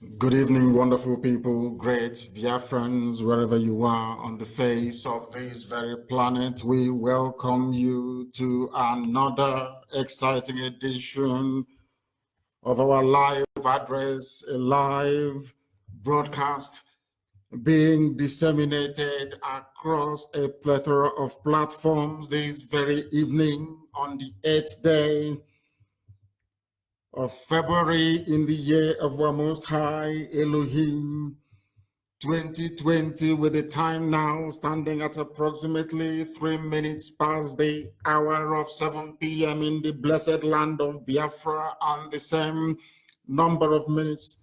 Good evening, wonderful people, great Biafrans, wherever you are on the face of this very planet. We welcome you to another exciting edition of our live address, a live broadcast being disseminated across a plethora of platforms this very evening on the 8th day of February in the year of our Most High Elohim 2020, with the time now standing at approximately 3 minutes past the hour of 7 p.m. in the blessed land of Biafra, and the same number of minutes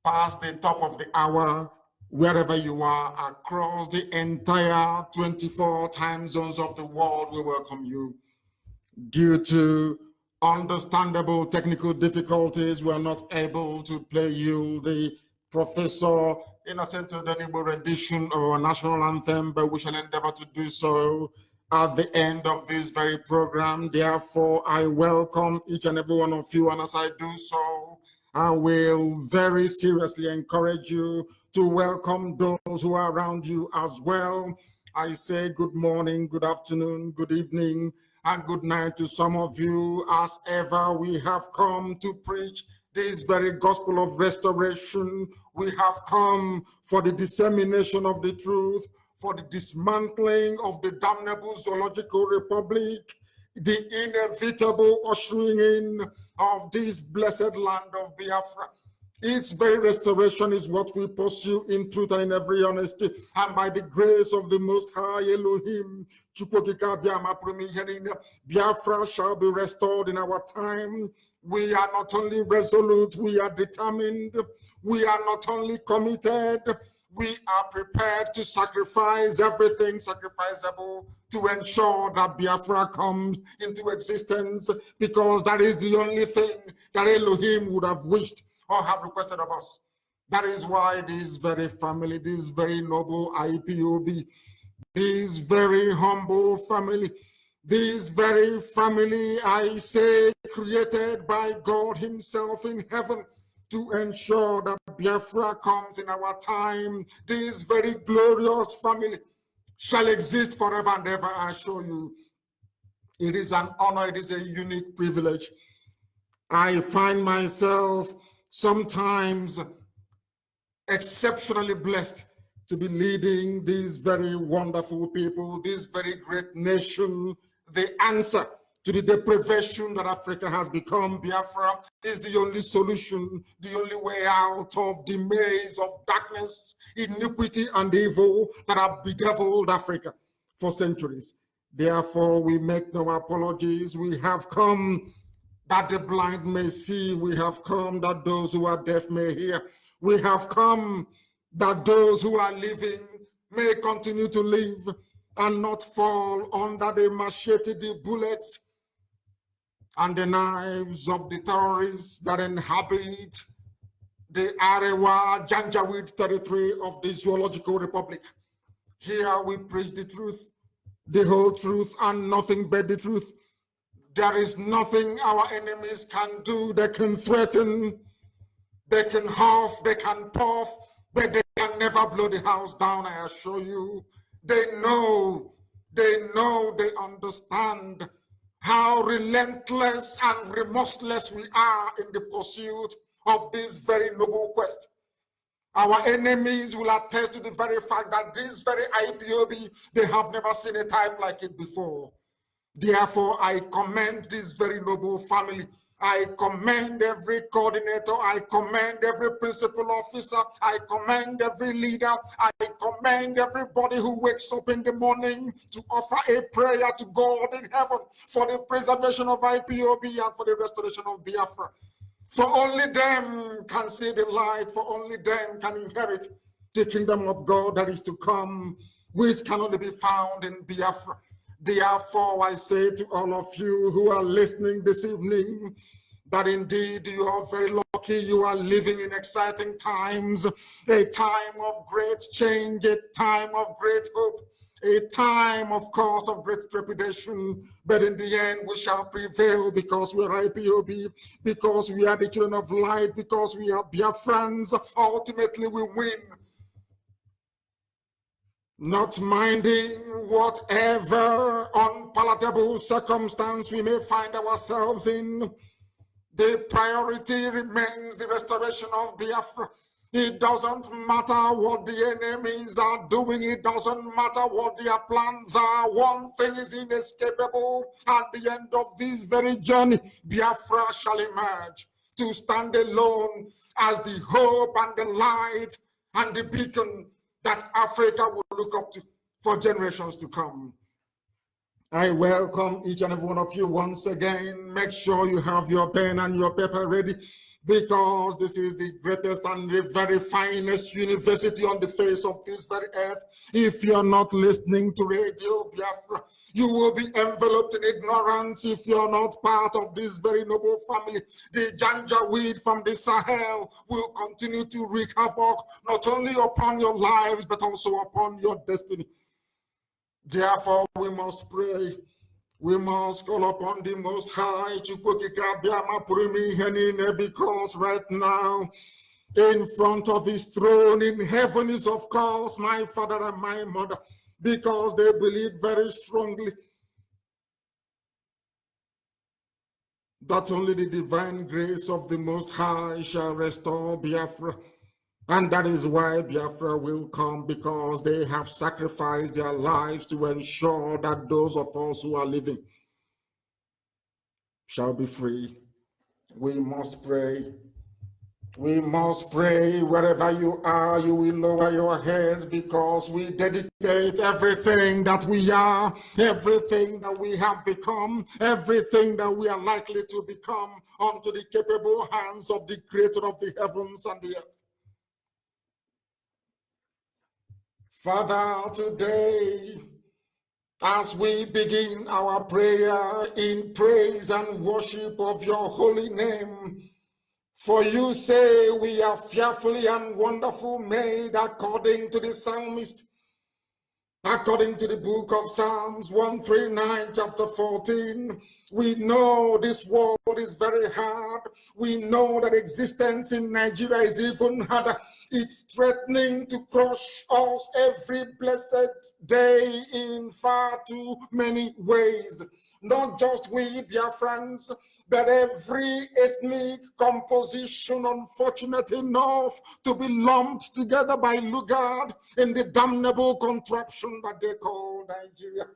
past the top of the hour wherever you are across the entire 24 time zones of the world. We welcome you. Due to understandable technical difficulties, we are not able to play you the Professor Innocent Odenibo rendition of our national anthem, but we shall endeavor to do so at the end of this very program. Therefore, I welcome each and every one of you, and as I do so, I will very seriously encourage you to welcome those who are around you as well. I say good morning, good afternoon, good evening, and good night to some of you. As ever, we have come to preach this very gospel of restoration. We have come for the dissemination of the truth, for the dismantling of the damnable zoological republic, the inevitable ushering in of this blessed land of Biafra. Its very restoration is what we pursue in truth and in every honesty, and by the grace of the Most High Elohim, Biafra shall be restored in our time. We are not only resolute, we are determined. We are not only committed, we are prepared to sacrifice everything sacrificable to ensure that Biafra comes into existence, because that is the only thing that Elohim would have wished or have requested of us. That is why this very family, this very noble IPOB, this very humble family, this very family, I say, created by God himself in heaven to ensure that Biafra comes in our time, this very glorious family shall exist forever and ever. I assure you, it is an honor, it is a unique privilege. I find myself sometimes exceptionally blessed to be leading these very wonderful people, this very great nation. The answer to the deprivation that Africa has become, Biafra, is the only solution, the only way out of the maze of darkness, iniquity, and evil that have bedeviled Africa for centuries. Therefore, we make no apologies. We have come that the blind may see. We have come that those who are deaf may hear. We have come that those who are living may continue to live and not fall under the machete, the bullets, and the knives of the terrorists that inhabit the Arewa Janjaweed territory of the Zoological Republic. Here we preach the truth, the whole truth, and nothing but the truth. There is nothing our enemies can do. They can threaten, they can huff, they can puff, but they can never blow the house down, I assure you. They know, they understand how relentless and remorseless we are in the pursuit of this very noble quest. Our enemies will attest to the very fact that this very IPOB, they have never seen a type like it before. Therefore, I commend this very noble family. I commend every coordinator. I commend every principal officer. I commend every leader. I commend everybody who wakes up in the morning to offer a prayer to God in heaven for the preservation of IPOB and for the restoration of Biafra. For only them can see the light. For only them can inherit the kingdom of God that is to come, which can only be found in Biafra. Therefore, I say to all of you who are listening this evening, that indeed you are very lucky. You are living in exciting times, a time of great change, a time of great hope, a time, of course, of great trepidation, but in the end we shall prevail because we are IPOB, because we are the children of light, because we are Biafrans. Ultimately we win. Not minding whatever unpalatable circumstance we may find ourselves in, the priority remains the restoration of Biafra. It doesn't matter what the enemies are doing. It doesn't matter what their plans are. One thing is inescapable. At the end of this very journey, Biafra shall emerge to stand alone as the hope and the light and the beacon that Africa will look up to for generations to come. I welcome each and every one of you once again. Make sure you have your pen and your paper ready, because this is the greatest and the very finest university on the face of this very earth. If you're not listening to Radio Biafra, you will be enveloped in ignorance if you're not part of this very noble family. The janjaweed from the Sahel will continue to wreak havoc, not only upon your lives, but also upon your destiny. Therefore, we must pray. We must call upon the Most High, because right now, in front of his throne in heaven is, of course, my father and my mother, because they believe very strongly that only the divine grace of the Most High shall restore Biafra. And that is why Biafra will come, because they have sacrificed their lives to ensure that those of us who are living shall be free. We must pray. We must pray. Wherever you are, you will lower your heads, because we dedicate everything that we are, everything that we have become, everything that we are likely to become, unto the capable hands of the Creator of the heavens and the earth. Father, today, as we begin our prayer in praise and worship of your holy name, for you say we are fearfully and wonderful made, according to the psalmist, according to the book of Psalms 139, chapter 14. We know this world is very hard. We know that existence in Nigeria is even harder. It's threatening to crush us every blessed day in far too many ways. Not just we, Biafrans, but every ethnic composition unfortunate enough to be lumped together by Lugard in the damnable contraption that they call Nigeria.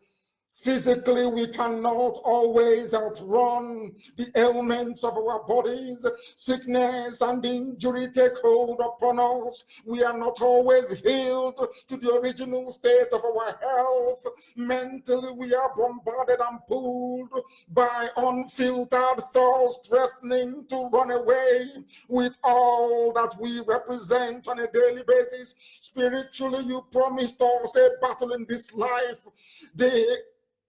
Physically, we cannot always outrun the ailments of our bodies. Sickness and injury take hold upon us. We are not always healed to the original state of our health. Mentally, we are bombarded and pulled by unfiltered thoughts threatening to run away with all that we represent on a daily basis. Spiritually, you promised us a battle in this life. The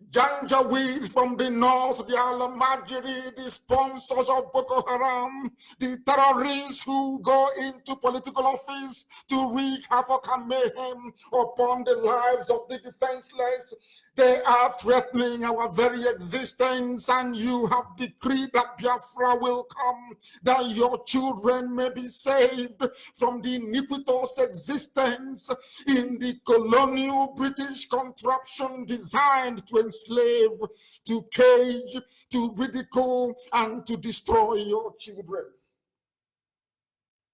Janjaweed from the north, the Alamajiri, the sponsors of Boko Haram, the terrorists who go into political office to wreak havoc and mayhem upon the lives of the defenseless. They are threatening our very existence, and you have decreed that Biafra will come, that your children may be saved from the iniquitous existence in the colonial British contraption designed to enslave, to cage, to ridicule, and to destroy your children.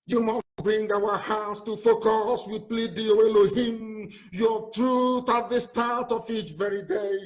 You must bring our hearts to focus. We plead the Elohim, your truth at the start of each very day.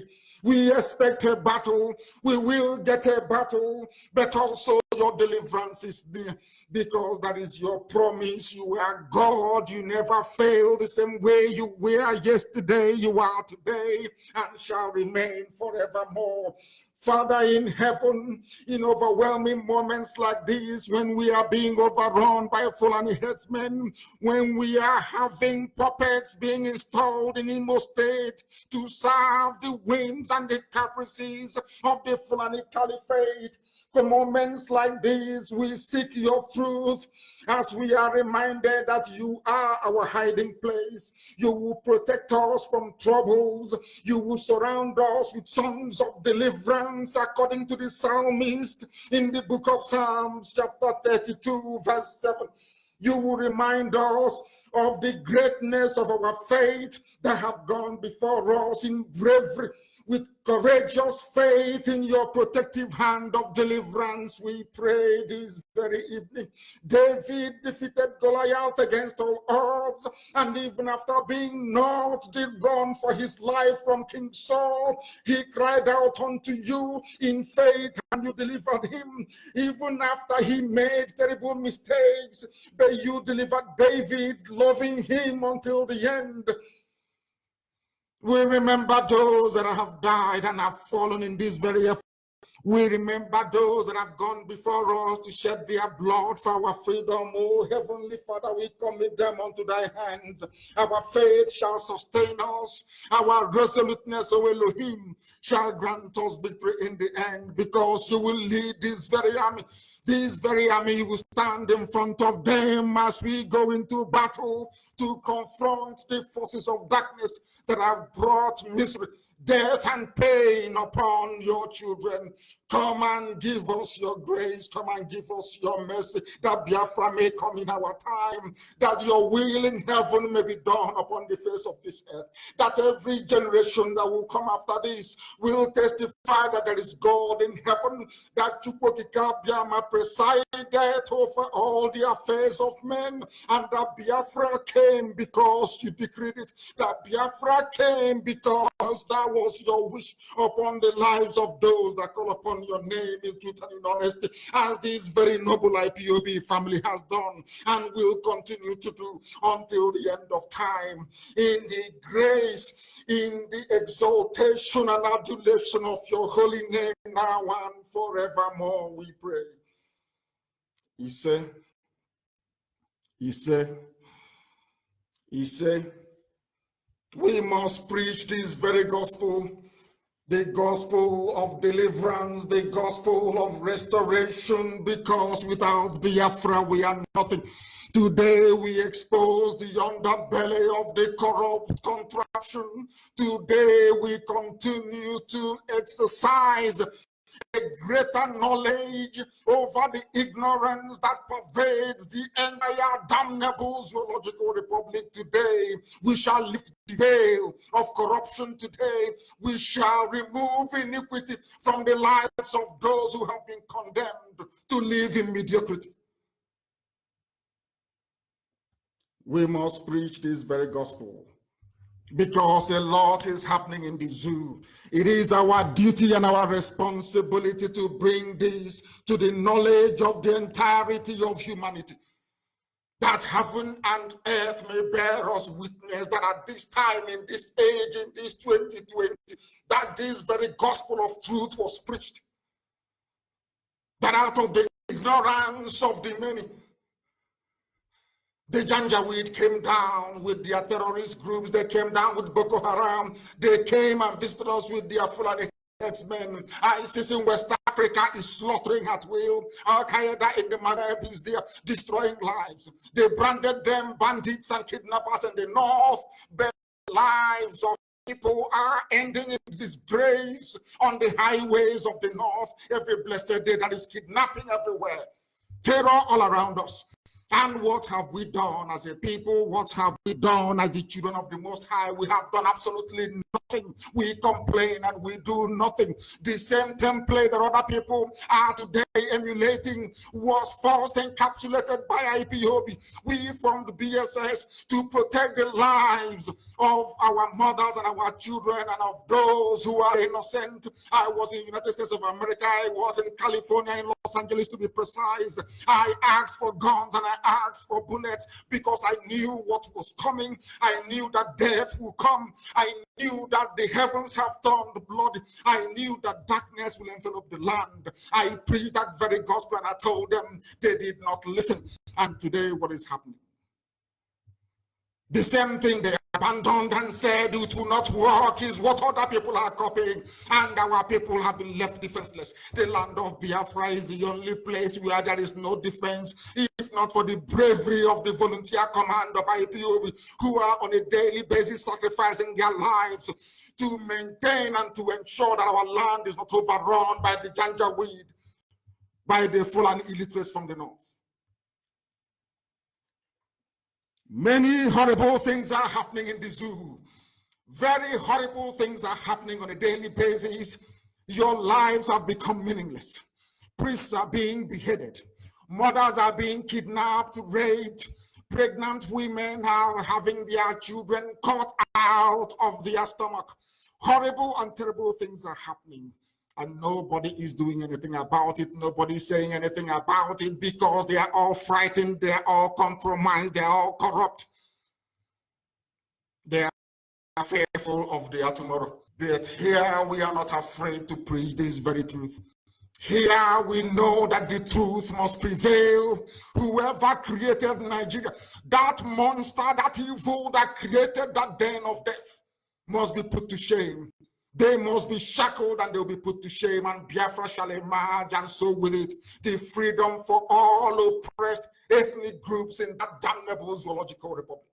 We expect a battle. We will get a battle, but also your deliverance is near, because that is your promise. You are God. You never fail. The same way you were yesterday, you are today, and shall remain forevermore. Father in heaven, in overwhelming moments like these, when we are being overrun by Fulani headsmen, when we are having puppets being installed in Imo State to serve the whims and the caprices of the Fulani Caliphate, For moments like these, we seek your truth as we are reminded that you are our hiding place. You will protect us from troubles. You will surround us with songs of deliverance, according to the psalmist in the book of Psalms, chapter 32, verse 7. You will remind us of the greatness of our faith that have gone before us in bravery, with courageous faith in your protective hand of deliverance. We pray this very evening. David defeated Goliath against all odds, and even after being knocked, did run for his life from King Saul. He cried out unto you in faith, and you delivered him. Even after he made terrible mistakes, but you delivered David, loving him until the end. We remember those that have died and have fallen in this very effort. We remember those that have gone before us to shed their blood for our freedom. Oh, Heavenly Father, we commit them unto thy hands. Our faith shall sustain us. Our resoluteness, O Elohim, shall grant us victory in the end, because you will lead this very army. This very army will stand in front of them as we go into battle to confront the forces of darkness that have brought misery, death, and pain upon your children. Come and give us your grace. Come and give us your mercy, that Biafra may come in our time, that your will in heaven may be done upon the face of this earth, that every generation that will come after this will testify that there is God in heaven, that Chukwokika Biama presided over all the affairs of men, and that Biafra came because you decreed it, that Biafra came because that was your wish upon the lives of those that call upon your name in truth and in honesty, as this very noble IPOB family has done and will continue to do until the end of time. In the grace, in the exaltation and adulation of your holy name, now and forevermore, we pray. He said, we must preach this very gospel, the gospel of deliverance, the gospel of restoration, because without Biafra we are nothing. Today we expose the underbelly of the corrupt contraption. Today we continue to exercise a greater knowledge over the ignorance that pervades the entire damnable zoological republic. Today we shall lift the veil of corruption. Today we shall remove iniquity from the lives of those who have been condemned to live in mediocrity. We must preach this very gospel, because a lot is happening in the zoo. It is our duty and our responsibility to bring this to the knowledge of the entirety of humanity, that heaven and earth may bear us witness that at this time, in this age, in this 2020, that this very gospel of truth was preached, that out of the ignorance of the many, the Janjaweed came down with their terrorist groups. They came down with Boko Haram. They came and visited us with their Fulani headsmen. ISIS in West Africa is slaughtering at will. Al-Qaeda in the Maghreb is there destroying lives. They branded them bandits and kidnappers in the north, but lives of people are ending in disgrace on the highways of the north. Every blessed day there is kidnapping everywhere. Terror all around us. And what have we done as a people? What have we done as the children of the Most High? We have done absolutely nothing. We complain and we do nothing. The same template that other people are today emulating was first encapsulated by IPOB. We formed BSS to protect the lives of our mothers and our children and of those who are innocent. I was in the United States of America. I was in California, in Los Angeles to be precise. I asked for guns and I asked for bullets because I knew what was coming. I knew that death will come. I knew that the heavens have turned blood. I knew that darkness will envelop the land. I preached that very gospel and I told them. They did not listen. And today what is happening? The same thing they abandoned and said it will not work is what other people are copying, and our people have been left defenseless. The land of Biafra is the only place where there is no defense, if not for the bravery of the volunteer command of IPOB, who are on a daily basis sacrificing their lives to maintain and to ensure that our land is not overrun by the janjaweed, by the Fulani illiterates from the north. Many horrible things are happening in the zoo. Very horrible things are happening on a daily basis. Your lives have become meaningless. Priests are being beheaded. Mothers are being kidnapped, raped. Pregnant women are having their children cut out of their stomach. Horrible and terrible things are happening. And nobody is doing anything about it. Nobody is saying anything about it because they are all frightened. They are all compromised. They are all corrupt. They are fearful of their tomorrow. But here we are not afraid to preach this very truth. Here we know that the truth must prevail. Whoever created Nigeria, that monster, that evil that created that den of death, must be put to shame. They must be shackled and they'll be put to shame, and Biafra shall emerge, and so will it. The freedom for all oppressed ethnic groups in that damnable zoological republic.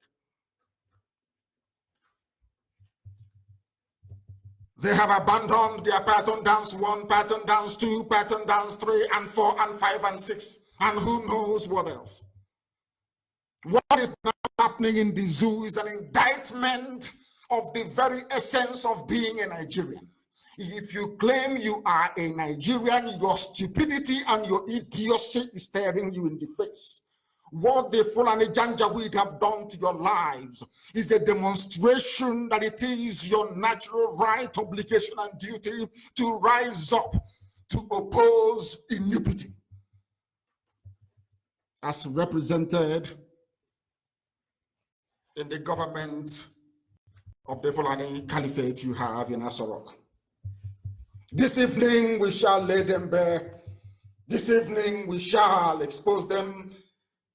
They have abandoned their pattern dance 1, pattern dance 2, pattern dance 3, and 4, and 5, and 6, and who knows what else. What is now happening in the zoo is an indictment of the very essence of being a Nigerian. If you claim you are a Nigerian, your stupidity and your idiocy is staring you in the face. What the Fulani Janjaweed have done to your lives is a demonstration that it is your natural right, obligation, and duty to rise up to oppose iniquity, as represented in the government of the Fulani Caliphate you have in Asarok. This evening we shall lay them bare. This evening we shall expose them.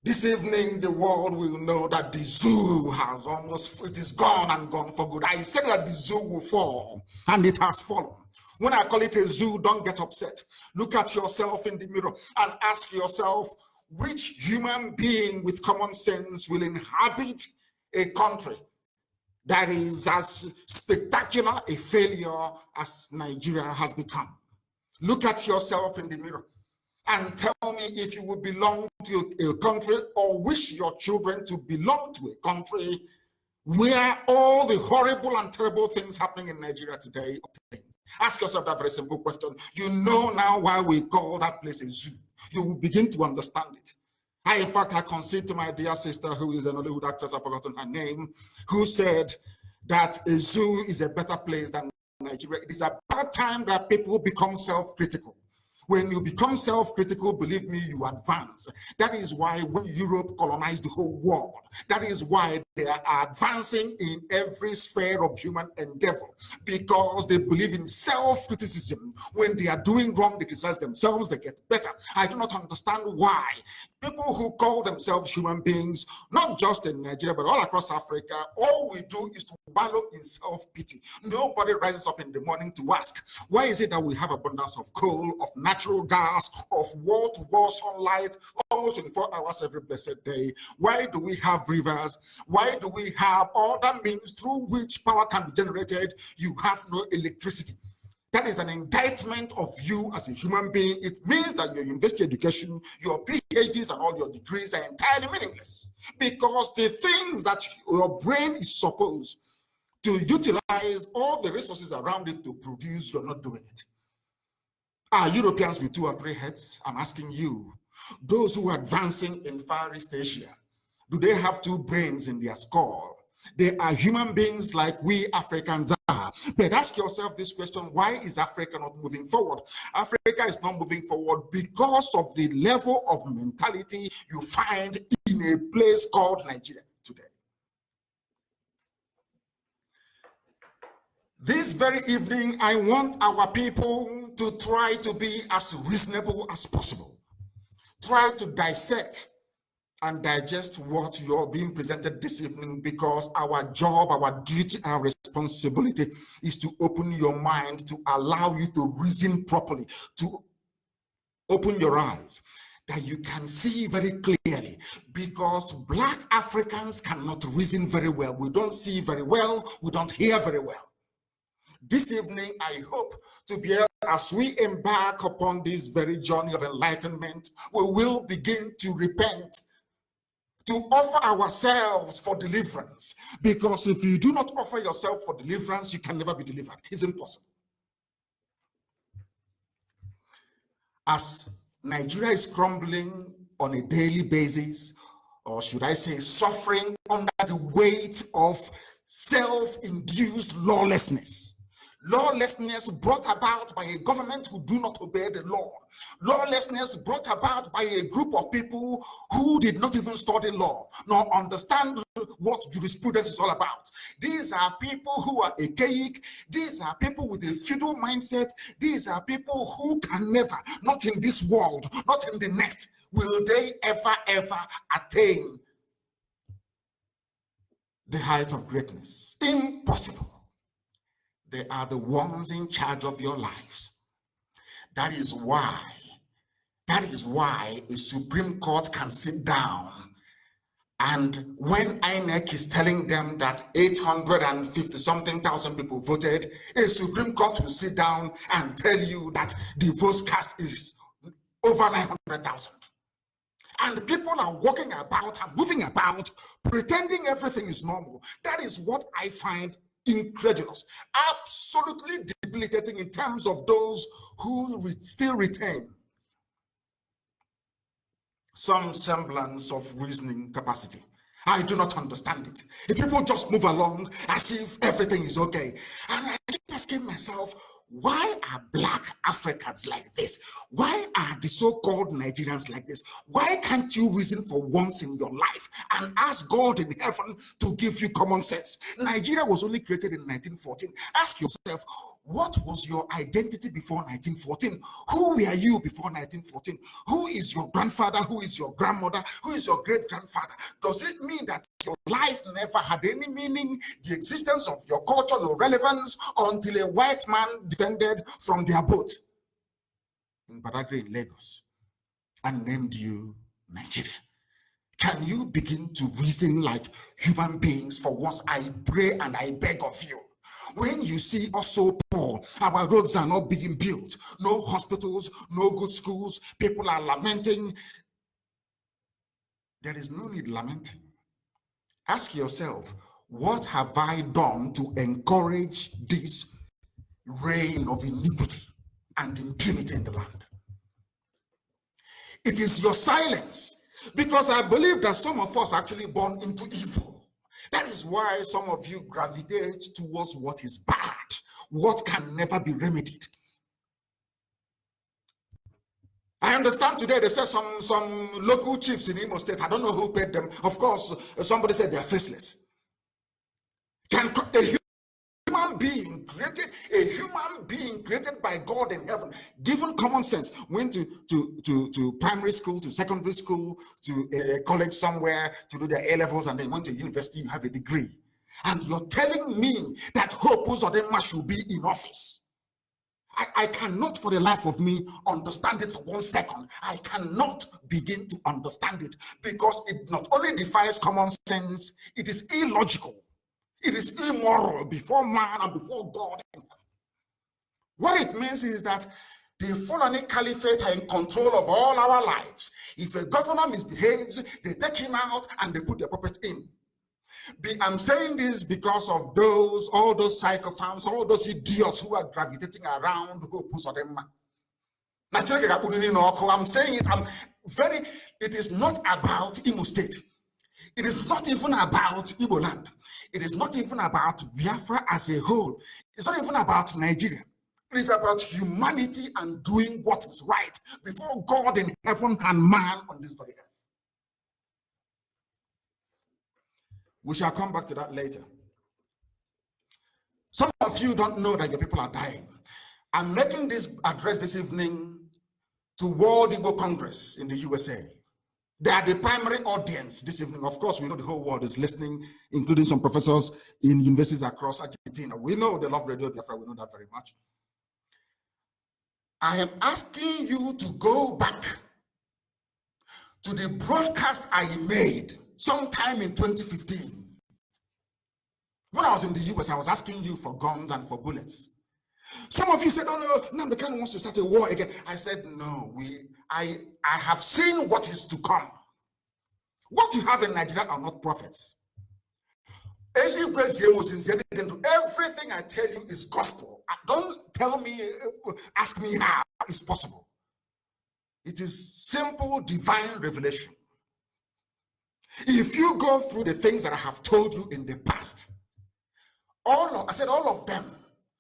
This evening the world will know that the zoo has almost, it is gone and gone for good. I said that the zoo will fall, and it has fallen. When I call it a zoo, don't get upset. Look at yourself in the mirror and ask yourself, which human being with common sense will inhabit a country that is as spectacular a failure as Nigeria has become? Look at yourself in the mirror and tell me if you would belong to a country or wish your children to belong to a country where all the horrible and terrible things happening in Nigeria today obtain. Ask yourself that very simple question. You know now why we call that place a zoo. You will begin to understand it. In fact, I concede to my dear sister, who is an Hollywood actress, I've forgotten her name, who said that a zoo is a better place than Nigeria. It is about time that people become self-critical. When you become self-critical, believe me, you advance. That is why when Europe colonized the whole world, that is why they are advancing in every sphere of human endeavor, because they believe in self-criticism. When they are doing wrong, they criticize themselves, they get better. I do not understand why people who call themselves human beings, not just in Nigeria, but all across Africa, all we do is to wallow in self-pity. Nobody rises up in the morning to ask, why is it that we have abundance of coal, of natural gas, of wall-to-wall sunlight, almost 24 hours every blessed day? Why do we have rivers? Why do we have other means through which power can be generated? You have no electricity. That is an indictment of you as a human being. It means that your university education, your PhDs and all your degrees are entirely meaningless, because the things that your brain is supposed to utilize all the resources around it to produce, you're not doing it. Are Europeans with 2 or 3 heads? I'm asking you. Those who are advancing in Far East Asia, do they have 2 brains in their skull? They are human beings like we Africans are. But ask yourself this question: why is Africa not moving forward? Africa is not moving forward because of the level of mentality you find in a place called Nigeria today. This very evening, I want our people to try to be as reasonable as possible. Try to dissect and digest what you're being presented this evening, because our job, our duty, our responsibility is to open your mind, to allow you to reason properly, to open your eyes, that you can see very clearly, because Black Africans cannot reason very well. We don't see very well, we don't hear very well. This evening, I hope to be able, as we embark upon this very journey of enlightenment, we will begin to repent, to offer ourselves for deliverance. Because if you do not offer yourself for deliverance, you can never be delivered. It's impossible. As Nigeria is crumbling on a daily basis, or should I say suffering under the weight of self-induced lawlessness, lawlessness brought about by a government who do not obey the law, lawlessness brought about by a group of people who did not even study law nor understand what jurisprudence is all about. These are people who are archaic. These are people with a feudal mindset. These are people who can never, not in this world, not in the next, will they ever attain the height of greatness. Impossible. They are the ones in charge of your lives. That is why a Supreme Court can sit down, and when INEC is telling them that 850 something thousand people voted, a Supreme Court will sit down and tell you that the votes cast is over 900,000. And people are walking about and moving about, pretending everything is normal. That is what I find incredulous, absolutely debilitating in terms of those who still retain some semblance of reasoning capacity. I do not understand it. If people just move along as if everything is okay, and I keep asking myself, why are Black Africans like this? Why are the so-called Nigerians like this? Why can't you reason for once in your life and ask God in heaven to give you common sense? Nigeria was only created in 1914. Ask yourself, what was your identity before 1914? Who were you before 1914? Who is your grandfather? Who is your grandmother? Who is your great-grandfather? Does it mean that your life never had any meaning, the existence of your culture no relevance, until a white man descended from their boat in Badagry in Lagos and named you Nigeria? Can you begin to reason like human beings for once? I pray and I beg of you. When you see us so poor, our roads are not being built, no hospitals, no good schools, people are lamenting. There is no need lamenting. Ask yourself, what have I done to encourage this reign of iniquity and impunity in the land? It is your silence, because I believe that some of us are actually born into evil. That is why some of you gravitate towards what is bad, what can never be remedied. I understand today they said some local chiefs in Imo State, I don't know who paid them. Of course, somebody said they're faceless. Can a human being created by God in heaven, given common sense, went to primary school, to secondary school, to a college somewhere to do their A-levels, and then went to university, you have a degree. And you're telling me that Hope Uzodinma should be in office? I cannot for the life of me understand it for 1 second. I cannot begin to understand it, because it not only defies common sense, it is illogical. It is immoral before man and before God. What it means is that the Fulani Caliphate are in control of all our lives. If a governor misbehaves, they take him out and they put their puppet in. I'm saying this because of all those psychophants, all those idiots who are gravitating around Hope Uzodinma. I'm saying it, it is not about Imo State. It is not even about Igbo land. It is not even about Biafra as a whole. It's not even about Nigeria. It is about humanity and doing what is right before God in heaven and man on this very earth. We shall come back to that later. Some of you don't know that your people are dying. I'm making this address this evening to World Igbo Congress in the USA. They are the primary audience this evening. Of course, we know the whole world is listening, including some professors in universities across Argentina. We know they love Radio Biafra. We know that very much. I am asking you to go back to the broadcast I made sometime in 2015. When I was in the US, I was asking you for guns and for bullets. Some of you said, oh no, the KANU wants to start a war again. I said, no, I have seen what is to come. What you have in Nigeria are not prophets. Everything I tell you is gospel. Don't tell me, ask me how it's possible. It is simple divine revelation. If you go through the things that I have told you in the past, all of them,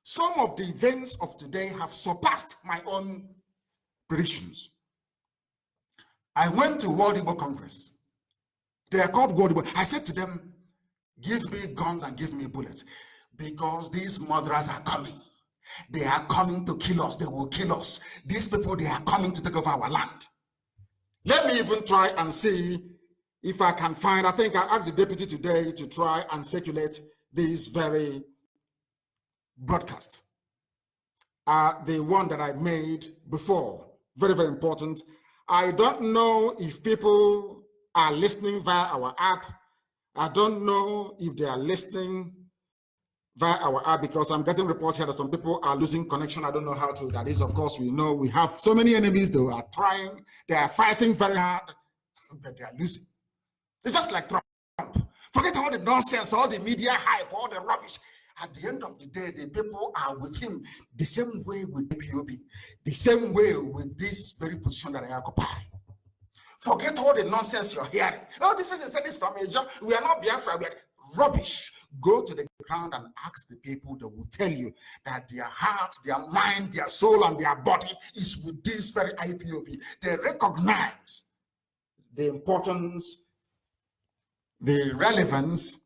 some of the events of today have surpassed my own predictions. I went to World Igbo Congress. They are called World Igbo. I said to them, give me guns and give me bullets, because these murderers are coming. They are coming to kill us. They will kill us. These people, they are coming to take over our land. Let me even try and see if I can find, I think I asked the deputy today to try and circulate this very broadcast. The one that I made before, very, very important. I don't know if people are listening via our app. I don't know if they are listening via our app, because I'm getting reports here that some people are losing connection. I don't know how to, that is, of course, we know we have so many enemies. They are trying, they are fighting very hard, but they are losing. It's just like Trump. Forget all the nonsense, all the media hype, all the rubbish. At the end of the day, the people are with him the same way with POB, the same way with this very position that I occupy. Forget all the nonsense you're hearing. Oh, this person said this from a job. We are not Biafra, we are rubbish. Go to the ground and ask the people. That will tell you that their heart, their mind, their soul, and their body is with this very IPOB. They recognize the importance, the relevance,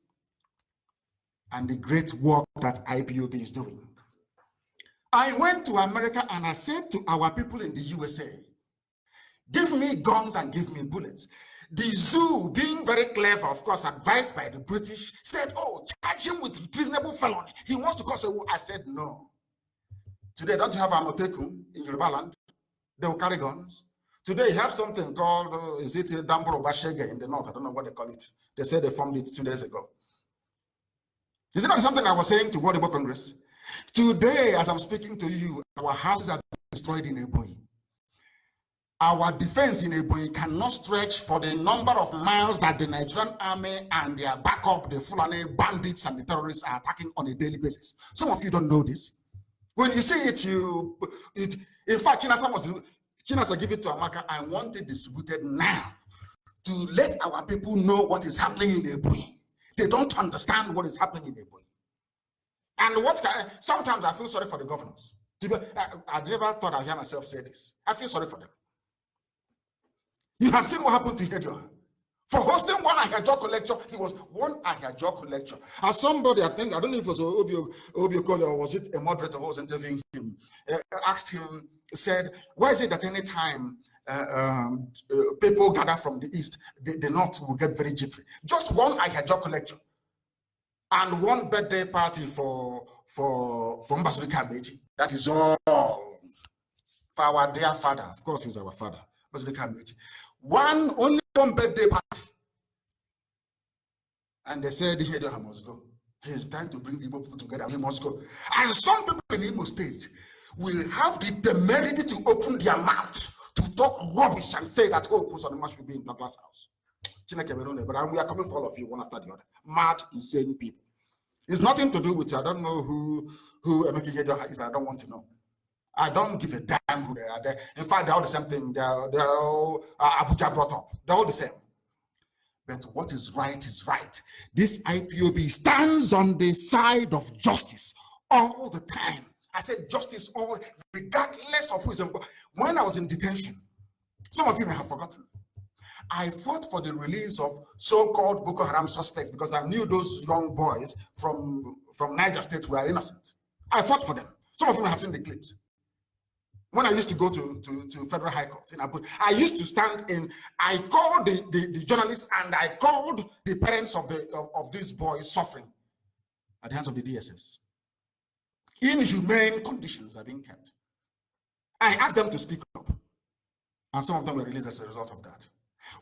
and the great work that IPOB is doing. I went to America and I said to our people in the USA, give me guns and give me bullets. The zoo, being very clever, of course, advised by the British, said, oh, charge him with treasonable felony. He wants to cause a war. I said, no. Today, don't you have Amotekum in Yoruba land? They will carry guns. Today, you have something called, is it Damboro Bashege in the north? I don't know what they call it. They said they formed it 2 days ago. Is it not something I was saying to World Igbo Congress? Today, as I'm speaking to you, our houses are destroyed in Ebonyi. Our defense in Ebonyi cannot stretch for the number of miles that the Nigerian army and their backup, the Fulani bandits and the terrorists are attacking on a daily basis. Some of you don't know this. When you see it, in fact, Chinasa give it to Amaka. I want it distributed now to let our people know what is happening in Ebonyi. They don't understand what is happening in Ebonyi. And sometimes I feel sorry for the governors. I never thought I'd hear myself say this. I feel sorry for them. You have seen what happened to Hedra. For hosting one Ahijoko lecture, he was one Ahijoko lecture. As somebody, I don't know if it was Obio Kole or was it a moderator who was interviewing him, asked him, said, why is it that any time people gather from the east, the north will get very jittery? Just one Ahijoko lecture and one birthday party for Mbasuri Kabeji. That is all. For our dear father, of course, he's our father. Only one birthday party. And they said, he must go. He's trying to bring the Igbo people together. He must go. And some people in Igbo State will have the temerity to open their mouth to talk rubbish and say that, oh, Pusanima should be in Douglas House. But we are coming for all of you, one after the other. Mad, insane people. It's nothing to do with, I don't know who Emeka Ihedioha is. I don't want to know. I don't give a damn who they are. In fact, they're all the same thing. They're all Abuja brought up. They're all the same. But what is right is right. This IPOB stands on the side of justice all the time. I said justice all, regardless of who is involved. When I was in detention, some of you may have forgotten, I fought for the release of so-called Boko Haram suspects because I knew those young boys from Niger State were innocent. I fought for them. Some of you may have seen the clips. When I used to go to Federal High Court in Abuja, I used to stand in, I called the journalists and I called the parents of these boys suffering at the hands of the DSS. Inhumane conditions are being kept. I asked them to speak up, and some of them were released as a result of that.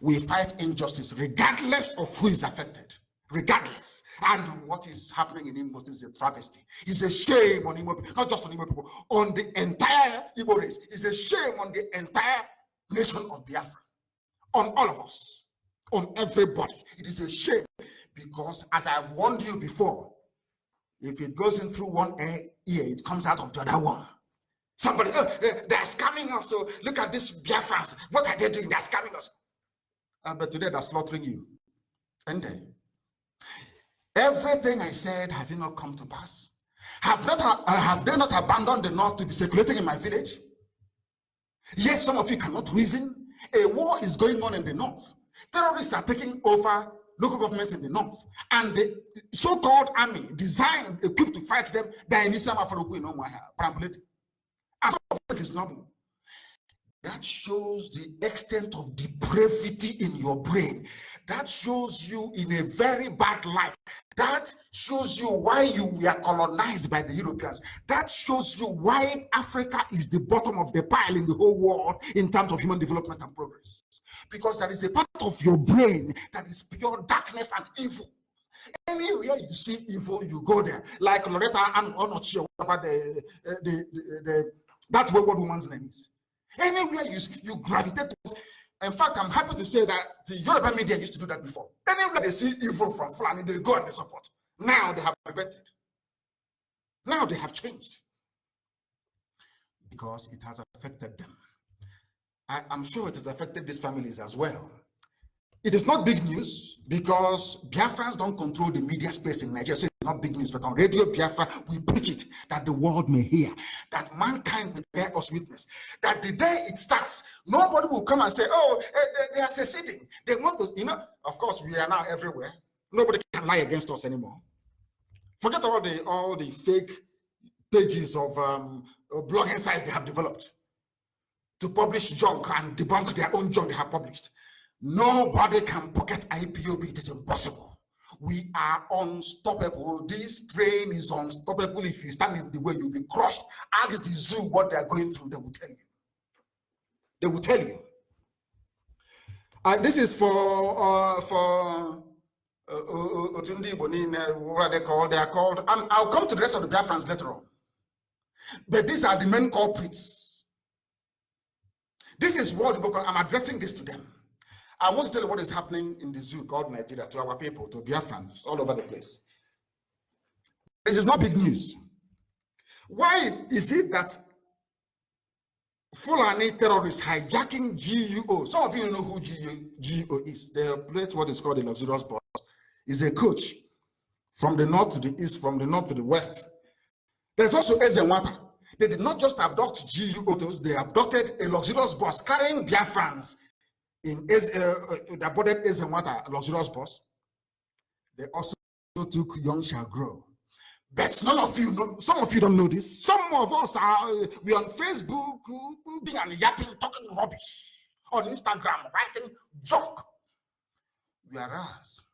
We fight injustice regardless of who is affected, regardless. And what is happening in Imo is a travesty. It's a shame on Imo people, not just on Imo people, on the entire Igbo race. It's a shame on the entire nation of Biafra, on all of us, on everybody. It is a shame because, as I've warned you before, if it goes in through one ear, it comes out of the other one. Somebody, they're scamming us. So look at these Biafrans. What are they doing? They're scamming us. But today they're slaughtering you. And then, everything I said, has it not come to pass? Have they not abandoned the North to be circulating in my village? Yet some of you cannot reason. A war is going on in the North. Terrorists are taking over local governments in the North. And the so-called army designed, equipped to fight them, they're in Islam perambulating. As it is normal. That shows the extent of depravity in your brain. That shows you in a very bad light. That shows you why you were colonized by the Europeans. That shows you why Africa is the bottom of the pile in the whole world in terms of human development and progress. Because there is a part of your brain that is pure darkness and evil. Anywhere you see evil, you go there. Like Loretta and Onochi, whatever that wayward woman's name is. Anywhere you gravitate towards. In fact, I'm happy to say that the Yoruba media used to do that before. Anywhere they see evil from Fulani, they go and they support. Now they have prevented. Now they have changed. Because it has affected them. I'm sure it has affected these families as well. It is not big news because Biafrans don't control the media space in Nigeria. So it's not big news, but on Radio Biafra, we preach it that the world may hear, that mankind will bear us witness, that the day it starts, nobody will come and say, oh, they are seceding. They want to, of course, we are now everywhere. Nobody can lie against us anymore. Forget all the fake pages of blogging sites they have developed to publish junk and debunk their own junk they have published. Nobody can pocket IPOB. It is impossible. We are unstoppable. This train is unstoppable. If you stand in the way, you'll be crushed. Ask the zoo what they are going through. They will tell you. They will tell you. This is for Otundi Bonin, what are they called? They are called. I'll come to the rest of the Biafrans later on. But these are the main culprits. This is what I'm addressing this to them. I want to tell you what is happening in the zoo called Nigeria to our people, to Biafrans all over the place. It is not big news. Why is it that Fulani terrorists hijacking GUO? Some of you know who GUO is. They operate what is called a luxurious bus. It's a coach from the north to the east, from the north to the west. There's also Ezenwata. They did not just abduct GUOs, they abducted a luxurious bus carrying Biafrans in the boarded Ezenwata luxurious bus. They also took Young Shall Grow. But none of you know, some of you don't know this. Some of us we on Facebook, being and yapping, talking rubbish. On Instagram, writing junk. Whereas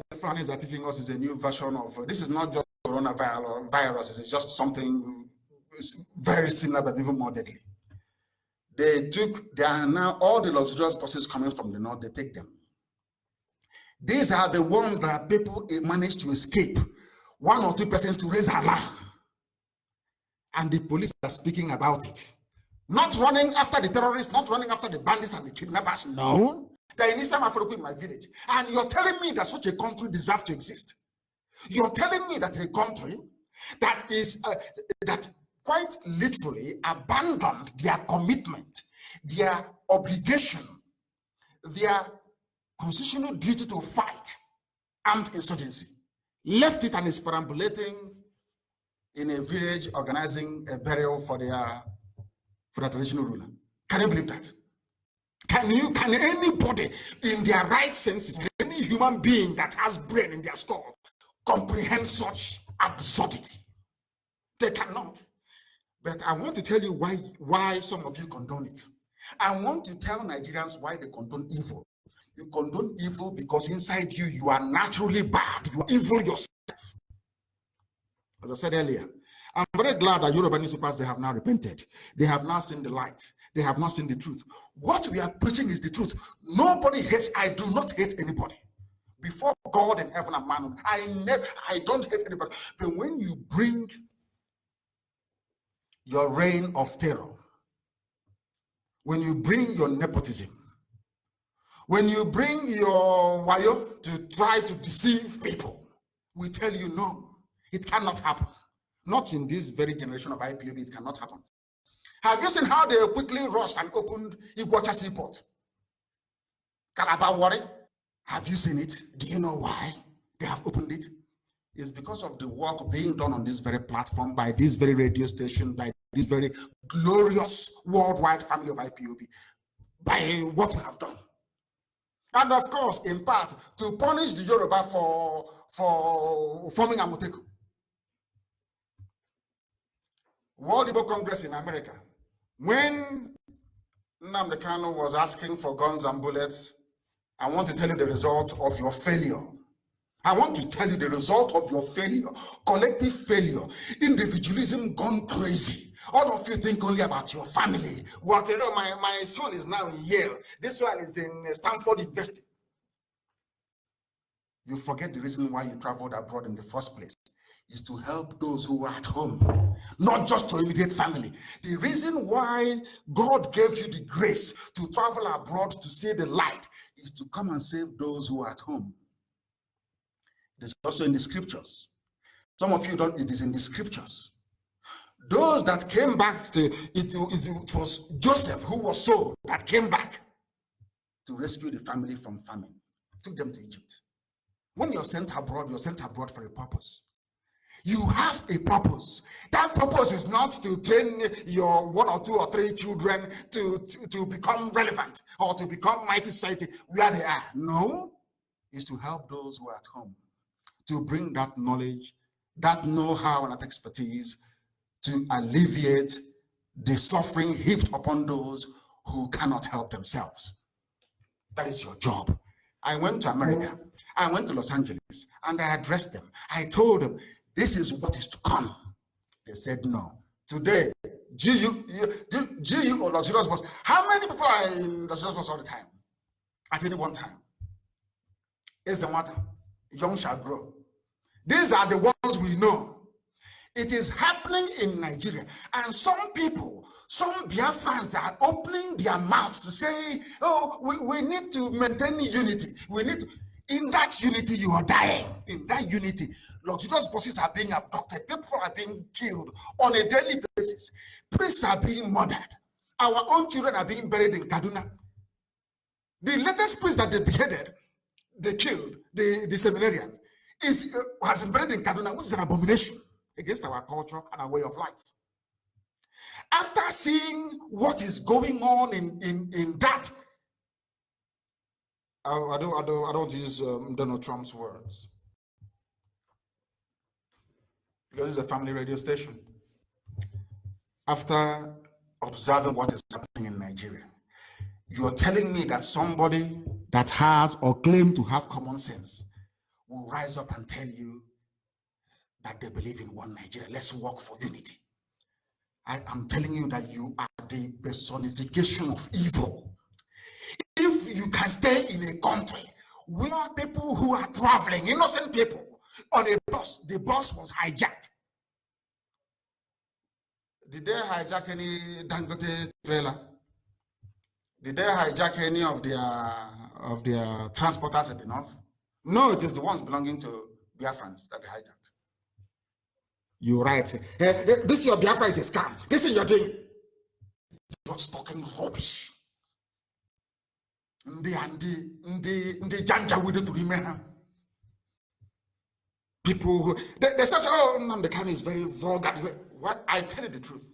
the Fulanis are teaching us is a new version of this is not just coronavirus, it's just something very similar but even more deadly. They are now all the luxurious buses coming from the north, they take them. These are the ones that people manage to escape. 1 or 2 persons to raise alarm. And the police are speaking about it. Not running after the terrorists, not running after the bandits and the kidnappers. No. They're in Eastern Africa in my village. And you're telling me that such a country deserves to exist. You're telling me that a country that is, that quite literally abandoned their commitment, their obligation, their constitutional duty to fight armed insurgency, left it and is perambulating in a village organizing a burial for the traditional ruler. Can you believe that? Can anybody in their right senses, any human being that has brain in their skull, comprehend such absurdity? They cannot. But I want to tell you why some of you condone it. I want to tell Nigerians why they condone evil. You condone evil because inside you, you are naturally bad. You are evil yourself. As I said earlier, I'm very glad that Yoruba newspapers, they have now repented. They have now seen the light. They have not seen the truth. What we are preaching is the truth. Nobody hates. I do not hate anybody. Before God and heaven and man, I don't hate anybody. But when you bring your reign of terror, when you bring your nepotism, when you bring your wayo to try to deceive people, we tell you no, it cannot happen. Not in this very generation of IPOB, it cannot happen. Have you seen how they quickly rushed and opened Iguacha Seaport? Calabar Warri? Have you seen it? Do you know why they have opened it? It's because of the work being done on this very platform by this very radio station, by this very glorious worldwide family of IPOB, by what we have done. And of course, in part, to punish the Yoruba for forming a Moteko. World Igbo Congress in America, when NNAMD1 KANU was asking for guns and bullets, I want to tell you the result of your failure. I want to tell you the result of your failure, collective failure, individualism gone crazy. All of you think only about your family. What, you know, my son is now in Yale. This one is in Stanford University. You forget the reason why you traveled abroad in the first place is to help those who are at home, not just your immediate family. The reason why God gave you the grace to travel abroad to see the light is to come and save those who are at home. It is also in the scriptures. Some of you don't, it is in the scriptures. Those that came back to, it was Joseph who was sold that came back to rescue the family from famine. Took them to Egypt. When you're sent abroad for a purpose. You have a purpose. That purpose is not to train your 1 or 2 or 3 children to become relevant or to become mighty society where they are. No, it's to help those who are at home, to bring that knowledge, that know-how and that expertise to alleviate the suffering heaped upon those who cannot help themselves. That is your job. I went to America, I went to Los Angeles, and I addressed them. I told them, this is what is to come. They said no. Today, GU or luxurious bus. How many people are in luxurious bus all the time? At any one time? It's a matter. Young shall grow. These are the ones we know. It is happening in Nigeria. And some people, some Biafrans are opening their mouths to say, oh, we need to maintain unity. We need to. In that unity, you are dying. In that unity, luxurious buses are being abducted. People are being killed on a daily basis. Priests are being murdered. Our own children are being buried in Kaduna. The latest priest that they beheaded, they killed, the seminarian, has been buried in Kaduna, which is an abomination against our culture and our way of life. After seeing what is going on in that, I don't use Donald Trump's words, because it's a family radio station. After observing what is happening in Nigeria, you're telling me that somebody that has or claim to have common sense will rise up and tell you that they believe in one Nigeria. Let's work for unity. I am telling you that you are the personification of evil. If you can stay in a country where people who are traveling, innocent people, on a bus, the bus was hijacked. Did they hijack any Dangote trailer? Did they hijack any of their transporters at the north? No, it is the ones belonging to Biafrans that they hijacked. You're right. This your Biafra is a scam. This is you're doing. You're talking rubbish. The janja with it to remain. People who they say, oh, NNAMD1 KANU is very vulgar. What? I tell you the truth.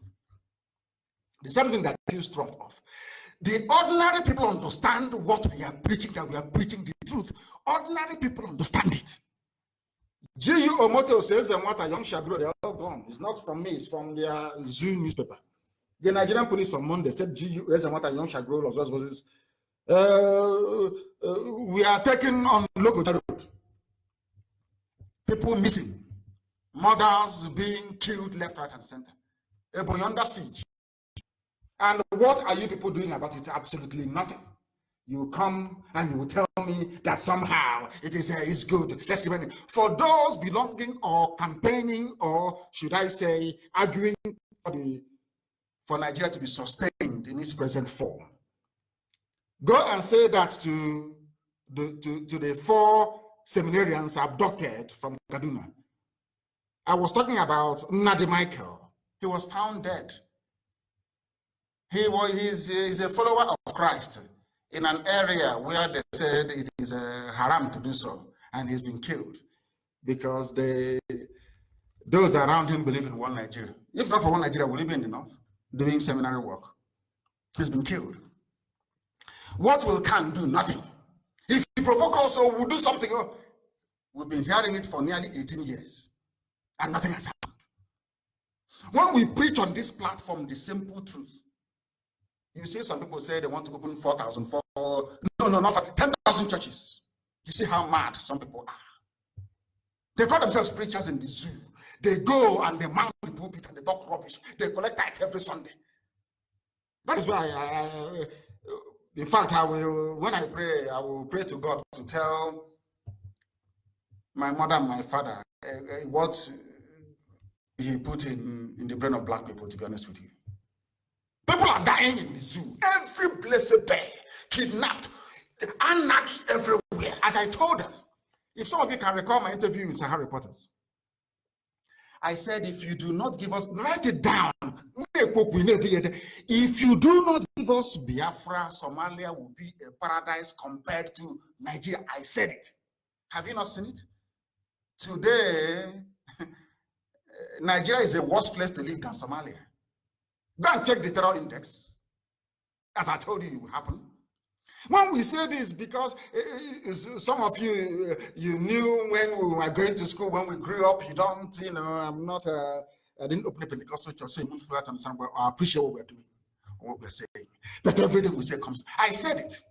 There's something that you Trump off. The ordinary people understand what we are preaching, that we are preaching the truth. Ordinary people understand it. G.U. Omoto says, and what a young shall grow, they're all gone. It's not from me, it's from their Zoo newspaper. The Nigerian police on Monday said G.U. and what a young shall grow, we are taking on local road. People missing, mothers being killed left, right, and center. Ebonyi under siege. And what are you people doing about it? Absolutely nothing. You come and you will tell me that somehow it is good. Let's see. For those belonging or campaigning, or should I say, arguing for Nigeria to be sustained in its present form, go and say that to the 4 seminarians abducted from Kaduna. I was talking about Nnadi Michael. He was found dead. He's a follower of Christ in an area where they said it is haram to do so, and he's been killed because those around him believe in one Nigeria. If not for one Nigeria, will he be in the north doing seminary work? He's been killed. What will KANU do? Nothing. If he provoke us, we'll do something. We've been hearing it for nearly 18 years, and nothing has happened. When we preach on this platform the simple truth, you see some people say they want to open 4,000, not 10,000 churches. You see how mad some people are. They call themselves preachers in the zoo. They go and they mount the pulpit and they talk rubbish. They collect tithe every Sunday. That is why in fact, when I pray, I will pray to God to tell my mother and my father what he put in the brain of black people, to be honest with you. People are dying in the zoo. Every blessed day, kidnapped, anarchy everywhere. As I told them, if some of you can recall my interview with Sahara Reporters, I said, if you do not give us, write it down. If you do not give us Biafra, Somalia will be a paradise compared to Nigeria. I said it. Have you not seen it? Today, Nigeria is a worse place to live than Somalia. Go and check the terror index. As I told you, it will happen. When we say this, because some of you, you knew when we were going to school, when we grew up, you don't, I'm not, I didn't open a Pentecostal church, so you won't fully understand, but I appreciate what we're doing, what we're saying. But everything we say comes. I said it.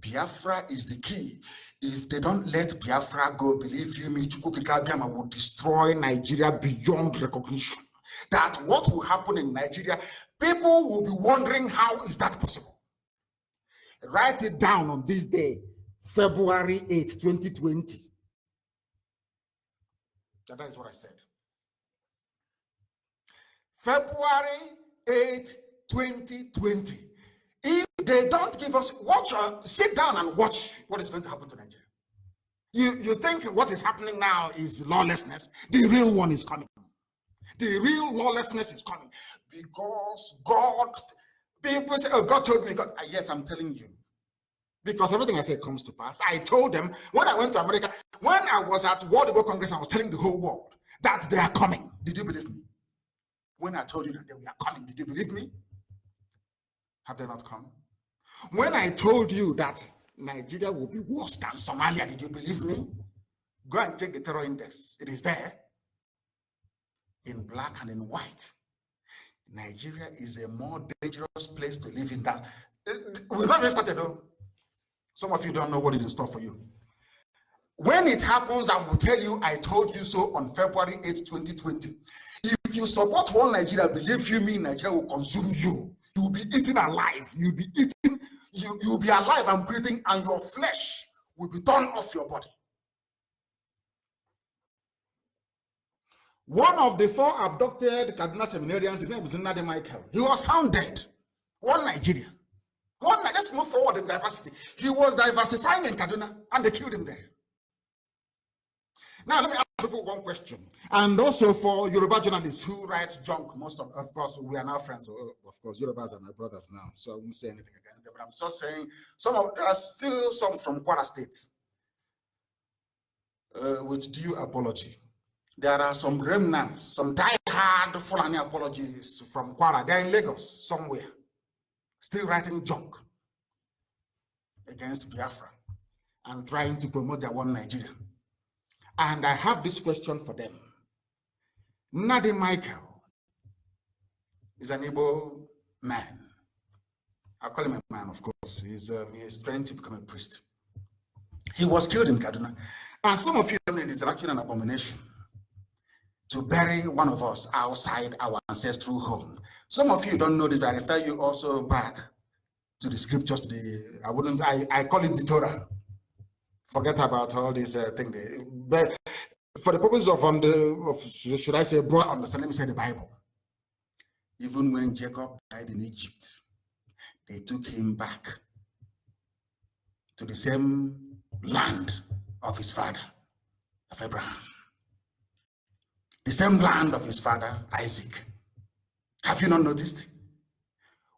Biafra is the key. If they don't let Biafra go, believe you me, Chukwuka will destroy Nigeria beyond recognition. That what will happen in Nigeria, people will be wondering how is that possible. Write it down on this day, February 8, 2020. That is what I said. February 8, 2020. If they don't give us, sit down and watch what is going to happen to Nigeria. You think what is happening now is lawlessness? The real one is coming. The real lawlessness is coming because God, people say, oh, God told me, God, yes, I'm telling you. Because everything I said comes to pass. I told them when I went to America, when I was at World War Congress, I was telling the whole world that they are coming. Did you believe me? When I told you that they were coming, did you believe me? Have they not come? When I told you that Nigeria will be worse than Somalia, did you believe me? Go and take the terror index. It is there. In black and in white. Nigeria is a more dangerous place to live in that. We've not even started though. Some of you don't know what is in store for you. When it happens, I will tell you, I told you so on February 8, 2020. If you support one Nigeria, believe you me, Nigeria will consume you. You will be eaten alive. You'll be eaten, you'll be alive and breathing, and your flesh will be torn off your body. One of the 4 abducted Kaduna seminarians, his name was Nnadi Michael. He was found dead. One Nigerian. Let's move forward in diversity. He was diversifying in Kaduna, and they killed him there. Now, let me ask people one question. And also for Yoruba journalists who write junk, of course, we are now friends. Of course, Yorubas are my brothers now, so I won't say anything against them. But I'm just saying, there are still some from Kwara State, with due apology. There are some remnants, some die-hard Fulani apologists from Kwara. They're in Lagos somewhere, still writing junk against Biafra and trying to promote their one Nigeria. And I have this question for them. Nnamdi Michael is an Igbo man. I call him a man, of course. He's trying to become a priest. He was killed in Kaduna. And some of you know it is actually an abomination to bury one of us outside our ancestral home. Some of you don't know this, but I refer you also back to the scriptures, I call it the Torah. Forget about all these things. But for the purpose of should I say, broad understanding, let me say the Bible. Even when Jacob died in Egypt, they took him back to the same land of his father, of Abraham. The same land of his father, Isaac. Have you not noticed?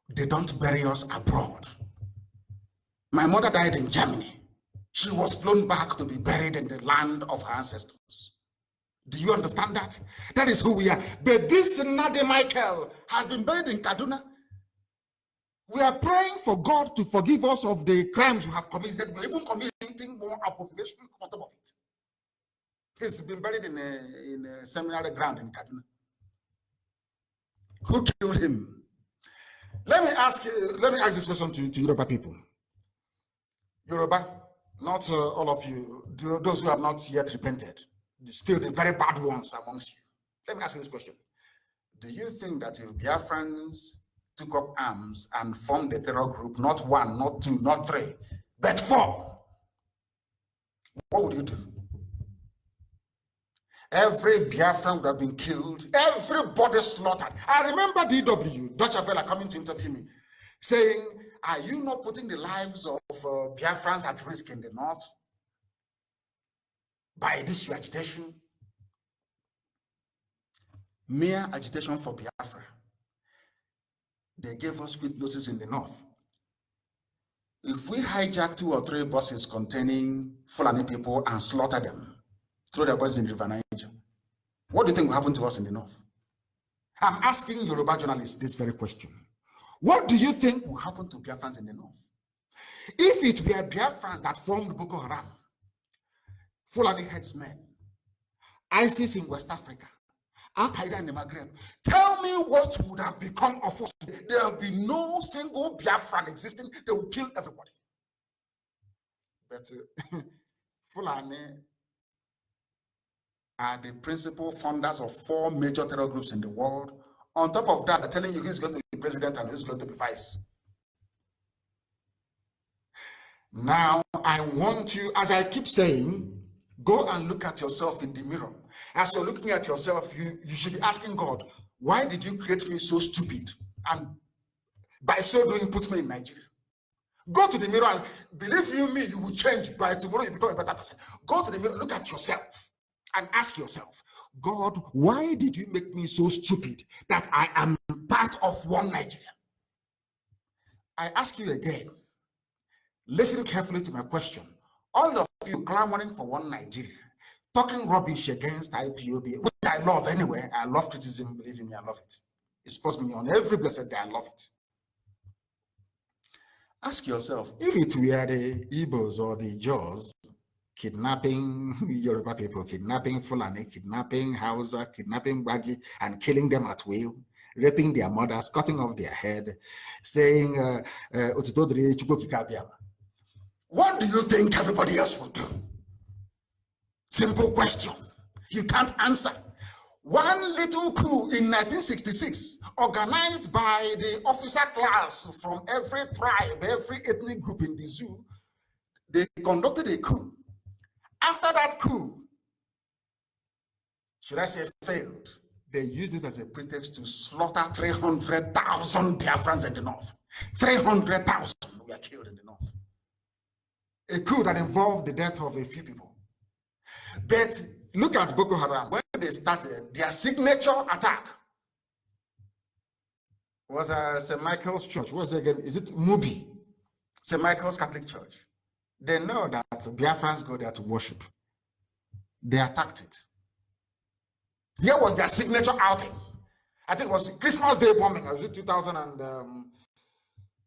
They don't bury us abroad. My mother died in Germany. She was flown back to be buried in the land of her ancestors. Do you understand that? That is who we are. But this Nnamdi Michael has been buried in Kaduna. We are praying for God to forgive us of the crimes we have committed. We're even committing more abomination on top of it. He's been buried in a seminary ground in Kaduna. Who killed him? Let me ask this question to Yoruba people. Yoruba, not all of you, those who have not yet repented, still the very bad ones amongst you. Let me ask you this question. Do you think that if Biafrans took up arms and formed a terror group, not one, not two, not three, but four, what would you do? Every Biafran would have been killed, everybody slaughtered. I remember DW, Dutch Vela, coming to interview me, saying, are you not putting the lives of Biafrans at risk in the north by this your agitation? Mere agitation for Biafra. They gave us quick notice in the north. If we hijack 2 or 3 buses containing Fulani people and slaughter them, throw their bodies in the River Niger, what do you think will happen to us in the north? I'm asking Yoruba journalists this very question. What do you think will happen to Biafrans in the north? If it were Biafrans that formed Boko Haram, Fulani headsmen, ISIS in West Africa, Al-Qaeda in the Maghreb, tell me what would have become of us. There will be no single Biafran existing. They will kill everybody. But Fulani are the principal funders of 4 major terror groups in the world. On top of that, they're telling you who's going to be president and who's going to be vice. Now, I want you, as I keep saying, go and look at yourself in the mirror. As you're looking at yourself, you should be asking God, why did you create me so stupid? And by so doing, put me in Nigeria. Go to the mirror and believe you me, you will change. By tomorrow, you become a better person. Go to the mirror, look at yourself and ask yourself, God, why did you make me so stupid that I am part of one Nigeria? I ask you again, listen carefully to my question. All of you clamoring for one Nigeria, talking rubbish against IPOB, which I love anyway. I love criticism, believe me, I love it. It supports me on every blessed day, I love it. Ask yourself, if it were the Igbos or the Jaws kidnapping Yoruba people, kidnapping Fulani, kidnapping Hausa, kidnapping Bagi, and killing them at will, raping their mothers, cutting off their head, saying, what do you think everybody else would do? Simple question. You can't answer. One little coup in 1966, organized by the officer class from every tribe, every ethnic group in the zoo, they conducted a coup. After that coup, should I say failed, they used it as a pretext to slaughter 300,000 Biafrans in the north. 300,000 were killed in the north. A coup that involved the death of a few people. But look at Boko Haram. When they started, their signature attack was St. Michael's Church. What's it again? Is it Mubi? St. Michael's Catholic Church. They know that Biafrans go there to worship. They attacked it. Here was their signature outing. I think it was Christmas Day bombing. It was 2000 and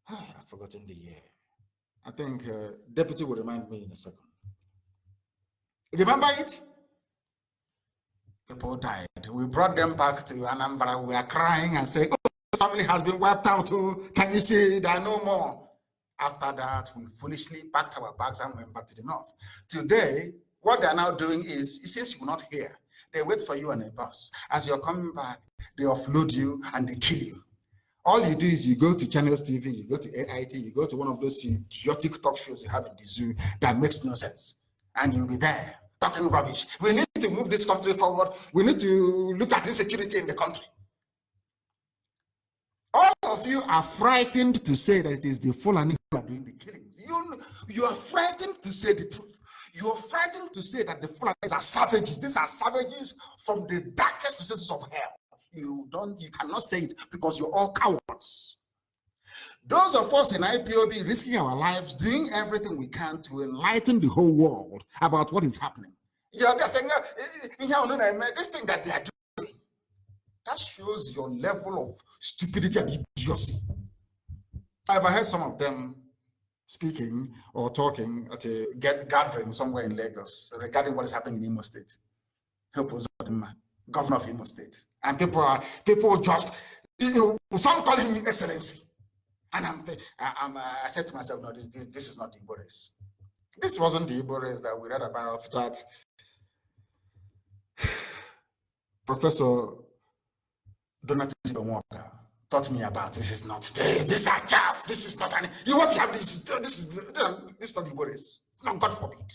I've forgotten the year. I think Deputy will remind me in a second. Remember it? People died. We brought them back to Anambra. We are crying and saying, oh, the family has been wiped out. Oh, can you see there are no more? After that, we foolishly packed our bags and went back to the north. Today, what they are now doing is, it says you will not hear. They wait for you on a bus. As you're coming back, they offload you and they kill you. All you do is you go to Channels TV, you go to AIT, you go to one of those idiotic talk shows you have in the zoo that makes no sense. And you'll be there talking rubbish. We need to move this country forward. We need to look at insecurity in the country. All of you are frightened to say that it is the Fulani who are doing the killings. You are frightened to say the truth. You are frightened to say that the Fulanis are savages. These are savages from the darkest recesses of hell. You cannot say it because you're all cowards. Those of us in IPOB risking our lives, doing everything we can to enlighten the whole world about what is happening. You're just saying, this thing that they are doing, that shows your level of stupidity and idiocy. I've heard some of them speaking or talking at a gathering somewhere in Lagos regarding what is happening in Imo State. Governor of Imo State. And people just, some call him Excellency. And I said to myself, no, this is not the Igbo race. This wasn't the Igbo race that we read about, that Professor Donatille taught me about. This is not, these are chaff, this is not, you want to have this is not the Igbo race. It's not, God forbid.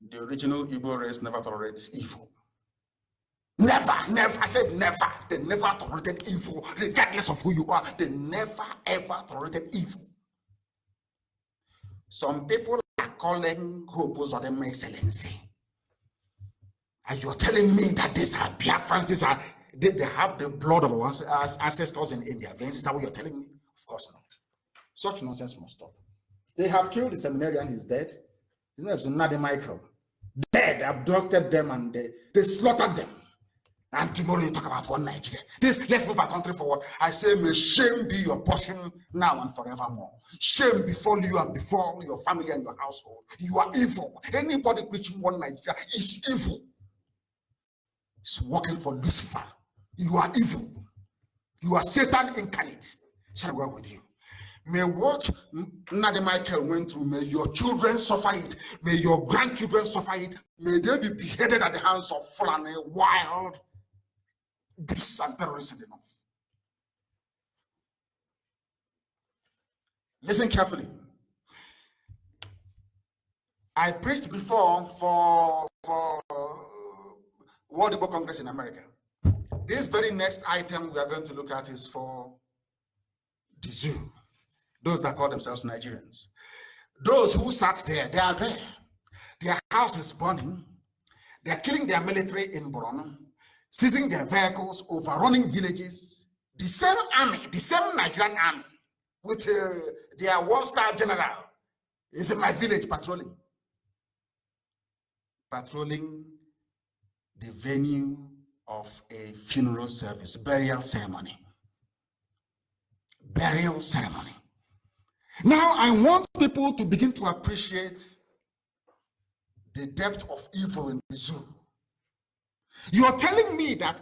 The original Igbo race never tolerates evil. Never, I said never. They never tolerated evil, regardless of who you are. They never, ever tolerated evil. Some people are calling Hobos of them Excellency. And you're telling me that these are Biafrans, they have the blood of our ancestors in their veins. Is that what you're telling me? Of course not. Such nonsense must stop. They have killed the seminarian, he's dead. His name is Nadi Michael. Dead, abducted them, and they slaughtered them. And tomorrow you talk about one Nigeria. Let's move our country forward. I say, may shame be your portion now and forevermore. Shame befall you and befall your family and your household. You are evil. Anybody preaching one Nigeria is evil. It's working for Lucifer. You are evil. You are Satan incarnate. Shall I work with you? May what Nadi Michael went through, may your children suffer it. May your grandchildren suffer it. May they be beheaded at the hands of Fulani, wild beasts and terrorists in the north. Listen carefully. I preached before for World Igbo Congress in America. This very next item we are going to look at is for the zoo. Those that call themselves Nigerians. Those who sat there, they are there. Their house is burning. They are killing their military in Borno, seizing their vehicles, overrunning villages. The same army, the same Nigerian army, with their one-star general, is in my village patrolling. Patrolling the venue of a funeral service, burial ceremony. Burial ceremony. Now, I want people to begin to appreciate the depth of evil in the zoo. You are telling me that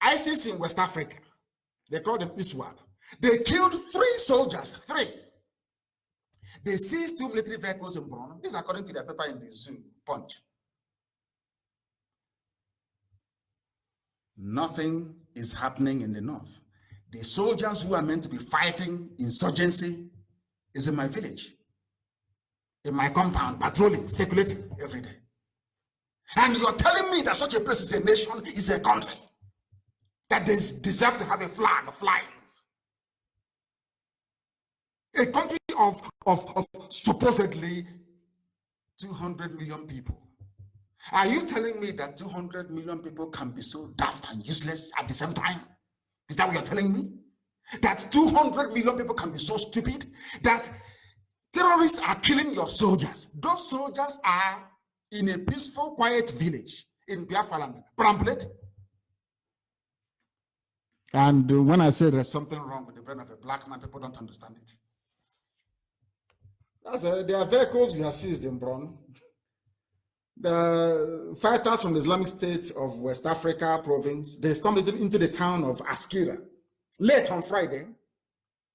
ISIS in West Africa, they call them ISWAP, they killed 3 soldiers, 3. They seized 2 military vehicles in Borno. This is according to their paper in the zoo, Punch. Nothing is happening in the north. The soldiers who are meant to be fighting insurgency is in my village, in my compound, patrolling, circulating every day. And you're telling me that such a place is a nation, is a country, that they deserve to have a flag flying. A country of supposedly 200 million people. Are you telling me that 200 million people can be so daft and useless at the same time? Is that what you're telling me? That 200 million people can be so stupid that terrorists are killing your soldiers. Those soldiers are in a peaceful, quiet village in Biafra land, perambulating. And when I say there's something wrong with the brain of a black man, people don't understand it. There are vehicles we have seized in Bron. The fighters from the Islamic State of West Africa province, they stormed into the town of Askira late on Friday.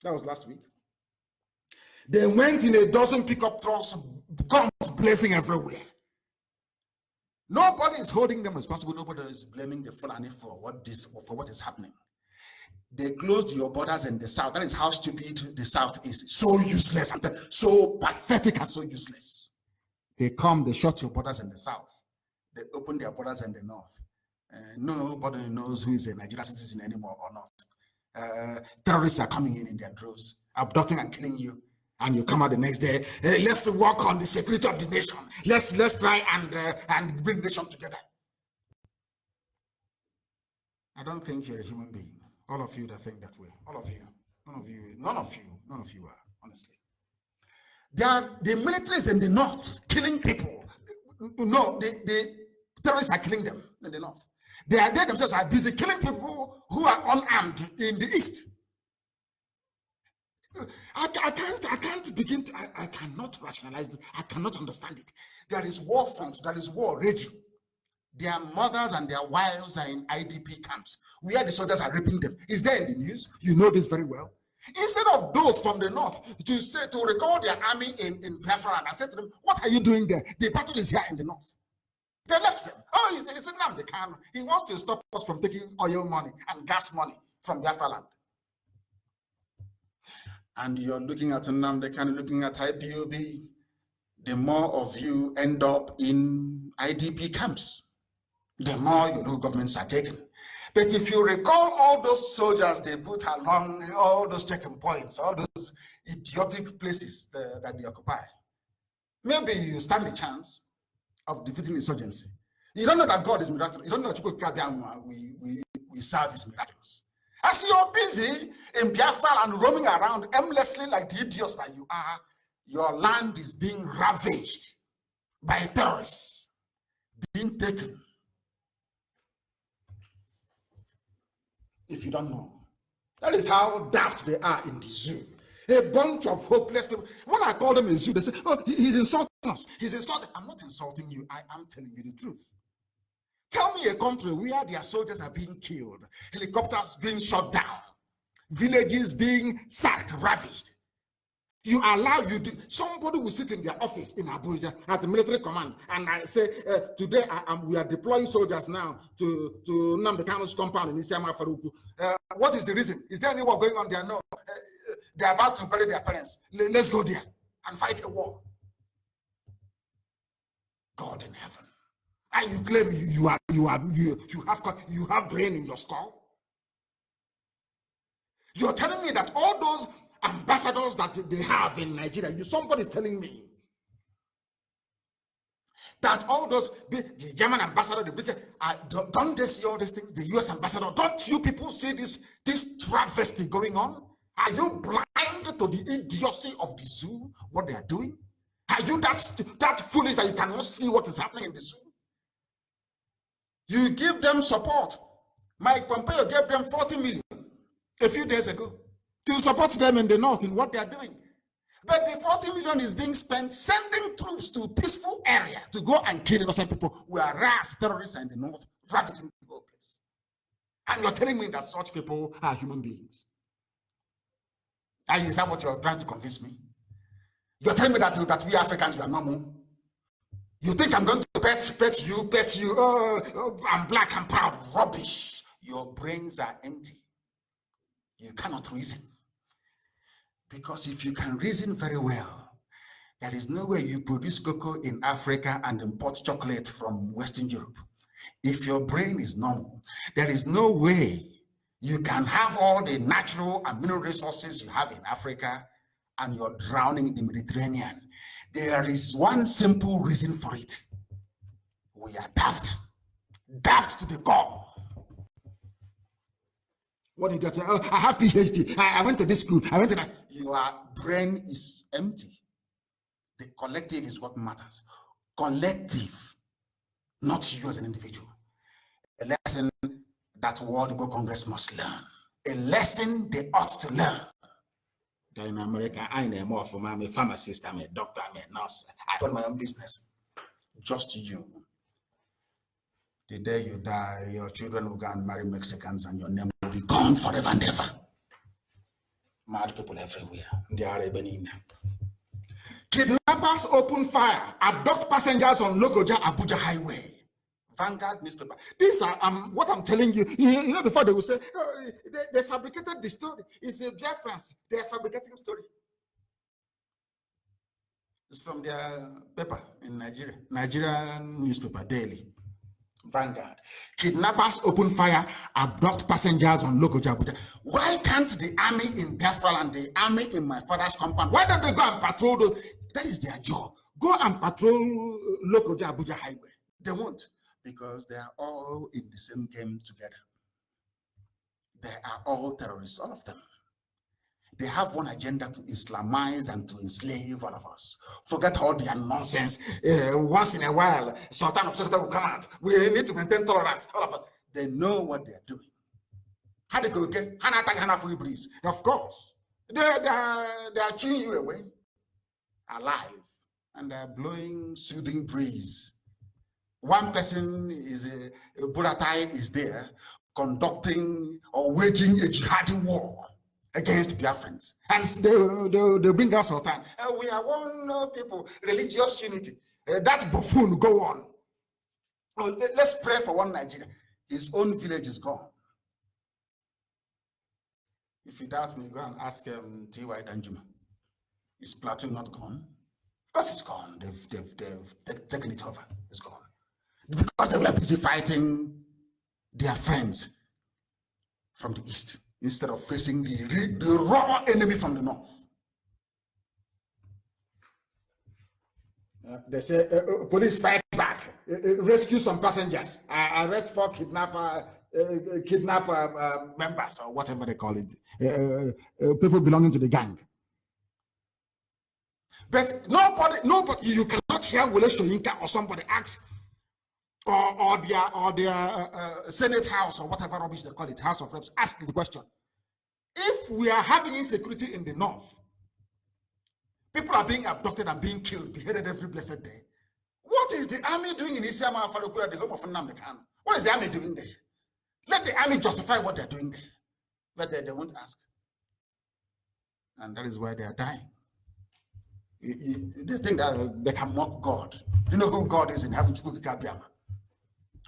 That was last week. They went in a dozen pickup trucks, guns blazing everywhere. Nobody is holding them responsible. Nobody is blaming the Fulani for what is happening. They closed your borders in the south. That is how stupid the south is. So useless, so pathetic and so useless. They come, they shut your borders in the south. They open their borders in the north. Nobody knows who is a Nigerian citizen anymore or not. Terrorists are coming in their droves, abducting and killing you. And you come out the next day. Let's work on the security of the nation. Let's try and bring the nation together. I don't think you're a human being. All of you that think that way. All of you. None of you are, honestly. The military is in the north killing people. No, the terrorists are killing them in the north. They themselves are busy killing people who are unarmed in the east. I cannot rationalize this. I cannot understand it. There is war front, there is war raging. Their mothers and their wives are in IDP camps where the soldiers are raping them. Is there in the news? You know this very well. Instead of those from the north to recall their army in Biafran and say to them, what are you doing there? The battle is here in the north. They left them. Oh, he's the KANU. He wants to stop us from taking oil money and gas money from Biafra land. And you're looking at NNAMD1, looking at IPOB, the more of you end up in IDP camps, the more your local governments are taken. But if you recall all those soldiers they put along all those checking points, all those idiotic places that they occupy, maybe you stand a chance of defeating insurgency. You don't know that God is miraculous. You don't know that we serve is miraculous. As you're busy in Biafra and roaming around aimlessly like the idiots that you are, your land is being ravaged by terrorists, being taken. If you don't know, that is how daft they are in the zoo. A bunch of hopeless people. When I call them a zoo, they say, oh, he's insulting us. He's insulting. I'm not insulting you. I am telling you the truth. Tell me a country where their soldiers are being killed, helicopters being shot down, villages being sacked, ravaged. You allow somebody will sit in their office in Abuja at the military command and I say, today we are deploying soldiers now to NNAMD1's compound in Isiama Faruku. What is the reason? Is there any war going on there? No. They are about to bury their parents. Let's go there and fight a war. God in heaven. And you claim you have brain in your skull? You're telling me that all those ambassadors that they have in Nigeria, somebody's telling me that all those, the German ambassador, the British, don't they see all these things? The US ambassador, don't you people see this travesty going on? Are you blind to the idiocy of the zoo, what they are doing? Are you that foolish that you cannot see what is happening in the zoo? You give them support. Mike Pompeo gave them 40 million a few days ago to support them in the north in what they are doing. But the 40 million is being spent sending troops to peaceful area to go and kill innocent people, whereas terrorists are in the north ravaging the whole place. And you're telling me that such people are human beings? And is that what you're trying to convince me? You're telling me that we Africans, we are normal? You think I'm going to pet you, I'm black and proud? Rubbish. Your brains are empty. You cannot reason. Because if you can reason very well, there is no way you produce cocoa in Africa and import chocolate from Western Europe. If your brain is normal, there is no way you can have all the natural and mineral resources you have in Africa and you're drowning in the Mediterranean. There is one simple reason for it. We are daft to the core. What did you say? Oh, I have PhD. I went to this school. I went to that. Your brain is empty. The collective is what matters. Collective, not you as an individual. A lesson that World Go Congress must learn. A lesson they ought to learn. In America, I know more from I'm a pharmacist, I'm a doctor, I'm a nurse. I run my own business. just you. The day you die, your children will go and marry Mexicans and your name will be gone forever and ever. Mad people everywhere. They are even. Kidnappers open fire, abduct passengers on Lokoja Abuja Highway. Vanguard newspaper. These are what I'm telling you. You know, before they will say, oh, they fabricated the story. It's a Biafrans. They are fabricating story. It's from their paper in Nigeria. Nigerian newspaper, daily. Vanguard. Kidnappers open fire, abduct passengers on Lokoja Abuja. Why can't the army in Biafra and the army in my father's compound, why don't they go and patrol those? That is their job. Go and patrol Lokoja Abuja Highway. They won't, because they are all in the same game together. They are all terrorists, all of them. They have one agenda to Islamize and to enslave all of us. Forget all their nonsense. Once in a while, Sultan of Sokoto will come out. We need to maintain tolerance, all of us. They know what they're doing. How they go again? Of course. They are chewing you away, alive, and they're blowing soothing breeze. One person is Buratai is there conducting or waging a jihadi war against Biafrans. And they bring us Sultan. We are one people, religious unity. That buffoon go on. Oh, let's pray for one Nigeria. His own village is gone. If you doubt me, go and ask T.Y. Danjuma. Is Plateau not gone? Of course it's gone. They've taken it over. It's gone. Because they were busy fighting their friends from the east instead of facing the raw enemy from the north. They say police fight back, rescue some passengers, arrest 4 kidnapper members or whatever they call it, people belonging to the gang. But nobody, you cannot hear Wole Soyinka or somebody ask, or their Senate House or whatever rubbish they call it, House of Reps, ask the question: if we are having insecurity in the north, people are being abducted and being killed, beheaded every blessed day, what is the army doing in Isiama and Faroku at the home of NNAMD1? What is the army doing there? Let the army justify what they're doing there. But they won't ask. And that is why they are dying. They think that they can mock God. Do you know who God is in heaven?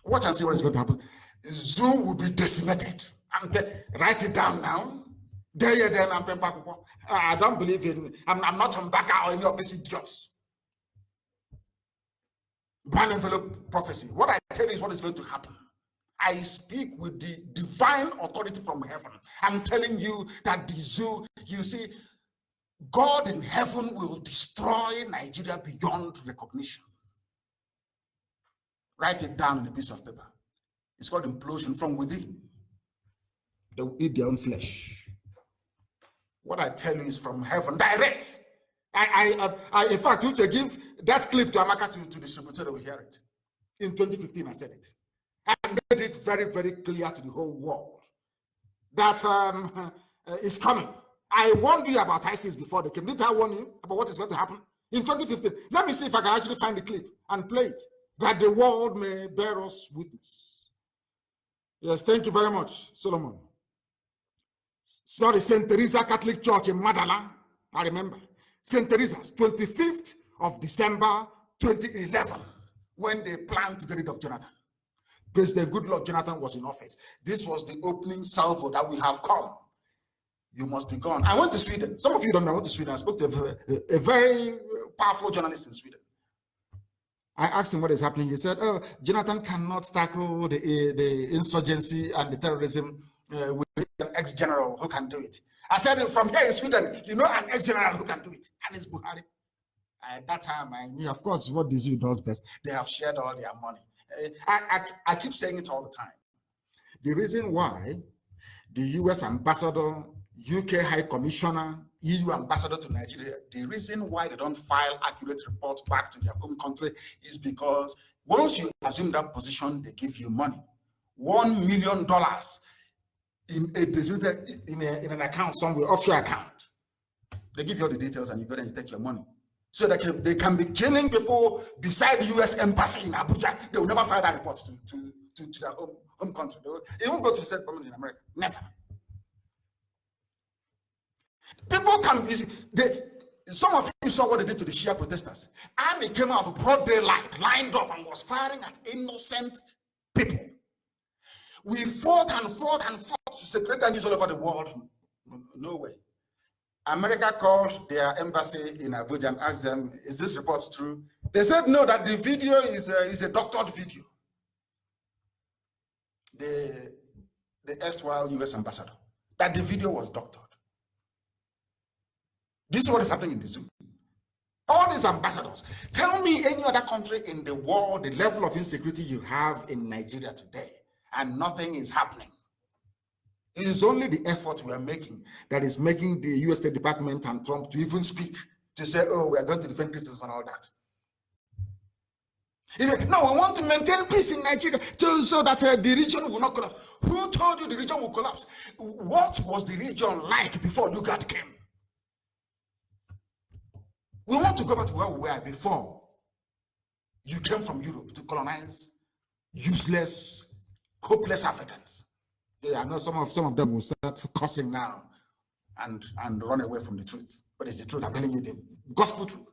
Watch and see what is going to happen. Zoo will be decimated. Write it down now. I don't believe in, I'm not on Baka or any of these idiots. Brand envelope prophecy. What I tell you is what is going to happen. I speak with the divine authority from heaven. I'm telling you that the zoo, you see, God in heaven will destroy Nigeria beyond recognition. Write it down in a piece of paper. It's called implosion from within. They will eat their own flesh. What I tell you is from heaven, direct. I in fact, Uche, give that clip to Amaka to distribute so that we hear it. In 2015, I said it. I made it very, very clear to the whole world that it's coming. I warned you about ISIS before they came. Didn't I warn you about what is going to happen? In 2015, let me see if I can actually find the clip and play it, that the world may bear us witness. Yes, thank you very much, Solomon. Sorry, St. Teresa Catholic Church in Madala, I remember. St. Teresa's, 25th of December, 2011, when they planned to get rid of Jonathan. President Goodluck Jonathan was in office. This was the opening salvo that we have come. You must be gone. I went to Sweden. Some of you don't know. I went to Sweden. I spoke to a very powerful journalist in Sweden. I asked him what is happening. He said, oh, Jonathan cannot tackle the insurgency and the terrorism with an ex-general who can do it. I said, from here in Sweden, you know an ex-general who can do it. And it's Buhari. At that time, I knew, of course, what the zoo does best. They have shared all their money. I keep saying it all the time. The reason why the US ambassador, UK High Commissioner, EU ambassador to Nigeria, the reason why they don't file accurate reports back to their home country is because once you assume that position, they give you money. $1 million in an account somewhere, offshore account. They give you all the details and you go there and you take your money. So that they can be killing people beside the US embassy in Abuja. They will never file that report to their home country. They won't go to the state government in America. Never. People can be, some of you saw what they did to the Shia protesters. Army came out of broad daylight, lined up, and was firing at innocent people. We fought and fought and fought to separate the news all over the world. No way. America called their embassy in Abuja and asked them, is this report true? They said no, that the video is a doctored video. The erstwhile US ambassador, that the video was doctored. This is what is happening in the zoo. All these ambassadors. Tell me any other country in the world, the level of insecurity you have in Nigeria today, and nothing is happening. It is only the effort we are making that is making the US State Department and Trump to even speak, to say, oh, we are going to defend Christians and all that. No, we want to maintain peace in Nigeria so that the region will not collapse. Who told you the region will collapse? What was the region like before Lugard came? We want to go back to where we were before you came from Europe to colonize useless, hopeless Africans. Yeah, I know some of them will start cussing now and run away from the truth. But it's the truth. I'm telling you the gospel truth.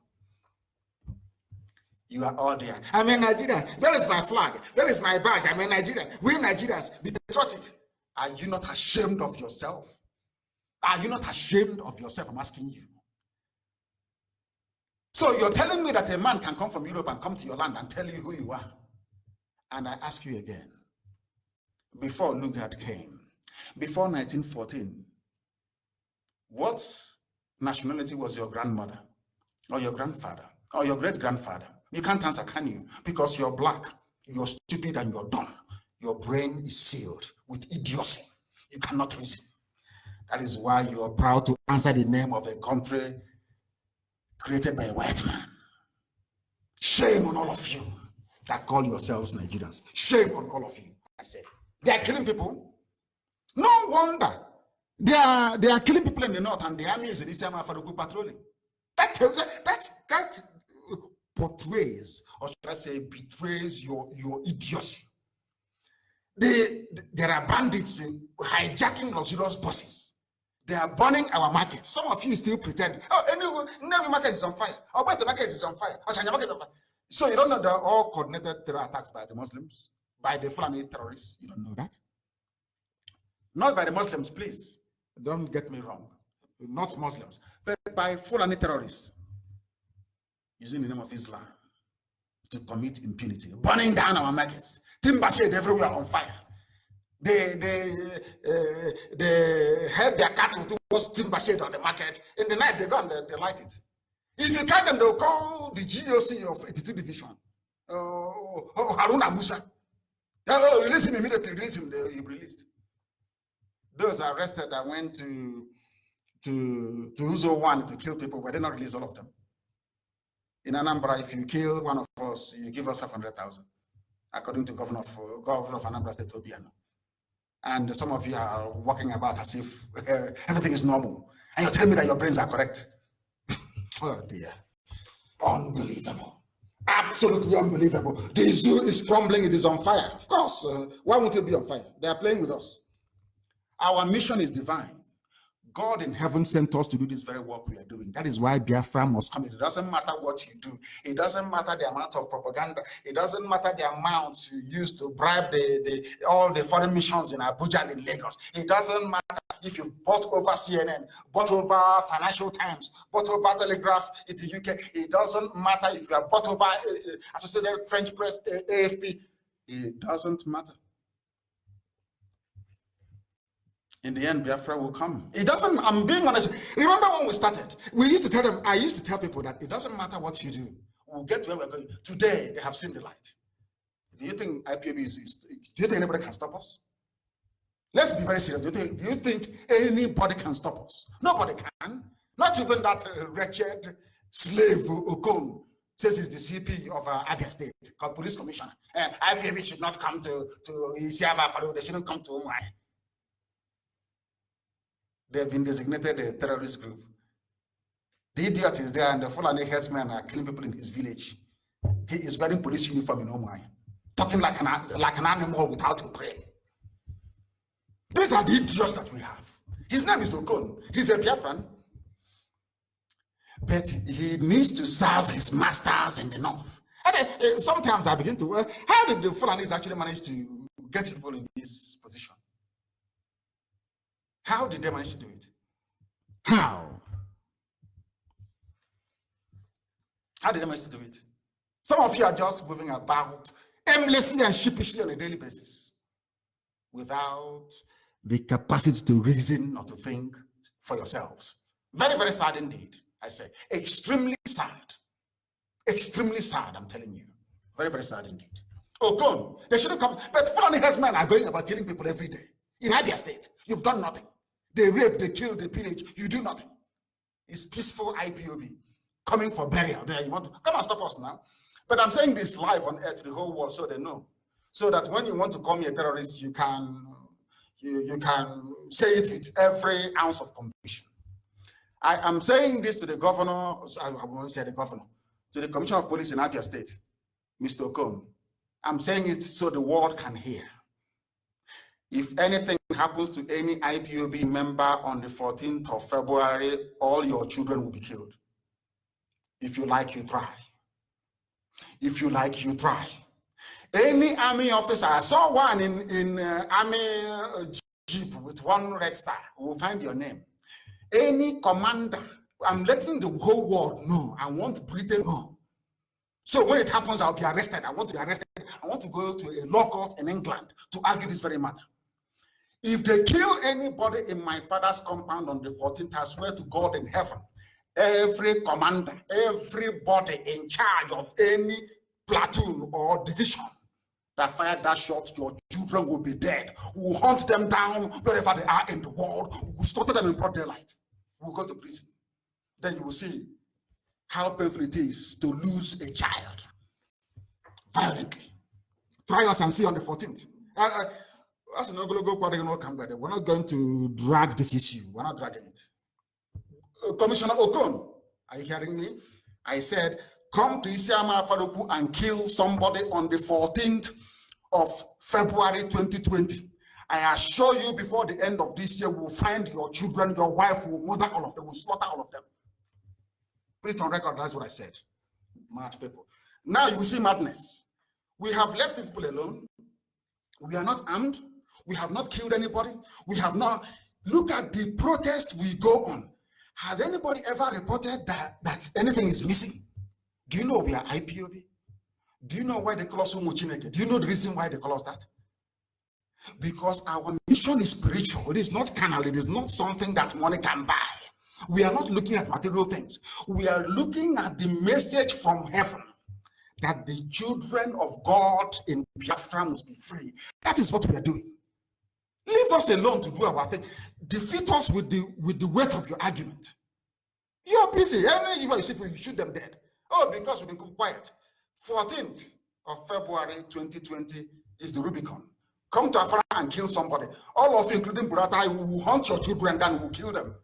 You are all there. I'm in Nigeria. Where is my flag? Where is my badge? I'm in Nigeria. We Nigerians, be patriotic. Are you not ashamed of yourself? Are you not ashamed of yourself? I'm asking you. So you're telling me that a man can come from Europe and come to your land and tell you who you are. And I ask you again, before Lugard came, before 1914, what nationality was your grandmother or your grandfather or your great-grandfather? You can't answer, can you? Because you're black, you're stupid, and you're dumb. Your brain is sealed with idiocy. You cannot reason. That is why you are proud to answer the name of a country created by a white man. Shame on all of you that call yourselves Nigerians. Shame on all of you. I said, they are killing people. No wonder they are killing people in the north, and the army is in the same for the good patrolling. That portrays, or should I say, betrays your idiocy. There are bandits hijacking luxurious buses. They are burning our market. Some of you still pretend, oh, every market is on fire. Oh, but the market is on fire. Oh, China market is on fire. So you don't know they're all coordinated terror attacks by the Muslims, by the Fulani terrorists. You don't know that? Not by the Muslims, please. Don't get me wrong. Not Muslims, but by Fulani terrorists using the name of Islam to commit impunity, burning down our markets, timber shade everywhere on fire. They had their cattle towards timber shade on the market. In the night, they go and they light it. If you catch them, they'll call the GOC of 82 Division, Haruna Musa. They'll release him immediately. Release him. He'll be released. Those arrested that went to Uzo 1 to kill people, but they not release all of them. In Anambra, if you kill one of us, you give us 500,000, according to Governor of Anambra State, Obiano. And some of you are walking about as if everything is normal. And you're telling me that your brains are correct. Oh dear. Unbelievable. Absolutely unbelievable. The zoo is crumbling. It is on fire. Of course. Why won't it be on fire? They are playing with us. Our mission is divine. God in heaven sent us to do this very work we are doing. That is why Biafra must come. It doesn't matter what you do. It doesn't matter the amount of propaganda. It doesn't matter the amount you use to bribe all the foreign missions in Abuja and in Lagos. It doesn't matter if you bought over CNN, bought over Financial Times, bought over Telegraph in the UK. It doesn't matter if you have bought over Associated French Press, AFP. It doesn't matter. In the end, Biafra will come. It doesn't, I'm being honest. Remember when we started, we used to tell them, I used to tell people that it doesn't matter what you do. We'll get to where we're going. Today, they have seen the light. Do you think IPOB do you think anybody can stop us? Let's be very serious. Do you think anybody can stop us? Nobody can. Not even that wretched slave Okon says he's the CP of Abia State, called police commissioner. IPOB should not come to Isiaba Farouk. They shouldn't come to Umai. They have been designated a terrorist group. The idiot is there, and the Fulani herdsmen are killing people in his village. He is wearing police uniform in Omai, talking like an animal without a brain. These are the idiots that we have. His name is Okon. He's a Biafran. But he needs to serve his masters in the north. And sometimes I begin to, how did the Fulanis actually manage to get people in this position? How did they manage to do it? How? How did they manage to do it? Some of you are just moving about aimlessly and sheepishly on a daily basis without the capacity to reason or to think for yourselves. Very, very sad indeed, I say. Extremely sad. Extremely sad, I'm telling you. Very, very sad indeed. Okon, they shouldn't come. But Fulani herdsmen are going about killing people every day. In Abia State, you've done nothing. They rape, they kill, they pillage. You do nothing. It's peaceful IPOB coming for burial. There, you want to come and stop us now. But I'm saying this live on air to the whole world so they know. So that when you want to call me a terrorist, you can say it with every ounce of conviction. I am saying this to the governor, I won't say the governor, to the Commissioner of Police in Abia State, Mr. Okon. I'm saying it so the world can hear. If anything happens to any IPOB member on the 14th of February, all your children will be killed. If you like, you try. If you like, you try. Any army officer, I saw one in army jeep with one red star. We'll find your name. Any commander, I'm letting the whole world know. I want Britain know. So when it happens, I'll be arrested. I want to be arrested. I want to go to a law court in England to argue this very matter. If they kill anybody in my father's compound on the 14th, I swear to God in heaven, every commander, everybody in charge of any platoon or division that fired that shot, your children will be dead. We'll hunt them down wherever they are in the world. We'll slaughter them in broad daylight. We'll go to prison. Then you will see how painful it is to lose a child violently. Try us and see on the 14th. We're not going to drag this issue. We're not dragging it. Commissioner Okon, are you hearing me? I said, come to Isiama Faruku and kill somebody on the 14th of February 2020. I assure you before the end of this year, we'll find your children, your wife will murder all of them, will slaughter all of them. Please on record, that's what I said. Mad people. Now you see madness. We have left people alone. We are not armed. We have not killed anybody. We have not. Look at the protest we go on. Has anybody ever reported that anything is missing? Do you know we are IPOB? Do you know why they call us Umuchineke? Do you know the reason why they call us that? Because our mission is spiritual. It is not carnal. It is not something that money can buy. We are not looking at material things. We are looking at the message from heaven that the children of God in Biafra must be free. That is what we are doing. Leave us alone to do our thing. Defeat us with the weight of your argument. You're busy. Any evil you see people, you shoot them dead. Oh, because we've been quiet. 14th of February 2020 is the Rubicon. Come to Afra and kill somebody. All of you, including Burata, will hunt your children, then will kill them.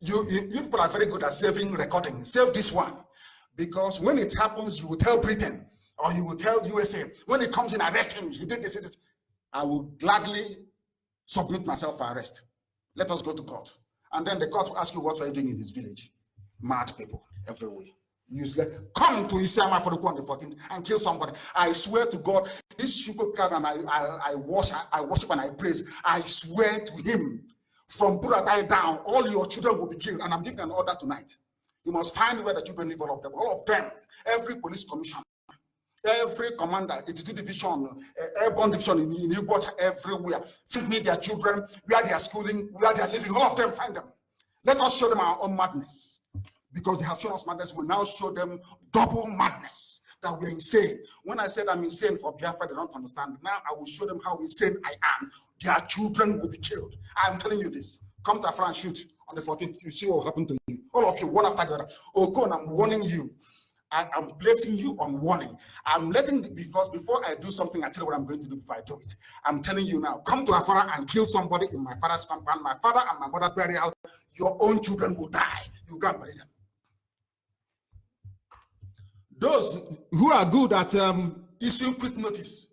You people are very good at saving recording. Save this one. Because when it happens, you will tell Britain or you will tell USA. When it comes in, arrest him. He did this. I will gladly submit myself for arrest. Let us go to court. And then the court will ask you what were you doing in this village. Mad people everywhere. Useless. Come to Isiama for the 14th and kill somebody. I swear to God, this Shuko Kagan I worship and I praise. I swear to him, from Buratai down, all your children will be killed. And I'm giving an order tonight. You must find where the children live, all of them, every police commissioner, every commander, 82 division, airborne division in Igbo, everywhere. Feed me their children, where they are schooling, where they are living, all of them, find them. Let us show them our own madness. Because they have shown us madness, we now show them double madness, that we're insane. When I said I'm insane for Biafra, they don't understand. Now I will show them how insane I am. Their children will be killed. I'm telling you this. Come to Afra and shoot on the 14th. You see what will happen to you. All of you, one after the other. Okon, I'm warning you. I am placing you on warning. I'm letting, because before I do something, I tell you what I'm going to do before I do it. I'm telling you now, come to Afara and kill somebody in my father's compound, my father and my mother's burial, your own children will die. You can't bury them. Those who are good at issuing quick notice,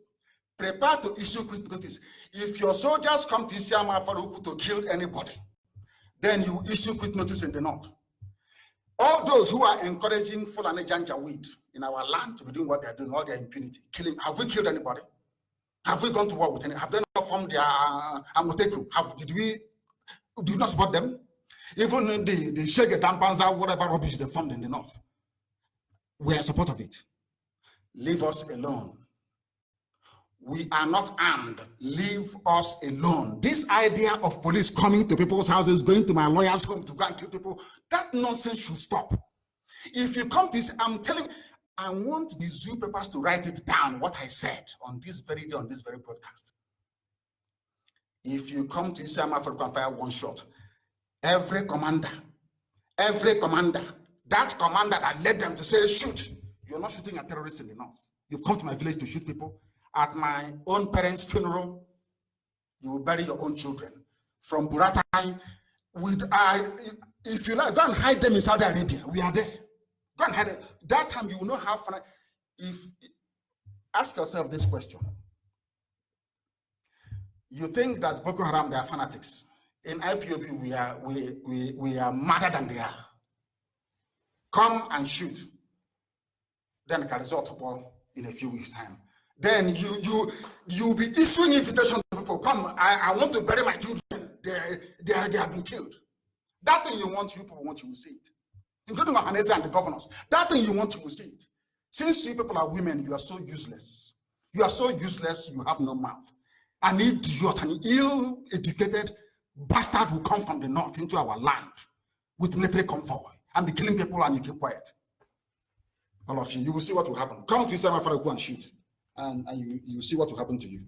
prepare to issue quick notice. If your soldiers come to Isiama Faruku to kill anybody, then you issue quick notice in the north. All those who are encouraging Fulani Janjaweed in our land to be doing what they're doing, all their impunity, killing, have we killed anybody? Have we gone to war with any? Have they not formed their Amoteku? Did we not support them? Even the Shege Dampanza, whatever rubbish they formed in the north, we are in support of it. Leave us alone. We are not armed. Leave us alone. This idea of police coming to people's houses, going to my lawyer's home to go and kill people, that nonsense should stop. If you come to this, I'm telling, I want the zoo papers to write it down, what I said on this very day, on this very broadcast. If you come to Isama for fire one shot, every commander, that commander that led them to say, shoot, you're not shooting at terrorists in the north. You've come to my village to shoot people. At my own parents' funeral, you will bury your own children. From Buratai, if you like, go and hide them in Saudi Arabia. We are there. Go and hide them. That time you will not have fun. Ask yourself this question. You think that Boko Haram, they are fanatics. In IPOB, we are madder than they are. Come and shoot. Then can result in a few weeks' time. Then you'll be issuing invitation to people. Come, I want to bury my children. They have been killed. That thing you want, you people want, you will see it. Including Ohaneze and the governors. That thing you want, you will see it. Since you people are women, you are so useless. You are so useless, you have no mouth. An idiot, an ill-educated bastard will come from the north into our land with military convoy and be killing people, and you keep quiet. All of you, you will see what will happen. Come to Isama Father, go and shoot. And you see what will happen to you.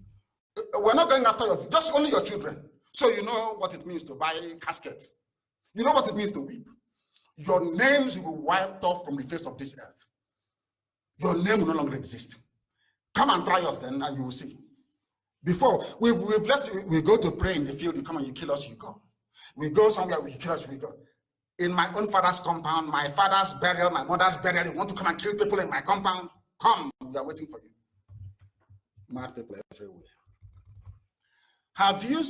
We're not going after just only your children. So you know what it means to buy caskets. You know what it means to weep. Your names will be wiped off from the face of this earth. Your name will no longer exist. Come and try us then, and you will see. Before, we've left, we go to pray in the field, you come and you kill us, you go. We go somewhere, we kill us, we go. In my own father's compound, my father's burial, my mother's burial, you want to come and kill people in my compound? Come, we are waiting for you. Mad people everywhere. Have you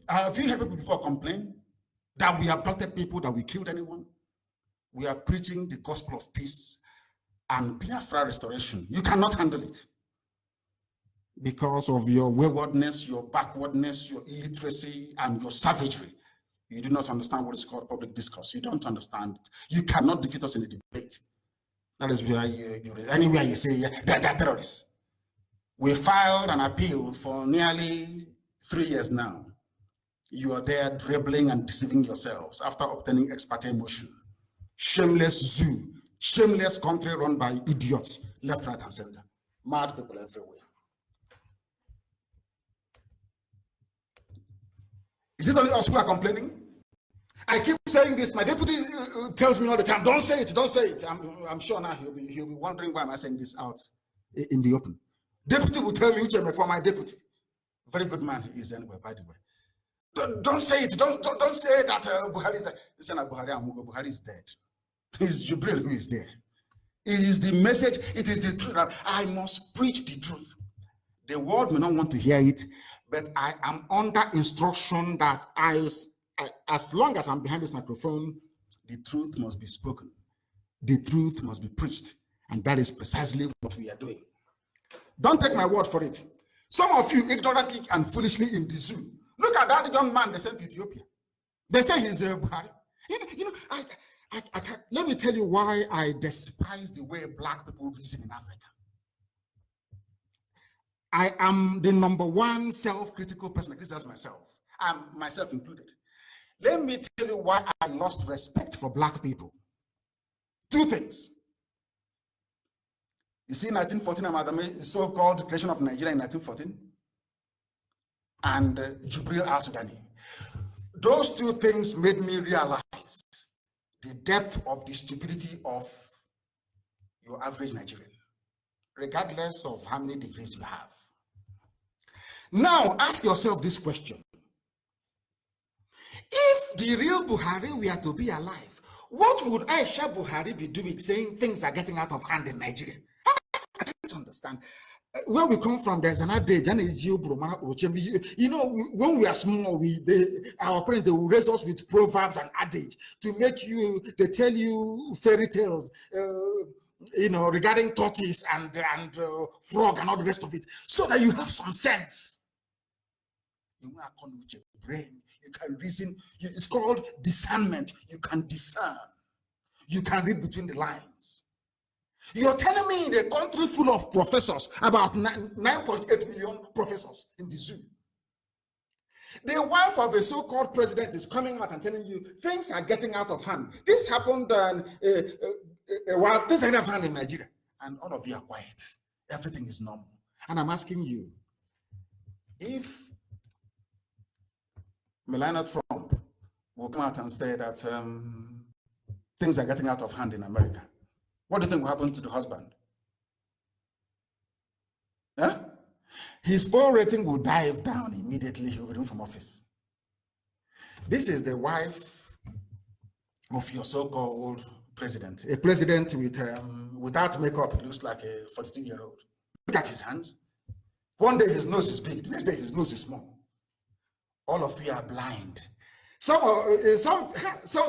heard people before complain that we abducted people, that we killed anyone? We are preaching the gospel of peace and Biafra restoration. You cannot handle it because of your waywardness, your backwardness, your illiteracy, and your savagery. You do not understand what is called public discourse. You don't understand it. You cannot defeat us in a debate. That is where anywhere you say they're terrorists. We filed an appeal for nearly 3 years now. You are there dribbling and deceiving yourselves after obtaining ex parte motion. Shameless zoo, shameless country run by idiots, left, right, and center. Mad people everywhere. Is it only us who are complaining? I keep saying this. My deputy tells me all the time, don't say it, don't say it. I'm sure now he'll be wondering why am I saying this out in the open. Deputy will tell me, Ucheme, for my deputy. Very good man he is anyway, by the way. Don't say it. Don't say that Buhari is dead. Listen, Buhari is dead. It's Jubril who is there. It is the message. It is the truth. I must preach the truth. The world may not want to hear it, but I am under instruction that as long as I'm behind this microphone, the truth must be spoken. The truth must be preached. And that is precisely what we are doing. Don't take my word for it. Some of you ignorantly and foolishly in the zoo. Look at that young man they sent to Ethiopia. They say he's Buhari. I can't, let me tell you why I despise the way black people reason in Africa. I am the #1 self-critical person. This is myself. I'm myself included. Let me tell you why I lost respect for black people. 2 things. You see, 1914, so-called creation of Nigeria in 1914, and Jubril al-Sudani. Those 2 things made me realize the depth of the stupidity of your average Nigerian, regardless of how many degrees you have. Now, ask yourself this question. If the real Buhari were to be alive, what would Aisha Buhari be doing saying things are getting out of hand in Nigeria? I can't understand. Where we come from, there's an adage, you know, when we are small, our parents, they will raise us with proverbs and adage to make you, they tell you fairy tales, you know, regarding tortoise and frog and all the rest of it, so that you have some sense. Brain, you can reason. It's called discernment. You can discern. You can read between the lines. You're telling me in a country full of professors, about 9.8 million professors in the zoo, the wife of a so-called president is coming out and telling you things are getting out of hand. This happened while this is out of hand in Nigeria, and all of you are quiet. Everything is normal. And I'm asking you, if Melania Trump will come out and say that things are getting out of hand in America, what do you think will happen to the husband? Huh? His poll rating will dive down immediately. He will be removed from office. This is the wife of your so-called president. A president with without makeup. He looks like a 42-year-old. Look at his hands. One day his nose is big. The next day his nose is small. All of you are blind. Some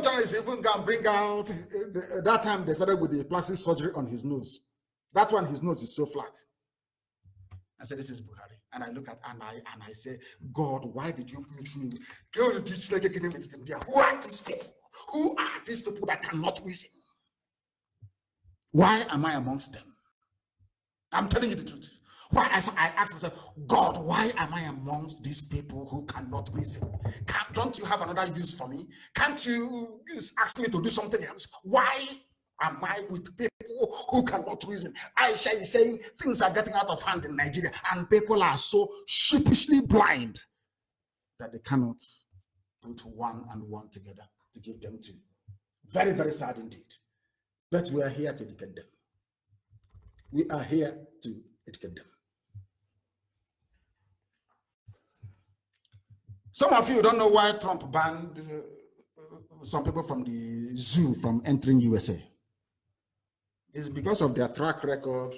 journalists even can bring out that time they started with the plastic surgery on his nose. That one, his nose is so flat. I said, this is Buhari. And I look at and I say, God, why did you mix me? Who are these people? Who are these people that cannot reason? Why am I amongst them? I'm telling you the truth. Why I ask myself, God, why am I amongst these people who cannot reason? Don't you have another use for me? Can't you ask me to do something else? Why am I with people who cannot reason? Aisha is saying things are getting out of hand in Nigeria, and people are so sheepishly blind that they cannot put one and one together to give them two. Very, very sad indeed. But we are here to educate them. We are here to educate them. Some of you don't know why Trump banned some people from the zoo from entering USA. It's because of their track record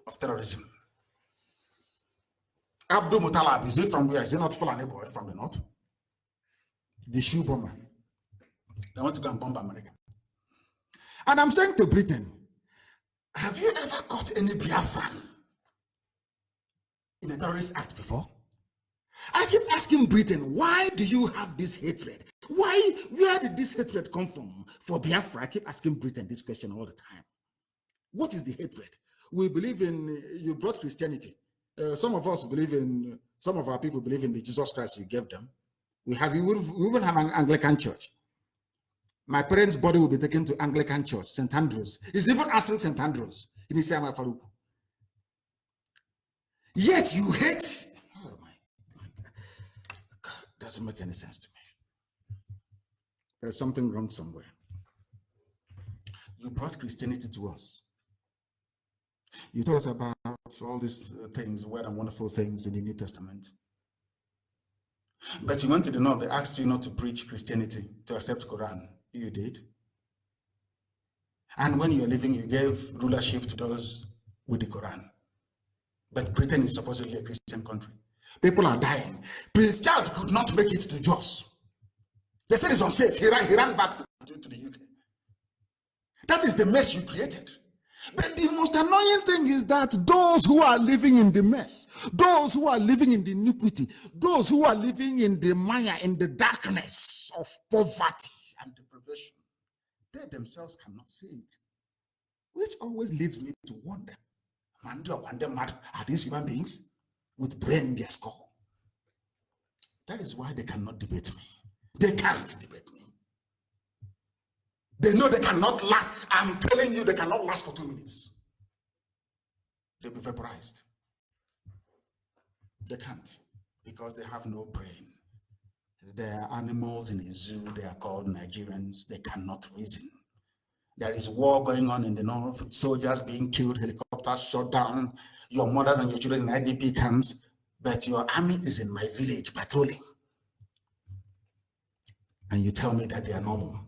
of terrorism. Abdul Muttalib, is he from where? Is he not Fulani boy from the north? The shoe bomber. They want to go and bomb America. And I'm saying to Britain, have you ever caught any Biafran in a terrorist act before? I keep asking Britain, why do you have this hatred? Where did this hatred come from for Biafra? I keep asking Britain this question all the time. What is the hatred? We believe in, you brought Christianity. Some of us believe in, some of our people believe in the Jesus Christ you gave them. We even have an Anglican church. My parents' body will be taken to Anglican church, St. Andrews. He's even asking St. Andrews in Isaiah Farouk. Yet you hate. Oh my God, doesn't make any sense to me. There's something wrong somewhere. You brought Christianity to us. You told us about all these things, weird and wonderful things in the New Testament. But you went to the north, they asked you not to preach Christianity, to accept Quran. You did. And when you were living, you gave rulership to those with the Quran. But Britain is supposedly a Christian country. People are dying. Prince Charles could not make it to Jos. They said it's unsafe. He ran back to the UK. That is the mess you created. But the most annoying thing is that those who are living in the mess, those who are living in the iniquity, those who are living in the mire, in the darkness of poverty and deprivation, they themselves cannot see it. Which always leads me to wonder, are these human beings with brain in their skull? That is why they cannot debate me. They can't debate me. They know they cannot last. I'm telling you, they cannot last for 2 minutes. They'll be vaporized. They can't, because they have no brain. They are animals in a zoo. They are called Nigerians. They cannot reason. There is war going on in the north, soldiers being killed, helicopters shot down, your mothers and your children in IDP camps, but your army is in my village patrolling. And you tell me that they are normal.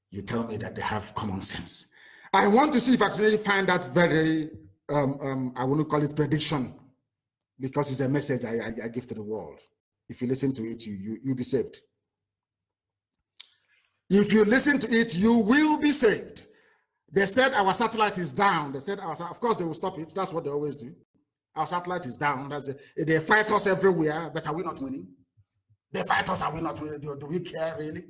You tell me that they have common sense. I want to see if I can really find that very, I want to call it prediction, because it's a message I give to the world. If you listen to it, you'll be saved. If you listen to it, you will be saved. They said our satellite is down. They said, of course, they will stop it. That's what they always do. Our satellite is down. They fight us everywhere, but are we not winning? They fight us, are we not winning? Do we care, really?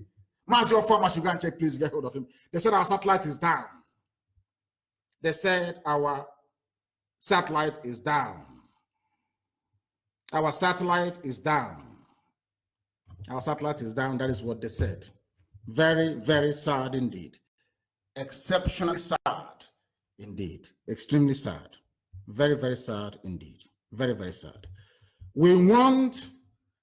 MAZI or former, you go and check, please get hold of him. They said our satellite is down. They said our satellite is down. Our satellite is down. Our satellite is down. That is what they said. Very, very sad indeed. Exceptionally sad indeed. Extremely sad. Very, very sad indeed. Very, very sad. We want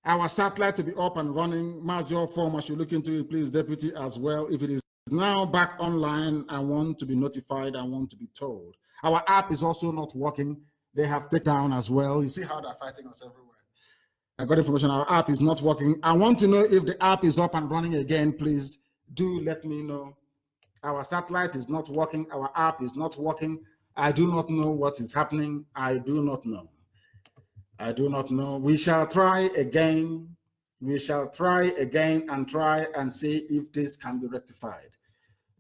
our satellite to be up and running. MAZI form, should look into it, please, Deputy, as well. If it is now back online, I want to be notified. I want to be told. Our app is also not working. They have taken down as well. You see how they're fighting us everywhere. I got information. Our app is not working. I want to know if the app is up and running again. Please do let me know. Our satellite is not working. Our app is not working. I do not know what is happening. I do not know. I do not know. We shall try again. We shall try again and try and see if this can be rectified.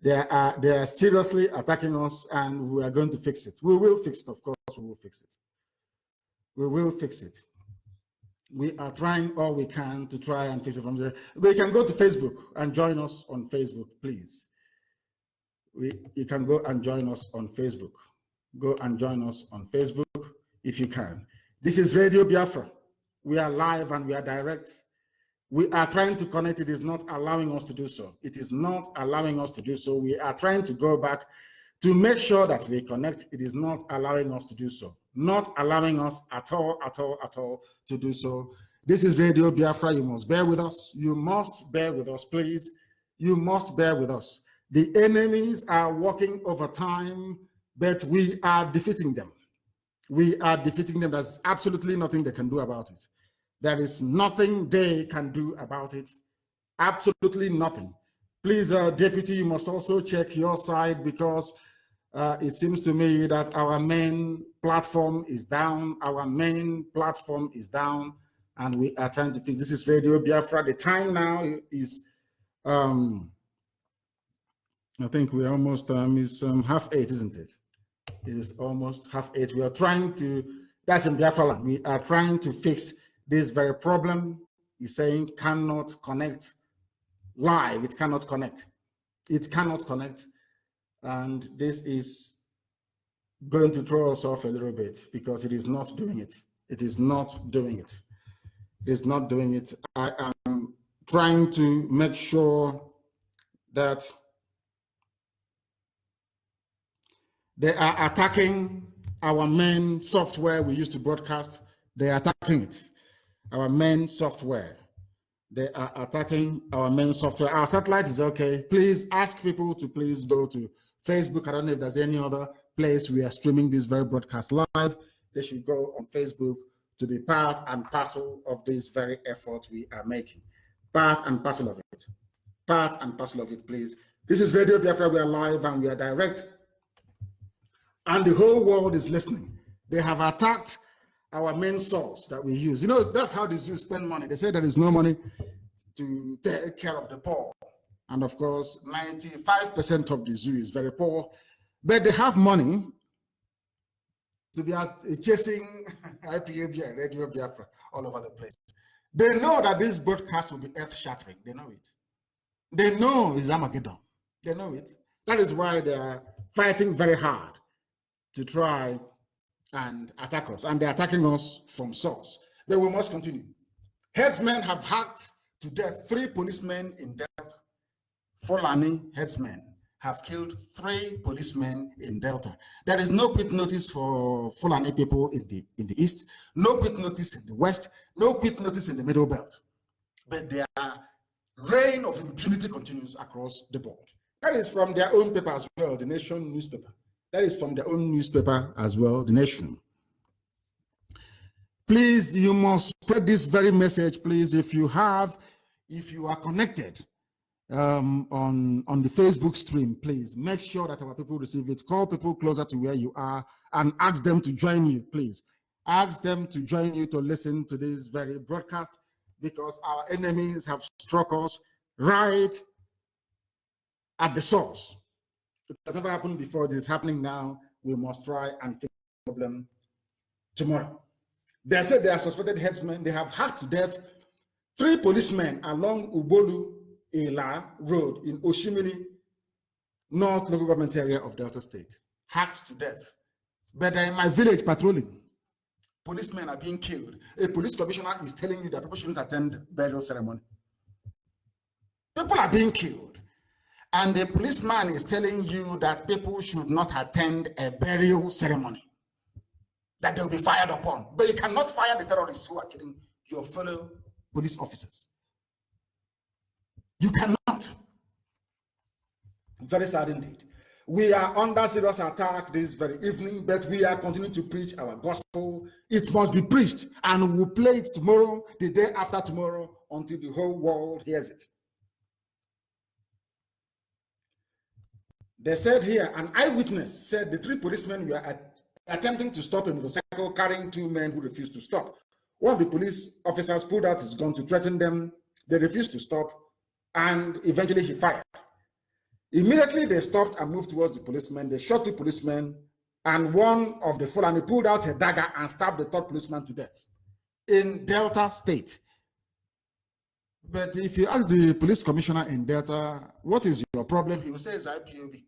They are seriously attacking us, and we are going to fix it. We will fix it, of course. We will fix it. We will fix it. We are trying all we can to try and fix it from there. We can go to Facebook and join us on Facebook, please. You can go and join us on Facebook. Go and join us on Facebook if you can. This is Radio Biafra. We are live and we are direct. We are trying to connect. It is not allowing us to do so. It is not allowing us to do so. We are trying to go back to make sure that we connect. It is not allowing us to do so. Not allowing us at all to do so. This is Radio Biafra. You must bear with us. You must bear with us, please. You must bear with us. The enemies are working overtime, but we are defeating them. We are defeating them. There's absolutely nothing they can do about it. There is nothing they can do about it. Absolutely nothing. Please, Deputy, you must also check your side, because it seems to me that our main platform is down. Our main platform is down, and we are trying to fix. This is Radio Biafra. The time now is, I think we almost, is 8:30, isn't it? It is almost 8:30. We are trying to, that's in Biafra land. We are trying to fix this very problem. You're saying cannot connect live. It cannot connect. It cannot connect. And this is going to throw us off a little bit, because it is not doing it. It is not doing it. It's not doing it. I am trying to make sure that they are attacking our main software we used to broadcast. They are attacking it. Our main software. They are attacking our main software. Our satellite is okay. Please ask people to please go to Facebook. I don't know if there's any other place we are streaming this very broadcast live. They should go on Facebook to be part and parcel of this very effort we are making. Part and parcel of it. Part and parcel of it, please. This is Radio Biafra. We are live and we are direct. And the whole world is listening. They have attacked our main source that we use. You know, that's how the Jews spend money. They say there is no money to take care of the poor. And of course, 95% of the Jew is very poor, but they have money to be chasing IPAB, Radio Biafra, all over the place. They know that this broadcast will be earth-shattering. They know it. They know it's Armageddon. They know it. That is why they are fighting very hard to try and attack us. And they're attacking us from source. But we must continue. Headsmen have hacked to death 3 policemen in Delta. Fulani headsmen have killed 3 policemen in Delta. There is no quit notice for Fulani people in the east, no quit notice in the west, no quit notice in the middle belt. But their reign of impunity continues across the board. That is from their own paper as well, the Nation newspaper. That is from their own newspaper as well, the Nation. Please, you must spread this very message, please, if you are connected on the Facebook stream, please make sure that our people receive it. Call people closer to where you are and ask them to join you, please. Ask them to join you to listen to this very broadcast, because our enemies have struck us right at the source. It has never happened before. This is happening now. We must try and fix the problem tomorrow. They said they are suspected headsmen. They have hacked to death 3 policemen along Ubolu Ela Road in Oshimini, North Local Government Area of Delta State. Hacked to death. But they're in my village patrolling. Policemen are being killed. A police commissioner is telling you that people shouldn't attend burial ceremony. People are being killed. And the policeman is telling you that people should not attend a burial ceremony, that they'll be fired upon. But you cannot fire the terrorists who are killing your fellow police officers. You cannot. Very sad indeed. We are under serious attack this very evening, but we are continuing to preach our gospel. It must be preached, and we'll play it tomorrow, the day after tomorrow, until the whole world hears it. They said here, an eyewitness said the 3 policemen were attempting to stop a motorcycle carrying 2 men who refused to stop. One of the police officers pulled out his gun to threaten them. They refused to stop, and eventually he fired. Immediately they stopped and moved towards the policemen. They shot 2 policemen, and one of the Fulani pulled out a dagger and stabbed the 3rd policeman to death in Delta State. But if you ask the police commissioner in Delta, what is your problem? He will say it's IPOB.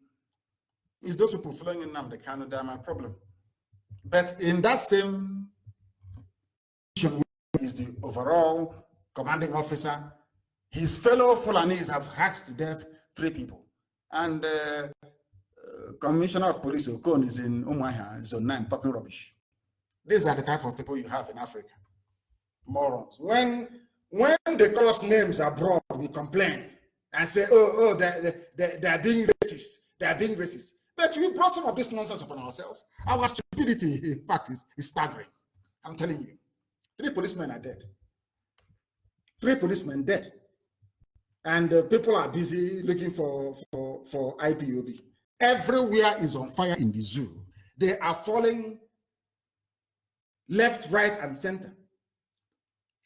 It's those people flowing in the KANU, they're my problem. But in that same position, is the overall commanding officer, his fellow Fulanis have hacked to death 3 people. And Commissioner of Police Okon is in Umuahia, Zone 9, talking rubbish. These are the type of people you have in Africa. Morons. When they call us names abroad, we complain and say, oh, they're being racist. They're being racist. But we brought some of this nonsense upon ourselves. Our stupidity, in fact, is staggering. I'm telling you. 3 policemen are dead. 3 policemen dead. And people are busy looking for IPOB. Everywhere is on fire in the zoo. They are falling left, right, and center.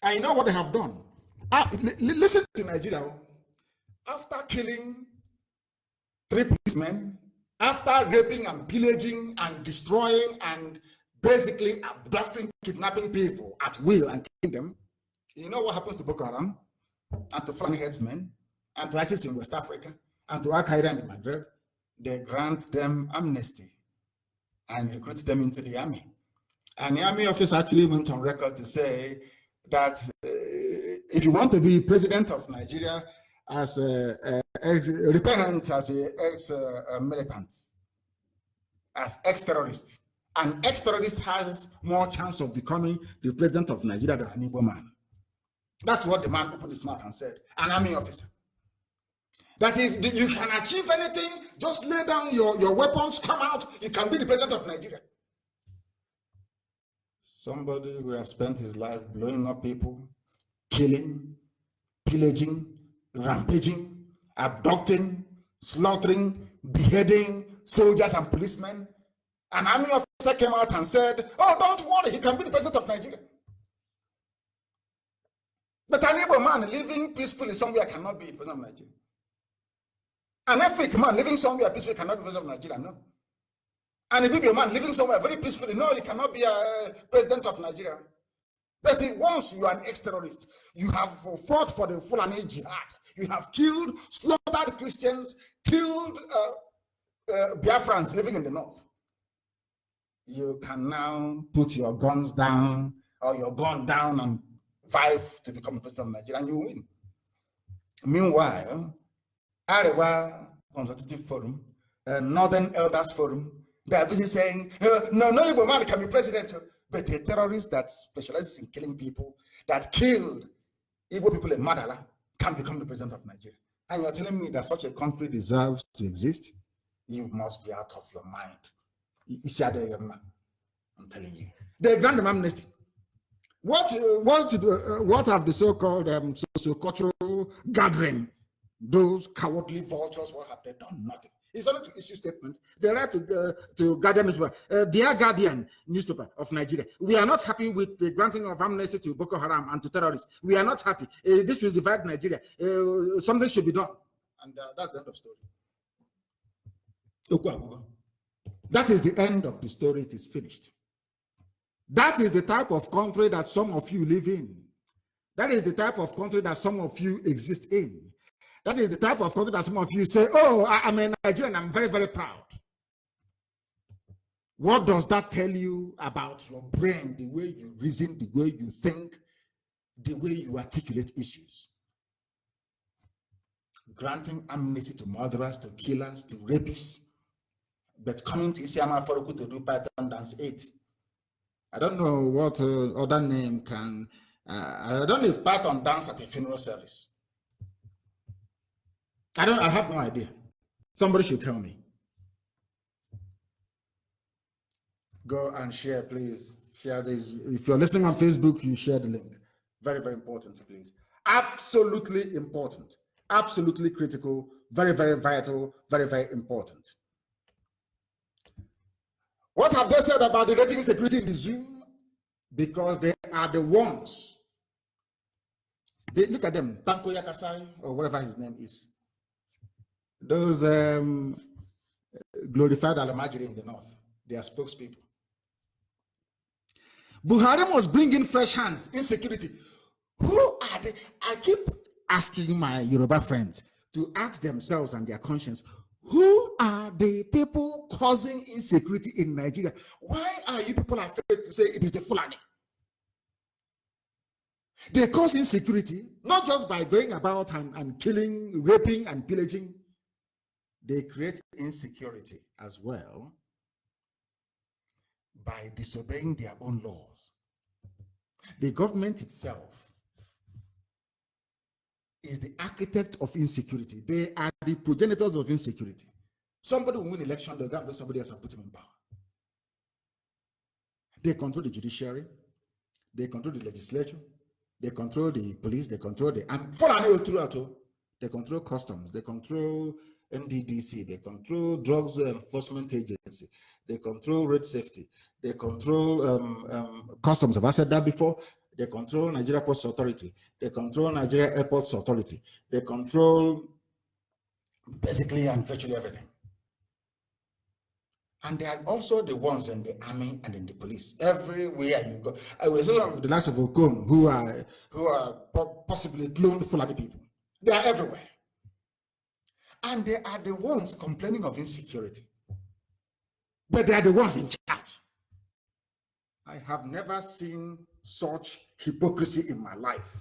I know what they have done. Listen to Nigeria. After killing 3 policemen, after raping and pillaging and destroying and basically abducting, kidnapping people at will and killing them, you know what happens to Boko Haram and to Fulani headsmen and to ISIS in West Africa and to Al Qaeda in the Maghreb? They grant them amnesty and recruit them into the army. And the army officer actually went on record to say that if you want to be president of Nigeria as repellent, as an ex-militant, as ex-terrorist, an ex-terrorist has more chance of becoming the president of Nigeria than an Igbo man. That's what the man opened his mouth and said, an army officer. That if you can achieve anything, just lay down your weapons, come out, you can be the president of Nigeria. Somebody who has spent his life blowing up people, killing, pillaging, rampaging, abducting, slaughtering, beheading soldiers and policemen. An army officer came out and said, oh, don't worry, he can be the president of Nigeria. But an Igbo man living peacefully somewhere cannot be the president of Nigeria. An Efik man living somewhere peacefully cannot be president of Nigeria, no. And a Bibi man living somewhere very peacefully, no, he cannot be a president of Nigeria. But once you are an ex-terrorist, you have fought for the Fulani jihad. You have killed, slaughtered Christians, killed Biafrans living in the north. You can now put your guns down or your gun down and vie to become the president of Nigeria, and you win. Meanwhile, Arewa Consultative Forum, Northern Elders Forum, they are busy saying, no Igbo man can be president, but a terrorist that specializes in killing people, that killed Igbo people in Madala, can become the president of Nigeria. And you're telling me that such a country deserves to exist? You must be out of your mind. I'm telling you. They grant them amnesty. What have the so-called socio-cultural gathering, those cowardly vultures, what have they done? Nothing. It's only to issue statements. They write to Guardian newspaper, Dear Guardian newspaper of Nigeria, we are not happy with the granting of amnesty to Boko Haram and to terrorists. We are not happy. This will divide Nigeria. Something should be done. And that's the end of the story. That is the end of the story. It is finished. That is the type of country that some of you live in. That is the type of country that some of you exist in. That is the type of country that some of you say, oh, I'm a Nigerian, I'm very, very proud. What does that tell you about your brain, the way you reason, the way you think, the way you articulate issues? Granting amnesty to murderers, to killers, to rapists, but coming to Isiama Foroku to do Python Dance 8. I don't know what other name can, I don't know if Python dance at a funeral service. I have no idea. Somebody should tell me. Go and share, please. Share this. If you're listening on Facebook, you share the link. Very, very important, please. Absolutely important. Absolutely critical. Very, very vital. Very, very important. What have they said about the raging insecurity in the zoo? Because they are the ones. They, look at them, Tanko Yakasai, or whatever his name is. Those glorified Alamajiri in the north, they are spokespeople. Buhari must bring in fresh hands, insecurity. Who are they? I keep asking my Yoruba friends to ask themselves and their conscience, who are the people causing insecurity in Nigeria? Why are you people afraid to say it is the Fulani? They cause insecurity, not just by going about and killing, raping, and pillaging. They create insecurity as well by disobeying their own laws. The government itself is the architect of insecurity. They are the progenitors of insecurity. Somebody will win election, they'll go and bring somebody else and put him in power. They control the judiciary, they control the legislature, they control the police, they control the army. They control customs, they control NDDC, they control drugs enforcement agency, they control road safety, they control customs. Have I said that before? They control Nigeria Ports Authority, they control Nigeria Airports Authority, they control basically and virtually everything. And they are also the ones in the army and in the police. Everywhere you go, I was one of the last of Okom who are possibly cloned Fulani people. They are everywhere. And they are the ones complaining of insecurity. But they are the ones in charge. I have never seen such hypocrisy in my life.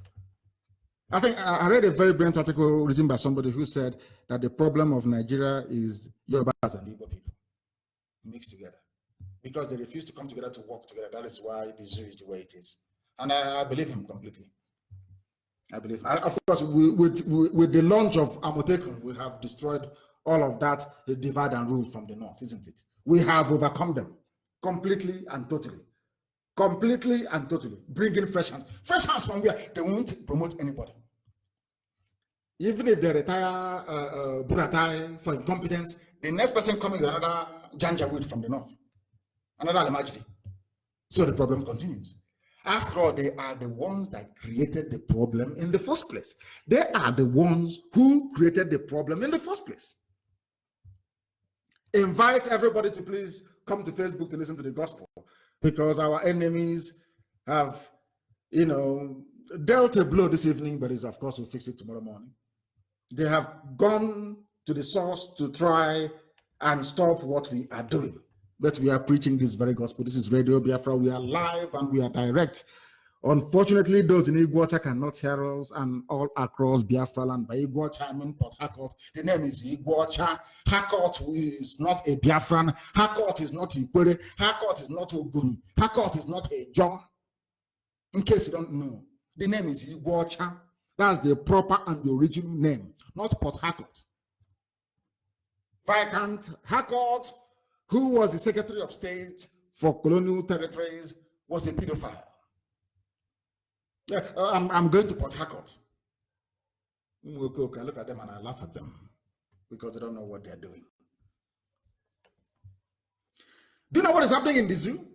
I think I read a very brilliant article written by somebody who said that the problem of Nigeria is Yorubas and Igbo people mixed together because they refuse to come together to work together. That is why the zoo is the way it is. And I believe him completely. I believe. Of course, with the launch of Amotekun, we have destroyed all of that divide and rule from the north, isn't it? We have overcome them completely and totally. Completely and totally. Bring in fresh hands. Fresh hands from where? They won't promote anybody. Even if they retire Buratai for incompetence, the next person coming is another Janjaweed from the north. Another Alamajdi. So the problem continues. After all, they are the ones that created the problem in the first place. They are the ones who created the problem in the first place. Invite everybody to please come to Facebook to listen to the gospel, because our enemies have, dealt a blow this evening, but of course we'll fix it tomorrow morning. They have gone to the source to try and stop what we are doing. But we are preaching this very gospel. This is Radio Biafra. We are live and we are direct. Unfortunately, those in Iguacha cannot hear us, and all across Biafra land. By Iguacha, I mean Port Harcourt. The name is Iguacha. Harcourt is not a Biafran. Harcourt is not Ikwere. Harcourt is not Oguni. Harcourt is not a John. In case you don't know, the name is Iguacha. That's the proper and the original name, not Port Harcourt. Viscount Harcourt, who was the Secretary of State for colonial territories, was a pedophile. I'm going to Port Harcourt. Okay, I look at them and I laugh at them because they don't know what they're doing. Do you know what is happening in the zoo?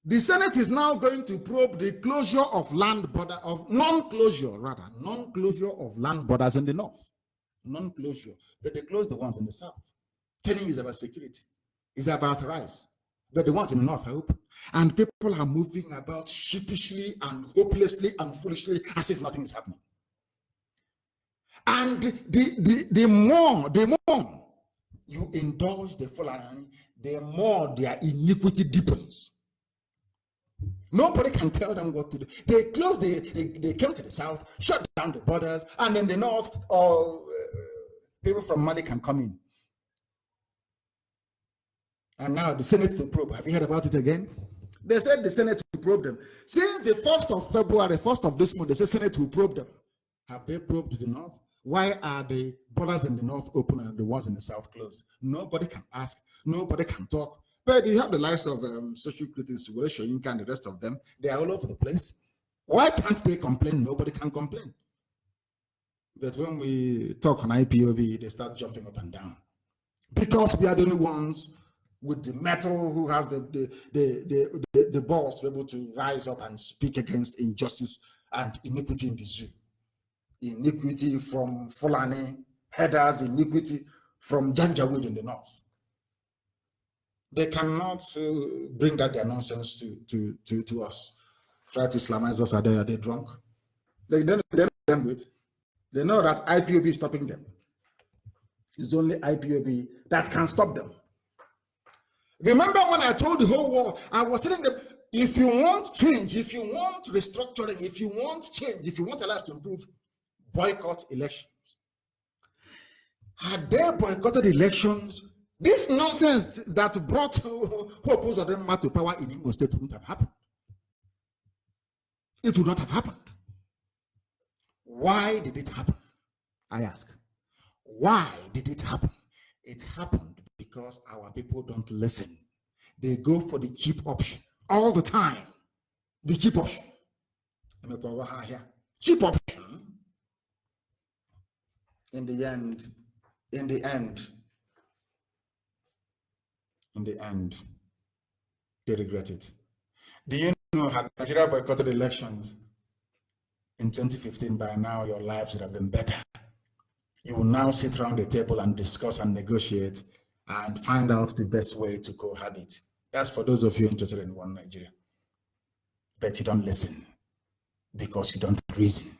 The Senate is now going to probe the closure of land border, of non-closure of land borders in the north. Non-closure, but they close the ones in the south. Telling you it's about security, it's about rice, but the ones in the north are open. And people are moving about sheepishly and hopelessly and foolishly as if nothing is happening. And the more you indulge the Fulani, the more their iniquity deepens. Nobody can tell them what to do. They closed, they came to the south, shut down the borders, and in the north, all people from Mali can come in. And now the Senate to probe. Have you heard about it again? They said the Senate will probe them. Since the 1st of February, 1st of this month, they said Senate will probe them. Have they probed the north? Why are the borders in the north open and the ones in the south closed? Nobody can ask. Nobody can talk. But you have the likes of social critics, Shoyinka and the rest of them. They are all over the place. Why can't they complain? Nobody can complain. But when we talk on IPOB, they start jumping up and down. Because we are the only ones with the metal who has the balls to be able to rise up and speak against injustice and iniquity in the zoo. Iniquity from Fulani headers, iniquity from Janjaweed in the north. They cannot bring that their nonsense to us. Try to Islamize us. Are they drunk? They don't with. They know that IPOB is stopping them. It's only IPOB that can stop them. Remember when I told the whole world, I was telling them, if you want change, if you want restructuring, if you want change, if you want life to improve, boycott elections. Had they boycotted elections, this nonsense that brought Hope Uzodinma to power in Imo State wouldn't have happened. It would not have happened. Why did it happen? I ask. Why did it happen? It happened because our people don't listen. They go for the cheap option all the time. The cheap option. Cheap option. In the end, they regret it. Do you know, had Nigeria boycotted elections in 2015, by now your lives would have been better. You will now sit around the table and discuss and negotiate and find out the best way to cohabit. That's for those of you interested in one Nigeria. But you don't listen because you don't reason.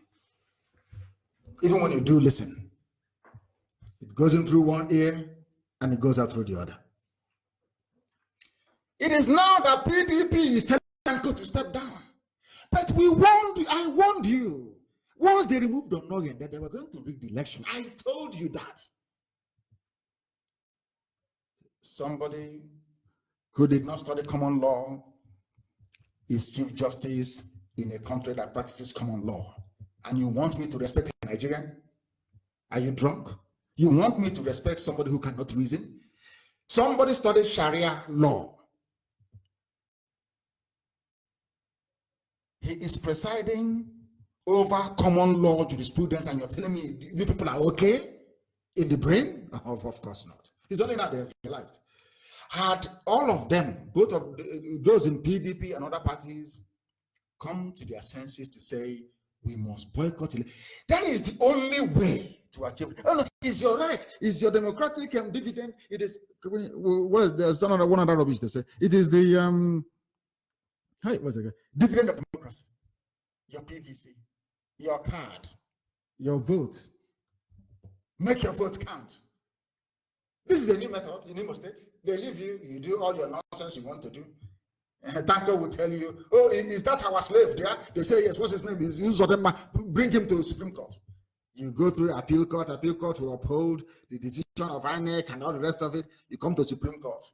Even when you do listen, it goes in through one ear and it goes out through the other. It is now that PDP is telling Kanko to step down. But I warned you. Once they removed Onoyen, that they were going to rig the election. I told you that. Somebody who did not study common law is Chief Justice in a country that practices common law. And you want me to respect a Nigerian? Are you drunk? You want me to respect somebody who cannot reason? Somebody studied Sharia law. He is presiding over common law jurisprudence, and you're telling me you people are okay in the brain? Of course not. It's only now they have realized. Had all of them, both of those in PDP and other parties, come to their senses to say, we must boycott it. That is the only way to achieve. Oh no, it's your right. It's your democratic dividend. It is. What is there's another one other rubbish they say? It is the Hey, what's it? Dividend of democracy. Your PVC, your card, your vote. Make your vote count. This is a new method in Imo State. They leave you, you do all your nonsense you want to do. Tanko will tell you, oh, is that our slave there? They say, yes, what's his name? Is Uzodinma. Bring him to the Supreme Court. You go through appeal court will uphold the decision of INEC and all the rest of it. You come to Supreme Court.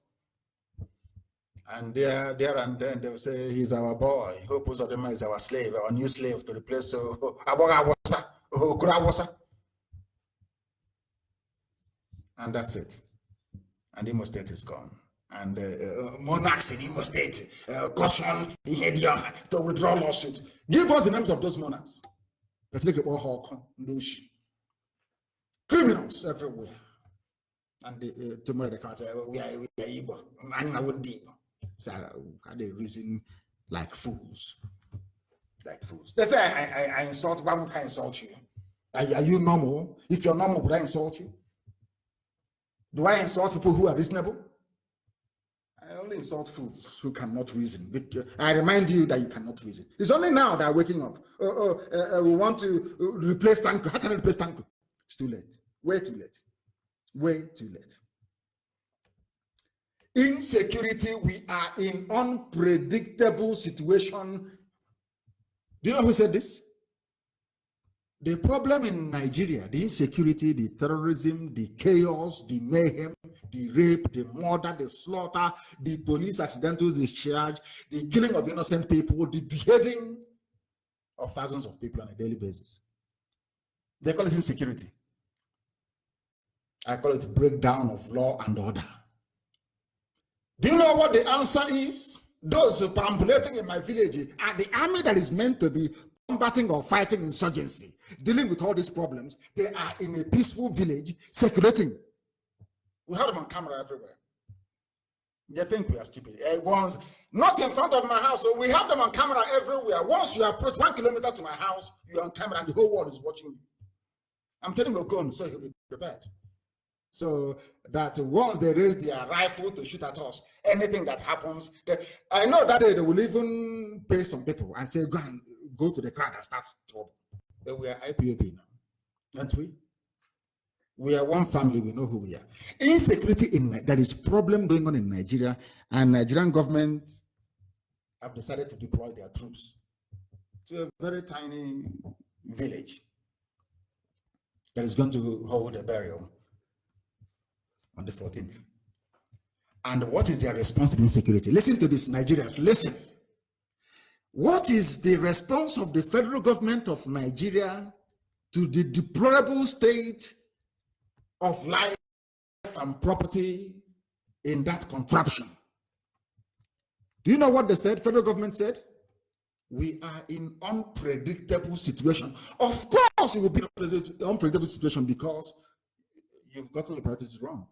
And there and then they'll say, he's our boy. Hope Uzodinma is our slave, our new slave to replace Kurawasa. And that's it. And Imo State is gone. And monarchs in Imo State, caution, to withdraw lawsuit. Give us the names of those monarchs. Criminals everywhere. And tomorrow they can't say, we are Igbo. I wouldn't be Igbo. So they reason like fools. Like fools. They say, I insult, why would I insult you? Are you normal? If you're normal, would I insult you? Do I insult people who are reasonable? I only insult fools who cannot reason. I remind you that you cannot reason. It's only now that waking up. We want to replace Tanko. How can I replace Tanko? It's too late. Way too late. Way too late. Insecurity, we are in unpredictable situation. Do you know who said this? The problem in Nigeria, the insecurity, the terrorism, the chaos, the mayhem, the rape, the murder, the slaughter, the police accidental discharge, the killing of innocent people, the beheading of thousands of people on a daily basis. They call it insecurity. I call it breakdown of law and order. Do you know what the answer is? Those perambulating in my village are the army that is meant to be combating or fighting insurgency, dealing with all these problems. They are in a peaceful village, circulating. We have them on camera everywhere. They think we are stupid. Once, not in front of my house, so we have them on camera everywhere. Once you approach 1 kilometer to my house, you're on camera and the whole world is watching you. I'm telling you, go on, so he'll be prepared. So that once they raise their rifle to shoot at us, anything that happens, I know that they will even pay some people and say, go to the crowd and start trouble. But we are IPOB now, aren't we? We are one family, we know who we are. Insecurity, there is problem going on in Nigeria, and Nigerian government have decided to deploy their troops to a very tiny village that is going to hold a burial on the 14th. And what is their response to insecurity? Listen to this, Nigerians, listen. What is the response of the federal government of Nigeria to the deplorable state of life and property in that contraption? Do you know what they said? Federal government said, we are in unpredictable situation. Of course, it will be an unpredictable situation because you've gotten the priorities wrong.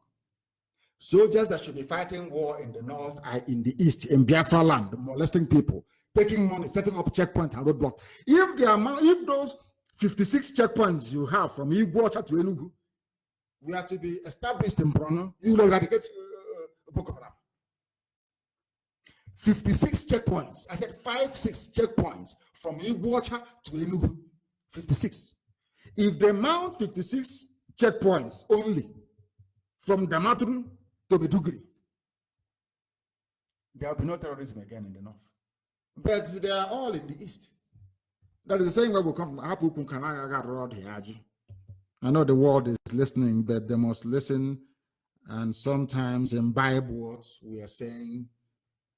Soldiers that should be fighting war in the north are in the east, in Biafra land, molesting people, taking money, setting up checkpoints and roadblocks. If those 56 checkpoints you have from Iguacha to Enugu were to be established in Borno, you will eradicate Boko Haram. 56 checkpoints. I said 56 checkpoints from Iguacha to Enugu. 56. If they mount 56 checkpoints only from Damaturu to Meduguri, there will be no terrorism again in the north. But they are all in the east. That is the same way we come from. I know the world is listening, but they must listen and sometimes imbibe what we are saying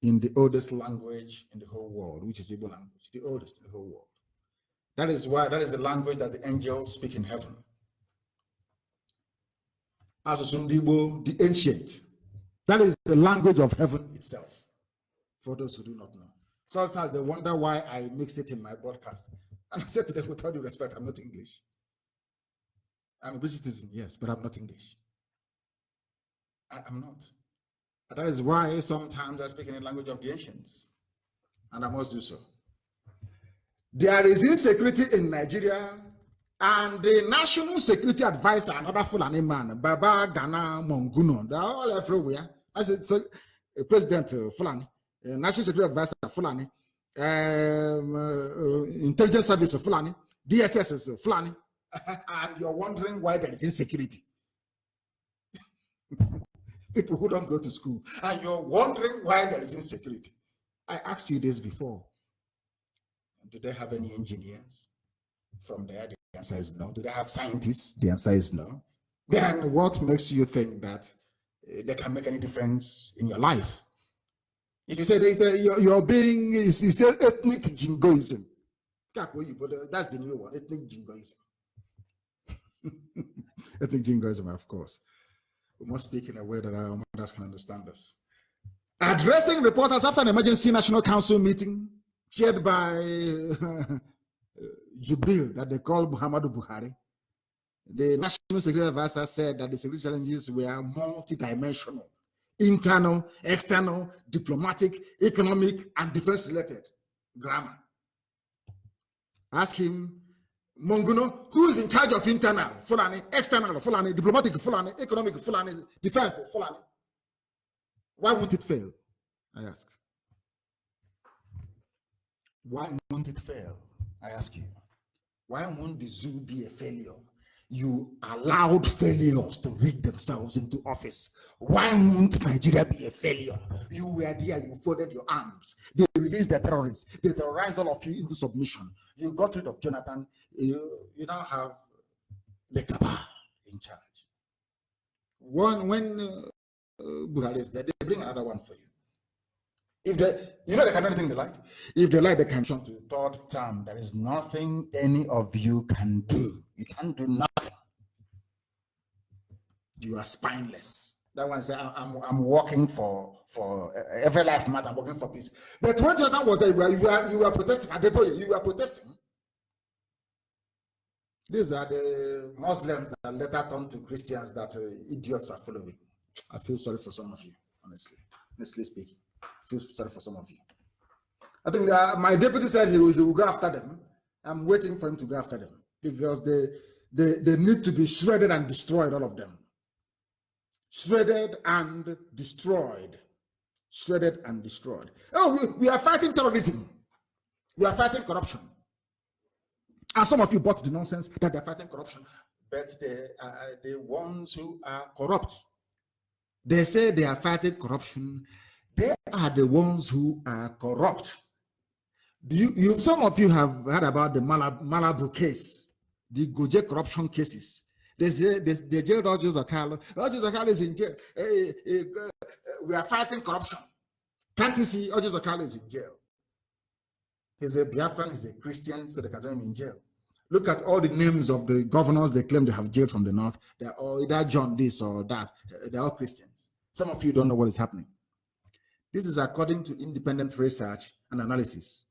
in the oldest language in the whole world, which is Igbo language, the oldest in the whole world. That is the language that the angels speak in heaven. As Igbo, the ancient. That is the language of heaven itself, for those who do not know. Sometimes they wonder why I mix it in my broadcast. And I said to them, with all due respect, I'm not English. I'm a British citizen, yes, but I'm not English. I'm not. And that is why sometimes I speak in the language of the ancients, and I must do so. There is insecurity in Nigeria, and the National Security Advisor, another Fulani man, Baba Ghana Monguno, they're all everywhere. I said, so, President Fulani, National Security Advisor Fulani, Intelligence Service Fulani, DSS is Fulani, and you're wondering why there is insecurity. People who don't go to school, and you're wondering why there is insecurity. I asked you this before. Do they have any engineers from there? The answer is no. Do they have scientists? The answer is no. Then what makes you think that they can make any difference in your life? If you say you're being, he said ethnic jingoism. But that's the new one, ethnic jingoism. Ethnic jingoism, of course. We must speak in a way that our mothers can understand us. Addressing reporters after an emergency national council meeting chaired by Jubril, that they call Muhammadu Buhari, the National Security Advisor said that the security challenges were multidimensional, internal, external, diplomatic, economic, and defense-related. Grammar. Ask him, Monguno, who is in charge of internal, Fulani, external, Fulani, diplomatic, Fulani, economic, Fulani, defense, Fulani? Why won't it fail? I ask. Why won't it fail? I ask you. Why won't the zoo be a failure? You allowed failures to rig themselves into office. Why won't Nigeria be a failure? You were there, you folded your arms. They released the terrorists. They terrorized all of you into submission. You got rid of Jonathan. You now have the Kaba in charge. When Buhari is there, they bring another one for you. If they, you know, they can do anything they like. If they like, they can jump to the third term. There is nothing any of you can do. You can't do nothing. You are spineless. That one said, I'm working for every life matter. I'm working for peace. But when Jonathan was there, you were protesting. Adeboye, you were protesting. These are the Muslims that later turned to Christians that idiots are following. I feel sorry for some of you, honestly speaking. I feel sorry for some of you. I think my deputy said he will go after them. I'm waiting for him to go after them because they need to be shredded and destroyed, all of them. Shredded and destroyed. Shredded and destroyed. Oh, we are fighting terrorism. We are fighting corruption. And some of you bought the nonsense that they're fighting corruption. But they are the ones who are corrupt. They say they are fighting corruption. They are the ones who are corrupt. Some of you have heard about the Malabu case, the Goje corruption cases. They say they jailed Ojo Zakalo. Ojo Zakalo is in jail. We are fighting corruption. Can't you see Ojo Zakalo is in jail? He's a Biafran, he's a Christian, so they can throw him in jail. Look at all the names of the governors they claim they have jailed from the north. They're all either John this or that. They're all Christians. Some of you don't know what is happening. This is according to independent research and analysis.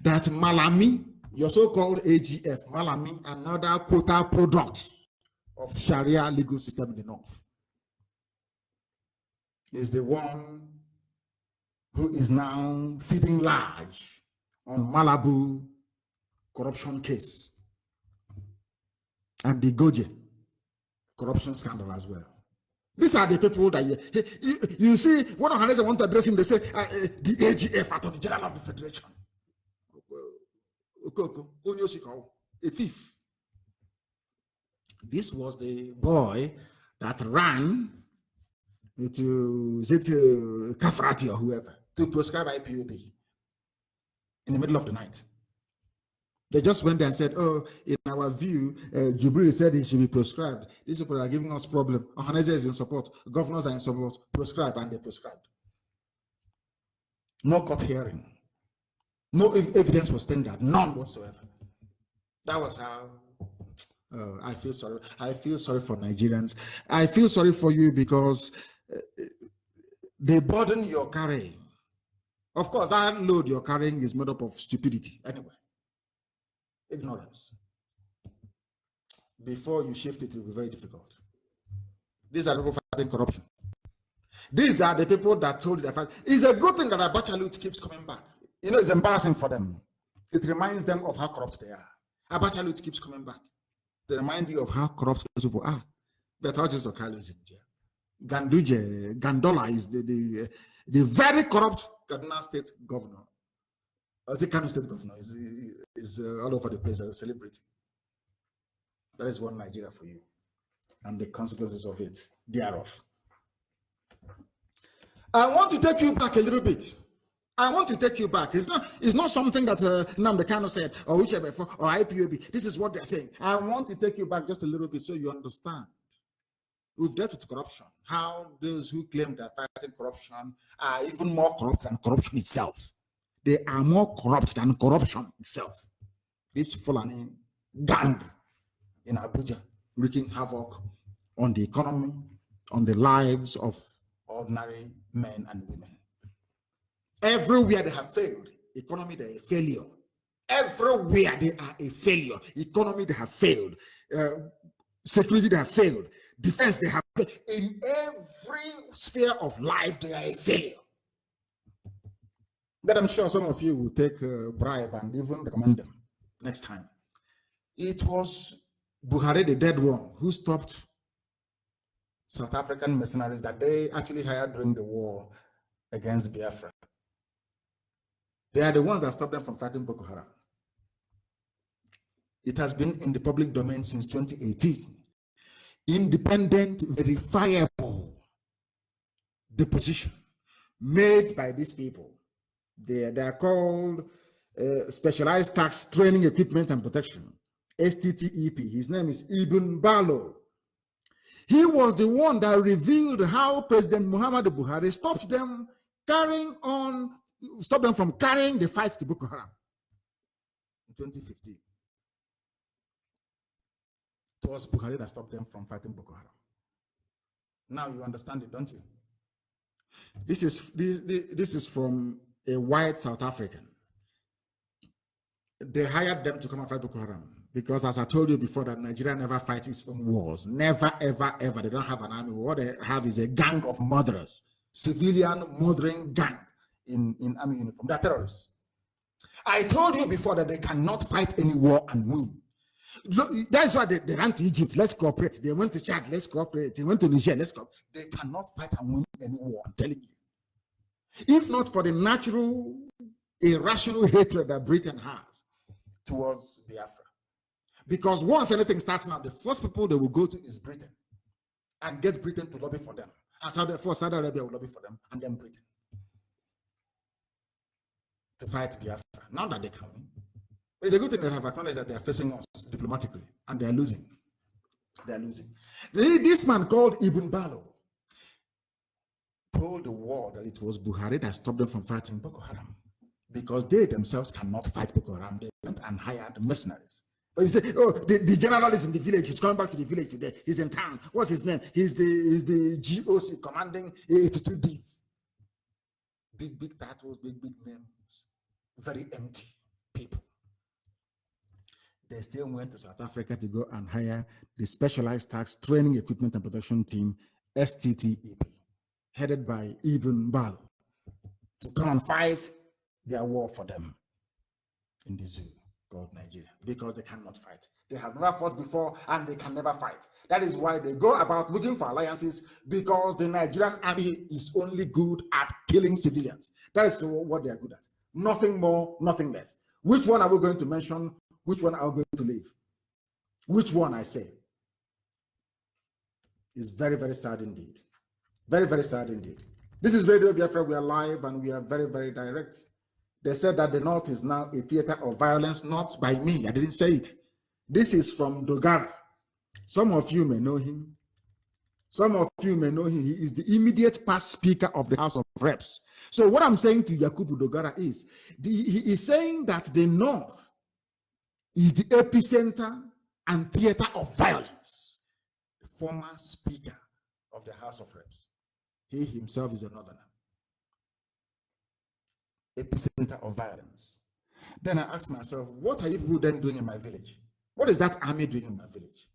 That Malami, your so-called AGF, Malami, another quota product of Sharia legal system in the north, is the one who is now feeding large on Malabu corruption case and the Goje corruption scandal as well. These are the people that you see. One of the want to address him, they say the AGF, Attorney General of the Federation, a thief. This was the boy that ran to Kafrati or whoever to prescribe IPOB in the middle of the night. They just went there and said, oh, in our view, Jubril said it should be prescribed. These people are giving us problem. Ohaneze is in support. Governors are in support. Prescribe, and they prescribed. No court hearing. No evidence was tendered. None whatsoever. That was how I feel sorry. I feel sorry for Nigerians. I feel sorry for you because the burden you're carrying. Of course, that load you're carrying is made up of stupidity anyway. Ignorance. Before you shift it will be very difficult. These are people fighting corruption. These are the people that told you that fight. It's a good thing that Abacha loot keeps coming back. You know, it's embarrassing for them. It reminds them of how corrupt they are. Abacha loot keeps coming back. They remind you of how corrupt those people are. But Ojo Zakalo is in jail. Gandola is the very corrupt Kaduna State governor. The KANU State governor is all over the place as a celebrity. That is one Nigeria for you, and the consequences of it thereof. I want to take you back a little bit. I want to take you back. It's not something that NNAMD1 KANU said or whichever or IPOB. This is what they're saying. I want to take you back just a little bit so you understand We've dealt with corruption. How those who claim they're fighting corruption are even more corrupt than corruption itself. They are more corrupt than corruption itself. This Fulani gang in Abuja wreaking havoc on the economy, on the lives of ordinary men and women. Everywhere they have failed. Economy, they're a failure. Everywhere they are a failure. Economy, they have failed. Security, they have failed. Defense, they have failed. In every sphere of life, they are a failure. But I'm sure some of you will take a bribe and even recommend them next time. It was Buhari, the dead one, who stopped South African mercenaries that they actually hired during the war against Biafra. They are the ones that stopped them from fighting Boko Haram. It has been in the public domain since 2018. Independent, verifiable deposition made by these people. They are called Specialized Tax Training Equipment and Protection, STTEP. His name is Ibn Balo. He was the one that revealed how President Muhammadu Buhari stopped them from carrying the fight to Boko Haram in 2015. It was Buhari that stopped them from fighting Boko Haram. Now you understand it, don't you? This is from a white South African. They hired them to come and fight Boko Haram because, as I told you before, that Nigeria never fights its own wars. Never, ever, ever. They don't have an army. What they have is a gang of murderers, civilian murdering gang in army uniform. They're terrorists. I told you before that they cannot fight any war and win. That's why they ran to Egypt. Let's cooperate. They went to Chad. Let's cooperate. They went to Niger. Let's cooperate. They cannot fight and win any war. I'm telling you. If not for the natural, irrational hatred that Britain has towards Biafra. Because once anything starts now, the first people they will go to is Britain and get Britain to lobby for them. And so therefore Saudi Arabia will lobby for them and then Britain to fight Biafra. Now that they come in. But it's a good thing they have acknowledged that they are facing us diplomatically and they are losing. They are losing. This man called Ibn Balo told the world that it was Buhari that stopped them from fighting Boko Haram because they themselves cannot fight Boko Haram. They went and hired mercenaries. But he said, oh, the general is in the village. He's coming back to the village today. He's in town. What's his name? He's the GOC commanding 82 div. Big titles, big names. Very empty people. They still went to South Africa to go and hire the Specialized Tax Training Equipment and Protection Team, STTEP, headed by Ibn Balo, to come and fight their war for them in the zoo called Nigeria, because they cannot fight. They have never fought before and they can never fight. That is why they go about looking for alliances, because the Nigerian army is only good at killing civilians. That is what they are good at. Nothing more, nothing less. Which one are we going to mention? Which one are we going to leave? Which one, I say? Is very, very sad indeed. Very, very sad indeed. This is Radio Biafra. We are live and we are very, very direct. They said that the North is now a theater of violence, not by me. I didn't say it. This is from Dogara. Some of you may know him. Some of you may know him. He is the immediate past speaker of the House of Reps. So what I'm saying to Yakubu Dogara is, he is saying that the North is the epicenter and theater of violence. The former speaker of the House of Reps. He himself is a northerner. Epicenter of violence. Then I asked myself, what are you people then doing in my village? What is that army doing in my village?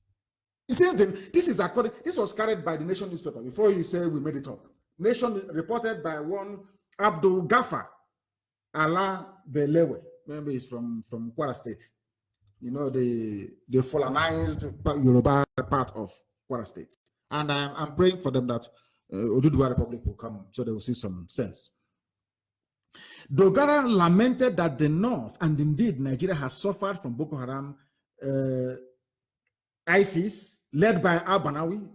He says this was carried by the Nation newspaper before you say we made it up. Nation reported by one Abdul Ghaffar Allah Belewe. Remember, he's from Kwara State. You know, the Fulanized Yoruba part of Kwara State. And I'm praying for them that Oduduwa Republic will come so they will see some sense. Dogara lamented that the North, and indeed Nigeria, has suffered from Boko Haram, ISIS, led by Al-Banawi.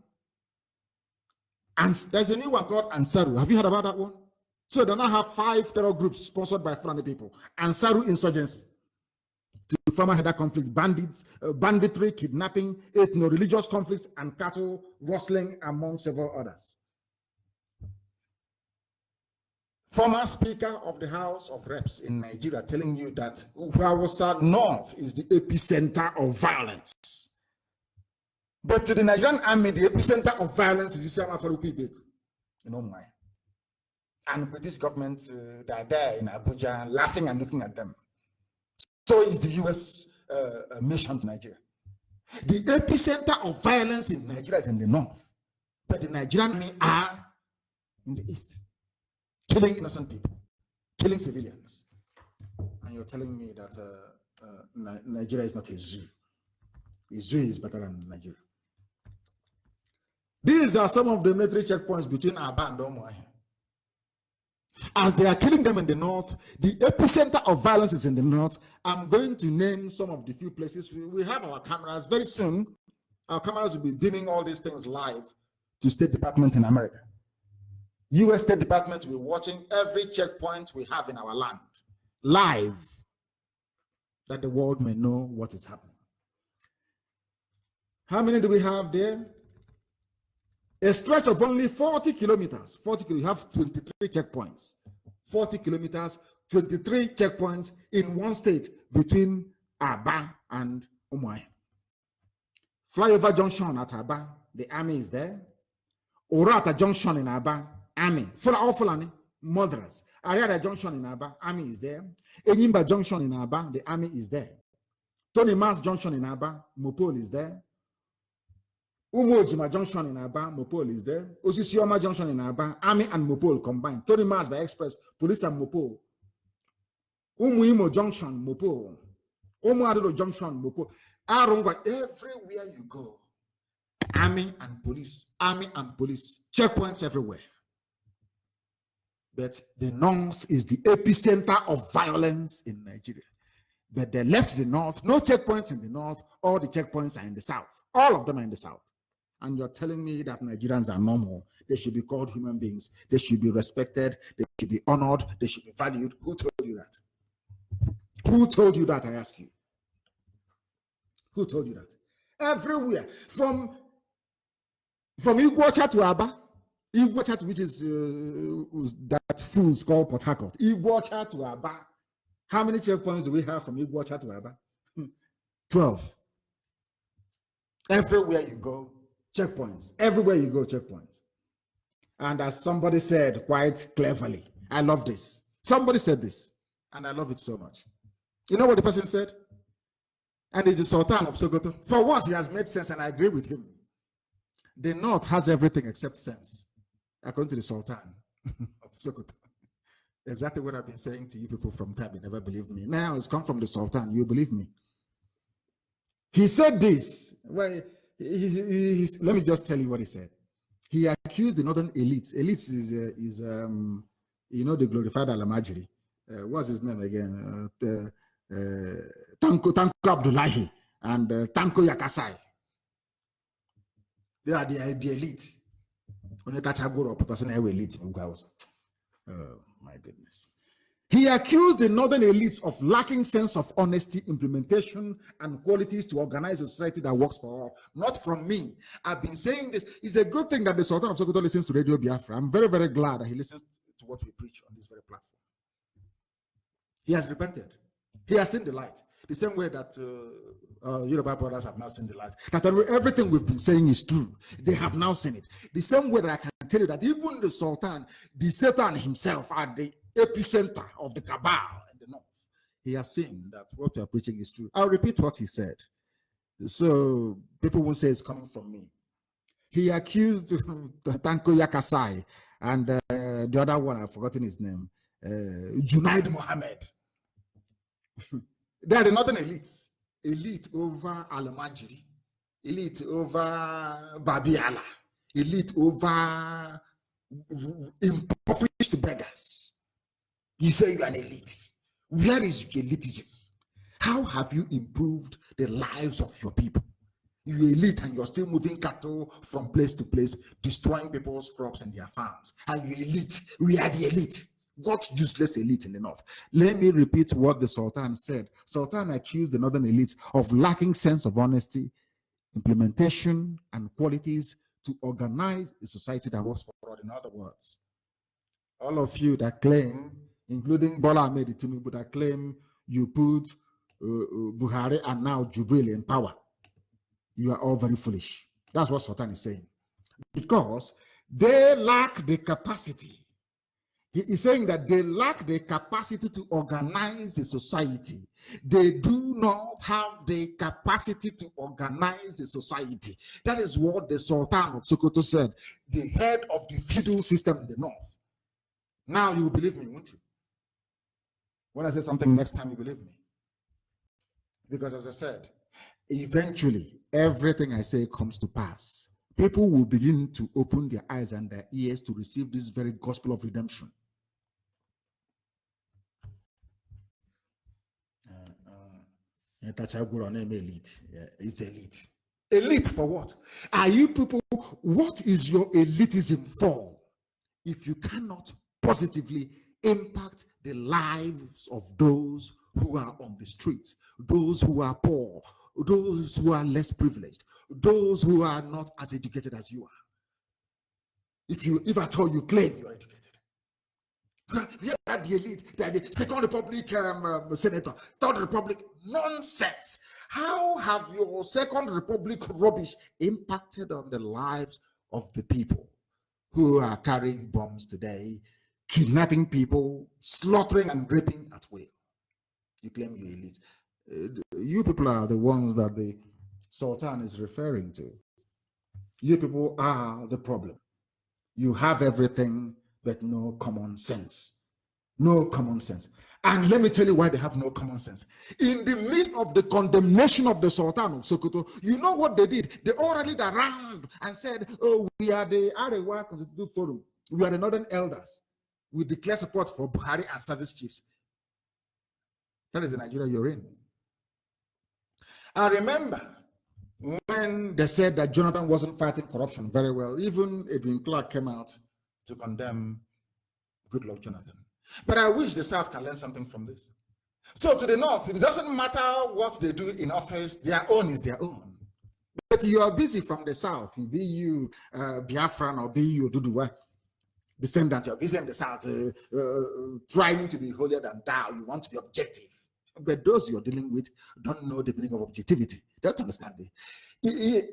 And there's a new one called Ansaru. Have you heard about that one? So they now have 5 terror groups sponsored by Fulani people. Ansaru insurgency. To farmer-header conflict, banditry, kidnapping, ethno-religious conflicts, and cattle rustling, among several others. Former Speaker of the House of Reps in Nigeria telling you that Hausa North is the epicenter of violence. But to the Nigerian army, the epicenter of violence is Isama Faruqi. You know why? And British government, they are there in Abuja laughing and looking at them. So is the US mission to Nigeria. The epicenter of violence in Nigeria is in the north, but the Nigerian army are in the east, killing innocent people, killing civilians. And you're telling me that Nigeria is not a zoo. A zoo is better than Nigeria. These are some of the military checkpoints between Aba and Omuahia. As they are killing them in the north, the epicenter of violence is in the north. I'm going to name some of the few places. We have our cameras. Very soon, our cameras will be beaming all these things live to State Department in America. US State Department will be watching every checkpoint we have in our land live, that the world may know what is happening. How many do we have there? A stretch of only 40 kilometers. 40 kilometers, you have 23 checkpoints. 40 kilometers, 23 checkpoints in one state between Aba and Umuahia. Flyover junction at Aba, the army is there. Orata junction in Aba, army. Fulani, murderers. Ariada junction in Aba, army is there. Enyimba junction in Aba, the army is there. Tony Mas junction in Aba, Mopol is there. Umojima junction in Aba, Mopol is there. Osisioma junction in Aba, army and Mopol combined. Tony Mas by express, police and Mopol. Umuimo junction, Mopol. Umuadolo junction, Mopol. Arongwa, everywhere you go, army and police, checkpoints everywhere. But the north is the epicenter of violence in Nigeria. But they left the north, no checkpoints in the north, all the checkpoints are in the south. All of them are in the south. And you're telling me that Nigerians are normal. They should be called human beings. They should be respected. They should be honored. They should be valued. Who told you that? Who told you that, I ask you? Who told you that? Everywhere. From Iguacha to Aba, Iguacha, which is that fool's called Port Harcourt. Iguacha to Aba. How many checkpoints do we have from Iguacha to Aba? 12. Everywhere you go, checkpoints. Everywhere you go, checkpoints. And as somebody said quite cleverly, I love this. Somebody said this, and I love it so much. You know what the person said? And it's the Sultan of Sokoto. For once, he has made sense, and I agree with him. The North has everything except sense, according to the Sultan of Sokoto. Exactly what I've been saying to you people from time. You never believe me. Now it's come from the Sultan. You believe me. He said this. Well, let me just tell you what he said. He accused the northern elites. Elites is you know, the glorified Alamajiri. What's his name again? Tanko Abdullahi and Tanko Yakasai. They are the elite. Oh my goodness. He accused the northern elites of lacking sense of honesty, implementation, and qualities to organize a society that works for all. Not from me. I've been saying this. It's a good thing that the Sultan of Sokoto listens to Radio Biafra. I'm very, very glad that he listens to what we preach on this very platform. He has repented. He has seen the light. The same way that Yoruba brothers have now seen the light. That everything we've been saying is true. They have now seen it. The same way that I can tell you that even the Sultan, the Satan himself, are the epicenter of the cabal in the north. He has seen that what we are preaching is true. I'll repeat what he said, so people won't say it's coming from me. He accused Tanko Yakasai and the other one, I've forgotten his name, Junaid Mohammed. They are the northern elites. Elite over Alamajiri, elite over Babiala, elite over impoverished beggars. You say you are an elite. Where is elitism? How have you improved the lives of your people? You're elite and you're still moving cattle from place to place, destroying people's crops and their farms. And you're elite. We are the elite. What useless elite in the north? Let me repeat what the Sultan said. Sultan accused the northern elites of lacking sense of honesty, implementation, and qualities to organize a society that works for all. In other words, all of you that claim, including Bola Ahmed Tinubu, that claim you put Buhari and now Jubril in power, you are all very foolish. That's what Sultan is saying. Because they lack the capacity. He is saying that they lack the capacity to organize a society. They do not have the capacity to organize a society. That is what the Sultan of Sokoto said, the head of the feudal system in the north. Now you will believe me, won't you? When I say something next time, you believe me. Because as I said, eventually, everything I say comes to pass. People will begin to open their eyes and their ears to receive this very gospel of redemption. Elite. It's elite. Elite for what? Are you people, what is your elitism for? If you cannot positively impact the lives of those who are on the streets, those who are poor, those who are less privileged, those who are not as educated as you are. If at all you claim you're educated. We are the elite, they are the Second Republic senator, Third Republic, nonsense. How have your Second Republic rubbish impacted on the lives of the people who are carrying bombs today, kidnapping people, slaughtering and raping at will? You claim you're elite. You people are the ones that the Sultan is referring to. You people are the problem. You have everything, but no common sense. No common sense. And let me tell you why they have no common sense. In the midst of the condemnation of the Sultan of Sokoto, you know what they did? They all rallied around and said, oh, we are the Arewa Constitutive Forum. We are the Northern Elders. We declare support for Buhari and service chiefs. That is the Nigeria you're in. I remember when they said that Jonathan wasn't fighting corruption very well, even Edwin Clark came out to condemn Goodluck Jonathan. But I wish the South can learn something from this. So to the North, it doesn't matter what they do in office, their own is their own. But you are busy from the South, be you Biafran or be you Duduwa descendant, you're busy in the South trying to be holier than thou, you want to be objective. But those you're dealing with don't know the meaning of objectivity. They don't understand it.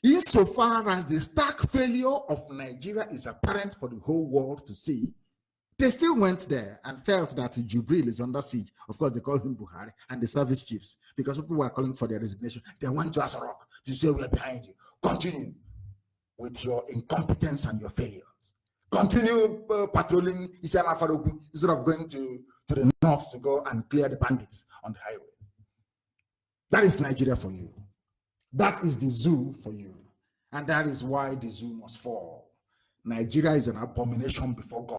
Insofar as the stark failure of Nigeria is apparent for the whole world to see, they still went there and felt that Jubril is under siege. Of course, they called him Buhari and the service chiefs because people were calling for their resignation. They went to Asarok to say, we are behind you. Continue with your incompetence and your failures. Continue patrolling Islam Farouk instead of going to the north to go and clear the bandits on the highway. That is Nigeria for you. That is the zoo for you. And that is why the zoo must fall. Nigeria is an abomination before God.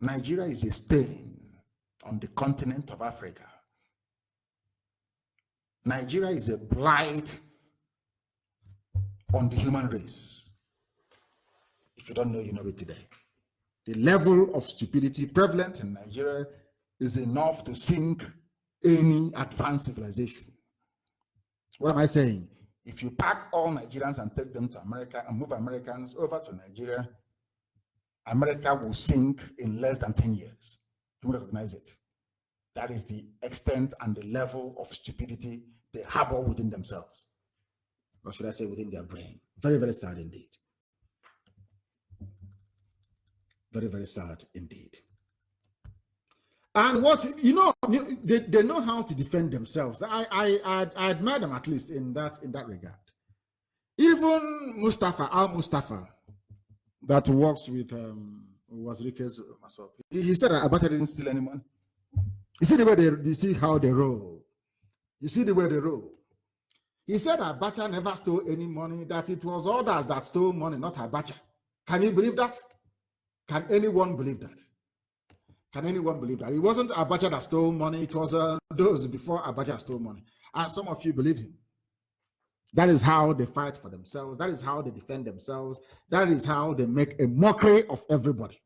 Nigeria is a stain on the continent of Africa. Nigeria is a blight on the human race. If you don't know, you know it today. The level of stupidity prevalent in Nigeria is enough to sink any advanced civilization. What am I saying? If you pack all Nigerians and take them to America and move Americans over to Nigeria, America will sink in less than 10 years. You will recognize it. That is the extent and the level of stupidity they harbor within themselves. Or should I say within their brain? Very, very sad indeed. Very, very sad indeed. And what, they know how to defend themselves. I admire them at least in that regard. Even Mustafa, Al-Mustafa, that works with Wazirike's Masop, he said that Abacha didn't steal any money. You see the way you see how they roll. You see the way they roll. He said Abacha never stole any money, that it was others that stole money, not Abacha. Can you believe that? Can anyone believe that? Can anyone believe that? It wasn't Abacha that stole money, it was those before Abacha stole money. And some of you believe him. That is how they fight for themselves. That is how they defend themselves. That is how they make a mockery of everybody.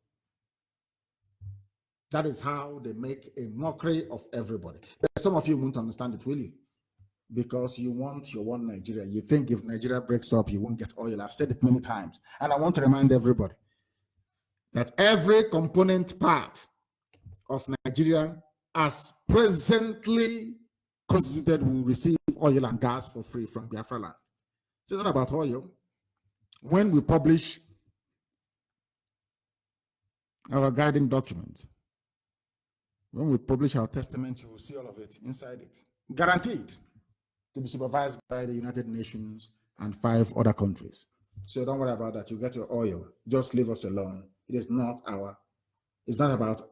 That is how they make a mockery of everybody. But some of you won't understand it, will you? Because you want your one Nigeria. You think if Nigeria breaks up, you won't get oil. I've said it many times. And I want to remind everybody that every component part of Nigeria, as presently constituted, will receive oil and gas for free from Biafra land. So it's not about oil. When we publish our guiding document, when we publish our testament, you will see all of it inside it. Guaranteed to be supervised by the United Nations and 5 other countries. So don't worry about that. You get your oil. Just leave us alone. It's not about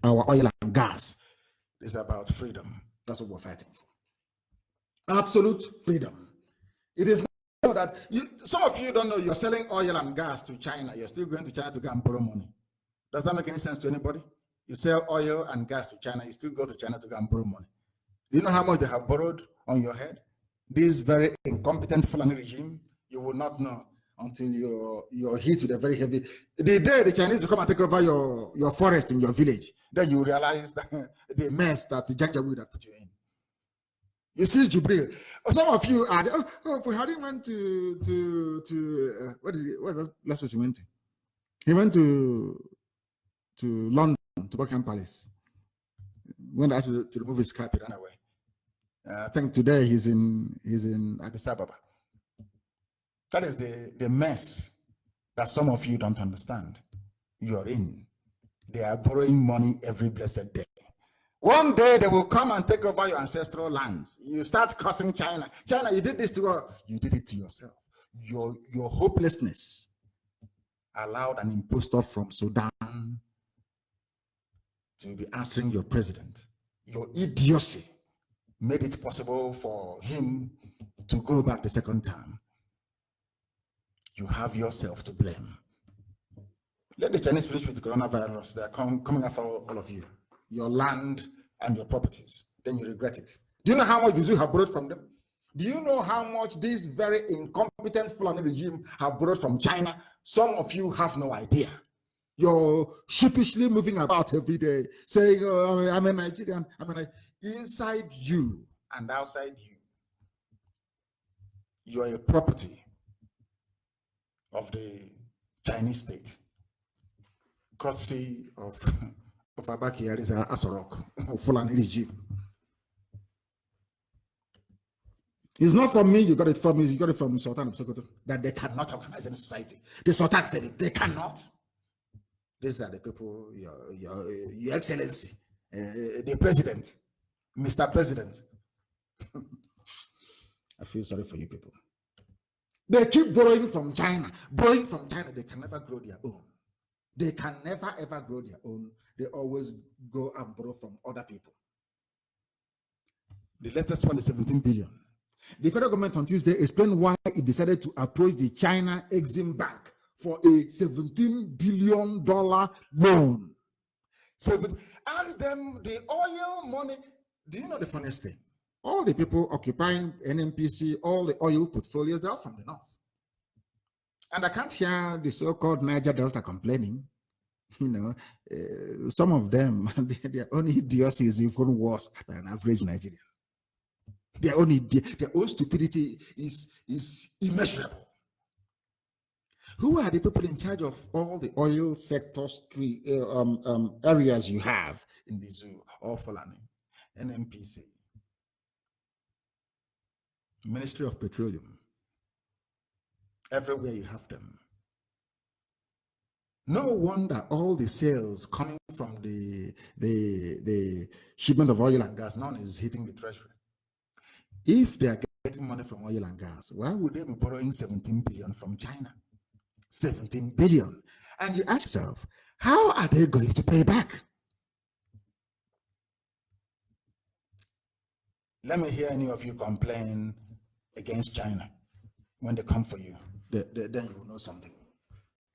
our oil and gas. It's about freedom. That's what we're fighting for. Absolute freedom. It is not that some of you don't know you're selling oil and gas to China. You're still going to China to go and borrow money. Does that make any sense to anybody? You sell oil and gas to China, you still go to China to go and borrow money. Do you know how much they have borrowed on your head? This very incompetent Fulani regime, you will not know until you're hit with a very heavy. The day the Chinese will come and take over your forest in your village, then you realize that the mess that the Janjaweed have put you in. You see, Jubril. Some of you are. Buhari went to what was last place he went to? He went to London, to Buckingham Palace. When asked to remove his cap, he ran away. I think today he's in Addis Ababa. That is the mess that some of you don't understand. You're in. They are borrowing money every blessed day. One day they will come and take over your ancestral lands. You start cursing China. China, you did this to her. You did it to yourself. Your hopelessness allowed an impostor from Sudan to be answering your president. Your idiocy made it possible for him to go back the second time. You have yourself to blame. Let the Chinese finish with the coronavirus. They're coming after all of you, your land and your properties. Then you regret it. Do you know how much did you have borrowed from them? Do you know how much this very incompetent Fulani regime have borrowed from China? Some of you have no idea. You're sheepishly moving about every day, saying, oh, I'm a Nigerian. Inside you and outside you, you're a property of the Chinese state, courtesy of Abaki Ariza Asorok, Fulani regime. It's not from me, you got it from me, you got it from Sultan of Sokoto, that they cannot organize any society. The Sultan said it, they cannot. These are the people, your Excellency, the President, Mr. President. I feel sorry for you people. They keep borrowing from China. They can never grow their own. They can never ever grow their own. They always go and borrow from other people. The latest one is 17 billion. The federal government on Tuesday explained why it decided to approach the China Exim Bank for a $17 billion loan. Ask them the oil money. Do you know the funniest thing? All the people occupying NNPC, all the oil portfolios, they're all from the north. And I can't hear the so-called Niger Delta complaining. You know, some of them, their own idiocy is even worse than an average Nigerian. Their own stupidity is immeasurable. Who are the people in charge of all the oil sector areas you have in the zoo? All Fulani, NNPC, Ministry of Petroleum. Everywhere you have them. No wonder all the sales coming from the shipment of oil and gas, none is hitting the treasury. If they are getting money from oil and gas, why would they be borrowing 17 billion from China? 17 billion. And you ask yourself, how are they going to pay back? Let me hear any of you complain against China when they come for you. Then you will know something.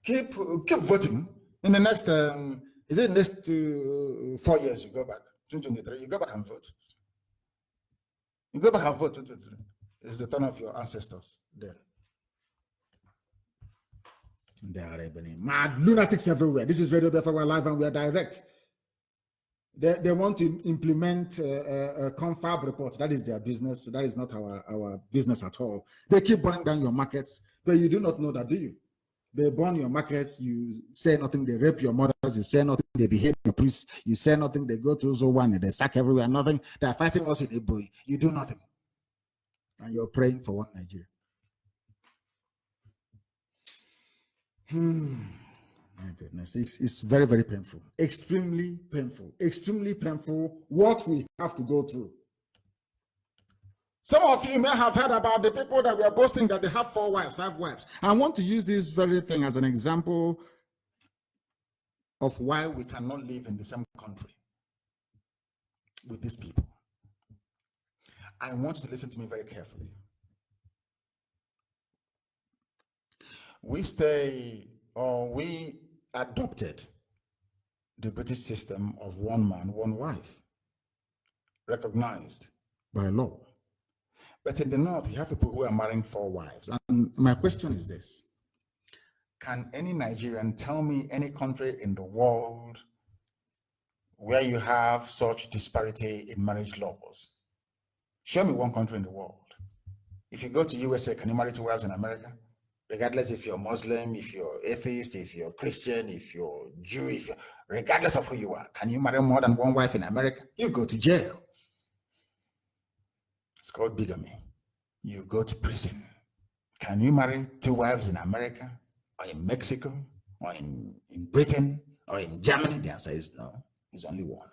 Keep voting. In the next, is it next 4 years you go back? 2023, you go back and vote. You go back and vote 2023. It's the turn of your ancestors then. There are mad lunatics everywhere. This is Radio Biafra, we're live and we're direct. They want to implement a confab report. That is their business. That is not our business at all. They keep burning down your markets, but you do not know that, do you? They burn your markets, you say nothing, they rape your mothers, you say nothing, they behead your priests, you say nothing, they go to Zowan and they sack everywhere, nothing. They're fighting us in Eboi. You do nothing. And you're praying for one Nigeria. My goodness, it's very, very painful. Extremely painful. Extremely painful what we have to go through. Some of you may have heard about the people that we are boasting that they have 4 wives, 5 wives. I want to use this very thing as an example of why we cannot live in the same country with these people. I want you to listen to me very carefully. We adopted the British system of one man, one wife, recognized by law. But in the North, you have people who are marrying 4 wives. And my question is this: can any Nigerian tell me any country in the world where you have such disparity in marriage laws? Show me one country in the world. If you go to USA, can you marry 2 wives in America? Regardless if you're Muslim, if you're atheist, if you're Christian, if you're Jew, regardless of who you are, can you marry more than 1 wife in America? You go to jail. It's called bigamy. You go to prison. Can you marry 2 wives in America, or in Mexico, or in Britain, or in Germany? The answer is no. It's only 1.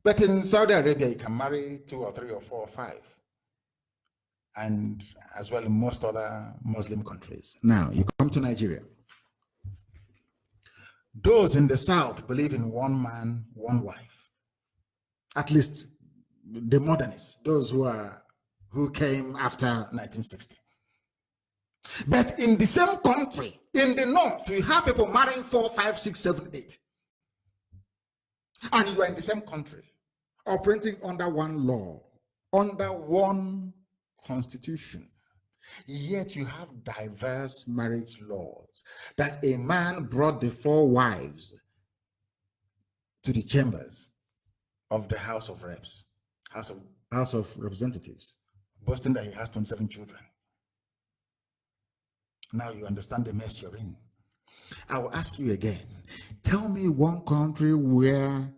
But in Saudi Arabia, you can marry 2 or 3 or 4 or 5. And as well in most other Muslim countries. Now, you come to Nigeria. Those in the South believe in 1 man, 1 wife. At least the modernists, those who came after 1960. But in the same country, in the North, you have people marrying 4, 5, 6, 7, 8. And you are in the same country, operating under 1 law, under 1 constitution. Yet you have diverse marriage laws. That a man brought the 4 wives to the chambers of the House of Reps, House of Representatives, boasting that he has 27 children. Now you understand the mess you're in. I will ask you again. Tell me one country where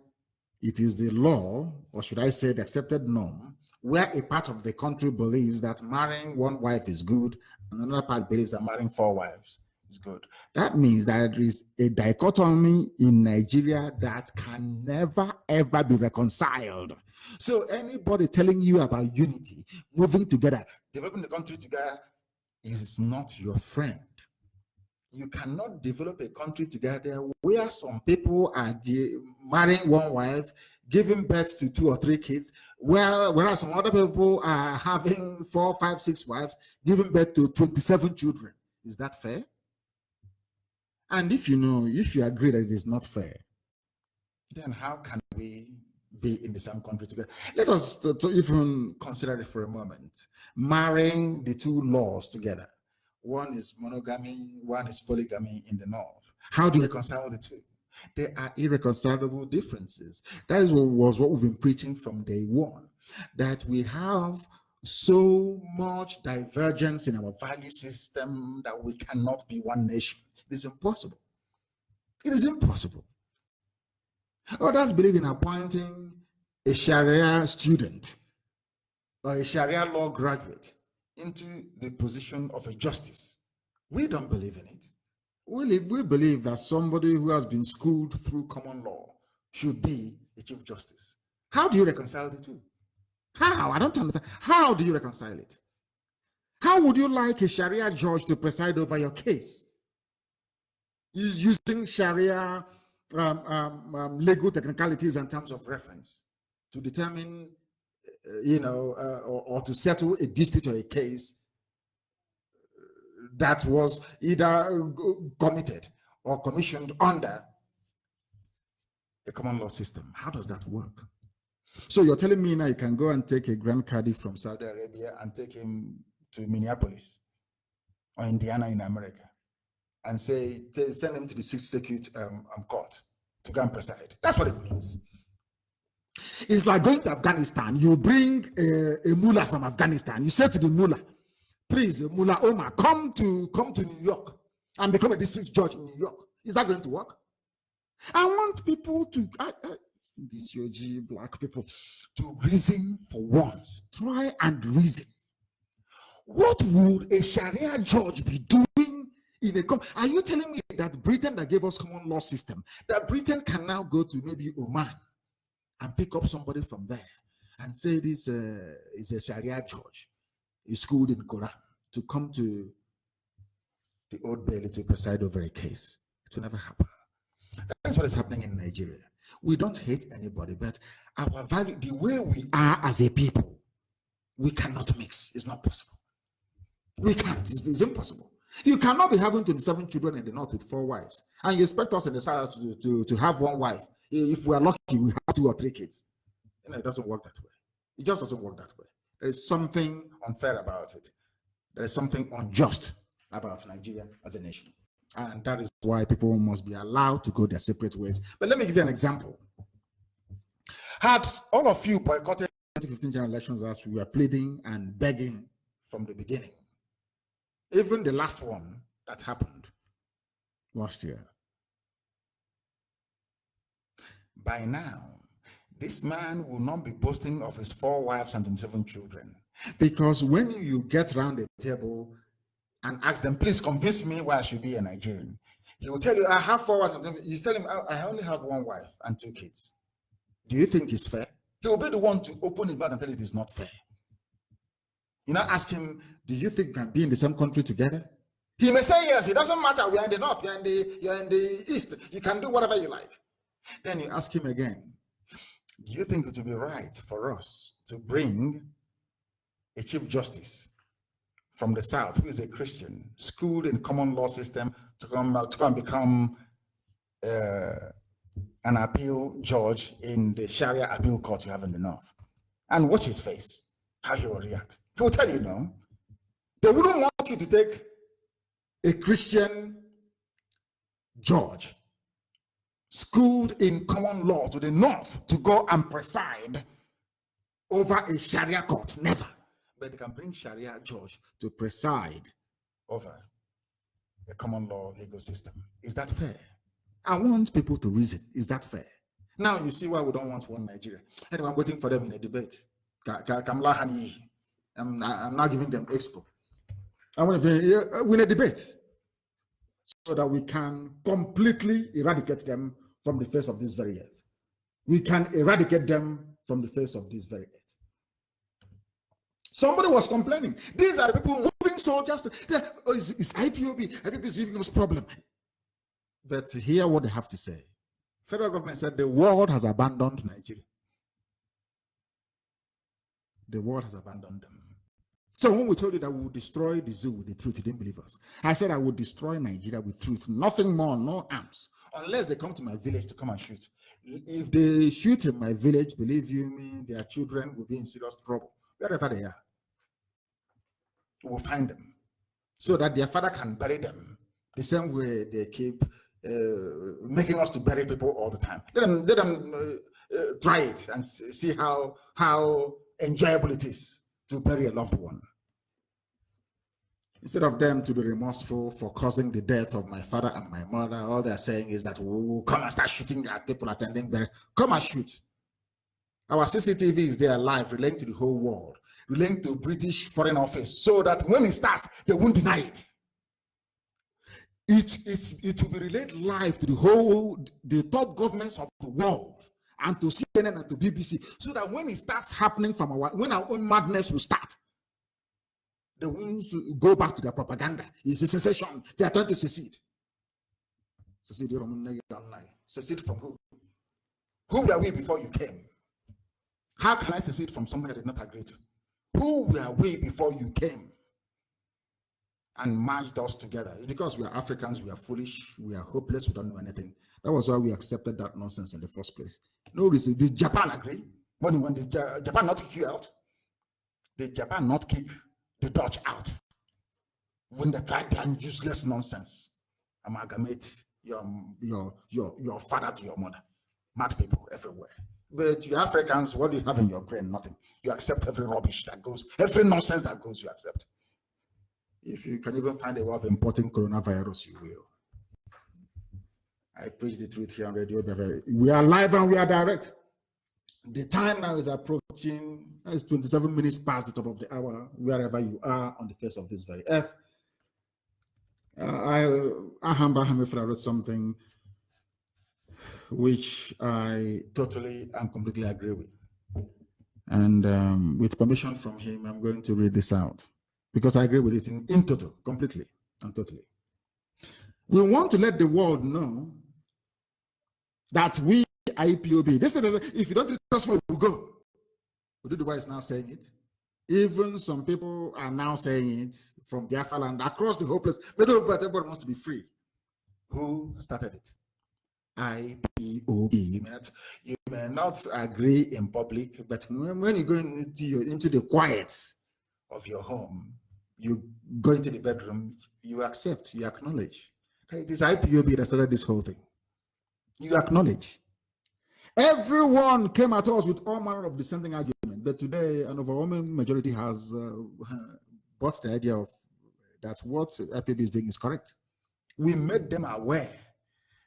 it is the law, or should I say the accepted norm, where a part of the country believes that marrying 1 wife is good, and another part believes that marrying 4 wives is good. That means that there is a dichotomy in Nigeria that can never, ever be reconciled. So anybody telling you about unity, moving together, developing the country together, is not your friend. You cannot develop a country together where some people are marrying 1 wife, giving birth to 2 or 3 kids, whereas some other people are having 4, 5, 6 wives, giving birth to 27 children. Is that fair? And if you agree that it is not fair, then how can we be in the same country together? Let us to even consider it for a moment. Marrying the 2 laws together. 1 is monogamy, 1 is polygamy in the North. How do you reconcile the 2? There are irreconcilable differences. That is what we've been preaching from day 1, that we have so much divergence in our value system that we cannot be 1 nation. It is impossible. It is impossible. Others believe in appointing a Sharia student or a Sharia law graduate into the position of a justice. We don't believe in it. We believe that somebody who has been schooled through common law should be a chief justice. How do you reconcile the 2? How? I don't understand. How do you reconcile it? How would you like a Sharia judge to preside over your case? He's using Sharia legal technicalities and terms of reference to determine, or to settle a dispute or a case that was either committed or commissioned under a common law system. How does that work? So you're telling me now you can go and take a Grand Cadi from Saudi Arabia and take him to Minneapolis or Indiana in America and say, send him to the 6th Circuit Court to go and preside. That's what it means. It's like going to Afghanistan. You bring a mullah from Afghanistan. You say to the mullah, please, Mullah Omar, come to New York and become a district judge in New York. Is that going to work? I want people to, these UG black people, to reason for once. Try and reason. What would a Sharia judge be doing in a country? Are you telling me that Britain, that gave us common law system, that Britain can now go to maybe Oman and pick up somebody from there and say this is a Sharia judge, is schooled in Quran, to come to the Old Bailey to preside over a case? It will never happen. That's what is happening in Nigeria. We don't hate anybody, but our value, the way we are as a people, we cannot mix. It's not possible. We can't. It's impossible. You cannot be having 27 children in the north with 4 wives, and you expect us in the south to have 1 wife. If we are lucky, we have 2 or 3 kids. You know, it doesn't work that way. It just doesn't work that way. There is something unfair about it. There is something unjust about Nigeria as a nation. And that is why people must be allowed to go their separate ways. But let me give you an example. Had all of you boycotted 2015 general elections as we were pleading and begging from the beginning, even the last one that happened last year, by now, this man will not be boasting of his 4 wives and 27 children. Because when you get around the table and ask them, please convince me why I should be a Nigerian, he will tell you, I have 4 wives and 27. You tell him, I only have 1 wife and 2 kids. Do you think it's fair? He will be the one to open his mouth and tell you it is not fair. You now ask him, do you think we can be in the same country together? He may say yes. It doesn't matter. We are in the north, you're in the east. You can do whatever you like. Then you ask him again, do you think it would be right for us to bring a chief justice from the south who is a Christian, schooled in common law system, to come and become an appeal judge in the Sharia appeal court you have in the north? And watch his face, how he will react. He will tell you no. They wouldn't want you to take a Christian judge schooled in common law to the north to go and preside over a Sharia court. Never. But they can bring Sharia judge to preside over a common law legal system. Is that fair? I want people to reason. Is that fair? Now you see why we don't want one Nigeria. Anyway, I'm waiting for them in a debate. I'm not giving them expo. I want to win a debate so that we can completely eradicate them from the face of this very earth. We can eradicate them from the face of this very earth. Somebody was complaining. These are the people moving soldiers. It's IPOB. IPOB is giving us problem. But hear what they have to say. Federal government said the world has abandoned Nigeria. The world has abandoned them. So when we told you that we would destroy the zoo with the truth, you didn't believe us. I said I would destroy Nigeria with truth, nothing more, no arms, unless they come to my village to come and shoot. If they shoot in my village, believe you me, their children will be in serious trouble, wherever they are. We'll find them so that their father can bury them the same way they keep making us to bury people all the time. Let them try it and see how enjoyable it is to bury a loved one. Instead of them to be remorseful for causing the death of my father and my mother, all they're saying is that we'll come and start shooting at people attending burial. Come and shoot. Our CCTV is there live, relating to the whole world, relating to British Foreign Office, so that when it starts, they won't deny it. It will be relayed live to the top governments of the world, and to CNN and to BBC, so that when it starts happening when our own madness will start, they won't go back to their propaganda. It's a secession. They are trying to secede. Secede from who? Who were we before you came? How can I secede from something I did not agree to? Who were we before you came and merged us together? It's because we are Africans, we are foolish, we are hopeless, we don't know anything. That was why we accepted that nonsense in the first place. No reason. Did Japan agree? When did Japan not kick you out? Did Japan not kick the Dutch out when they tried their useless nonsense? Amalgamate your father to your mother. Mad people everywhere. But you Africans, what do you have in your brain? Nothing. You accept every rubbish that goes, every nonsense that goes, you accept. If you can even find a way of importing coronavirus, you will. I preach the truth here on radio. We are live and we are direct. The time now is approaching. It's 27 minutes past the top of the hour, wherever you are on the face of this very earth. I wrote something which I totally and completely agree with. And with permission from him, I'm going to read this out because I agree with it in total, completely and totally. We want to let the world know that we IPOB, this is, if you don't do this, we'll go. Ududuwa is now saying it. Even some people are now saying it from Biafra land across the whole place. But everybody wants to be free. Who started it? IPOB. You may not agree in public, but when you go into the quiet of your home, you go into the bedroom, you accept, you acknowledge. It is IPOB that started this whole thing. You acknowledge. Everyone came at us with all manner of dissenting argument, but today an overwhelming majority has bought the idea of that what IPOB is doing is correct. We made them aware.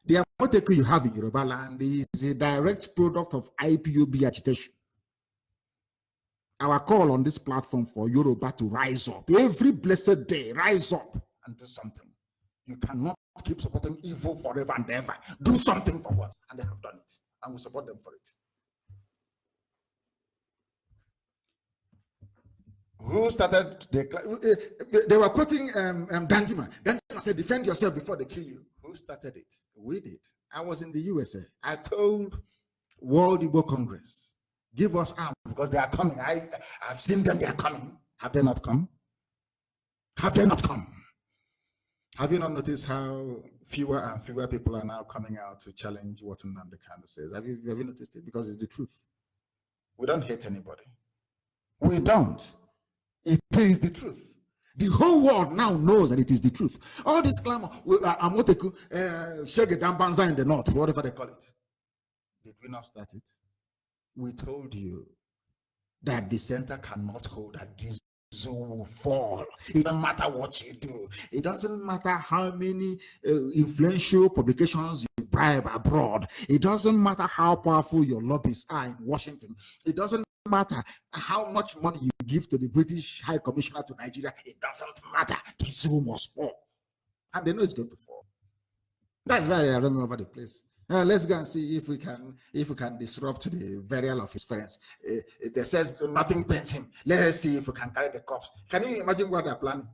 The Amoteku you have in Yoruba land is a direct product of IPOB agitation. Our call on this platform for Yoruba to rise up every blessed day, rise up and do something. You cannot keep supporting evil forever and ever. Do something for us. And they have done it. And we support them for it. Who started the... They were quoting Danjuma. Danjuma said, defend yourself before they kill you. Who started it? We did. I was in the USA. I told World Igbo Congress, give us arms because they are coming. I've seen them, they are coming. Have they not come? Have they not come? Have you not noticed how fewer and fewer people are now coming out to challenge what NNAMD1 says? Have you noticed it? Because it's the truth. We don't hate anybody. We don't. It is the truth. The whole world now knows that it is the truth. All this clamor, Amoteku, Shege Dambanza in the north, whatever they call it. Did we not start it? We told you that the center cannot hold, that this zoo will fall. It doesn't matter what you do. It doesn't matter how many influential publications you bribe abroad. It doesn't matter how powerful your lobbyists are in Washington. It doesn't matter how much money you give to the British High Commissioner to Nigeria. It doesn't matter. The zoo must fall. And they know it's going to fall. That's why they are running over the place. Let's go and see if we can disrupt the burial of his parents. They says nothing pains him. Let's see if we can carry the corpse. Can you imagine what they're planning?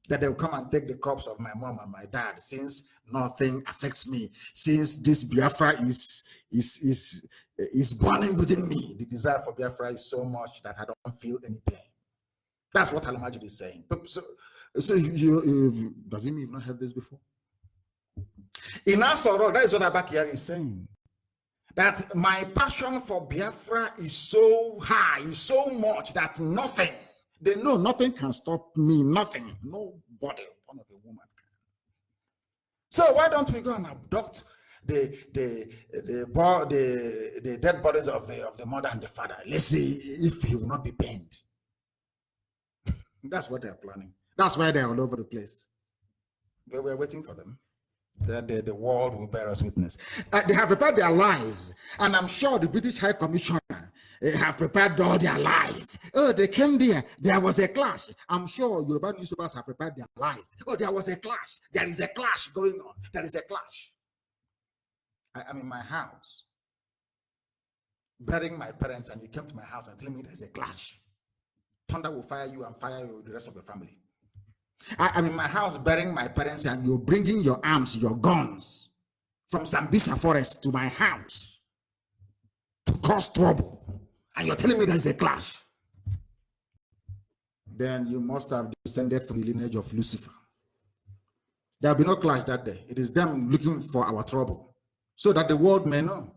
That they'll come and take the corpse of my mom and my dad, since nothing affects me, since this Biafra is burning within me. The desire for Biafra is so much that I don't feel any pain. That's what Alamajid is saying. So does he even have this before? In Asoro, that is what Abakari is saying. That my passion for Biafra is so high, is so much that nothing, they know nothing can stop me, nothing, nobody upon of a woman can. So why don't we go and abduct the dead bodies of the mother and the father? Let's see if he will not be pained. That's what they're planning. That's why they're all over the place. But we're waiting for them. That the world will bear us witness. They have prepared their lies, and I'm sure the British High Commissioner have prepared all their lies. Oh, they came there was a clash. I'm sure Yoruba newspapers have prepared their lies. Oh, there was a clash. There is a clash going on. There is a clash. I'm in my house, burying my parents, and you came to my house and telling me there's a clash. Thunder will fire you and fire you, the rest of the family. I'm in my house burying my parents, and you're bringing your arms, your guns from Sambisa forest to my house to cause trouble. And you're telling me there's a clash. Then you must have descended from the lineage of Lucifer. There will be no clash that day. It is them looking for our trouble so that the world may know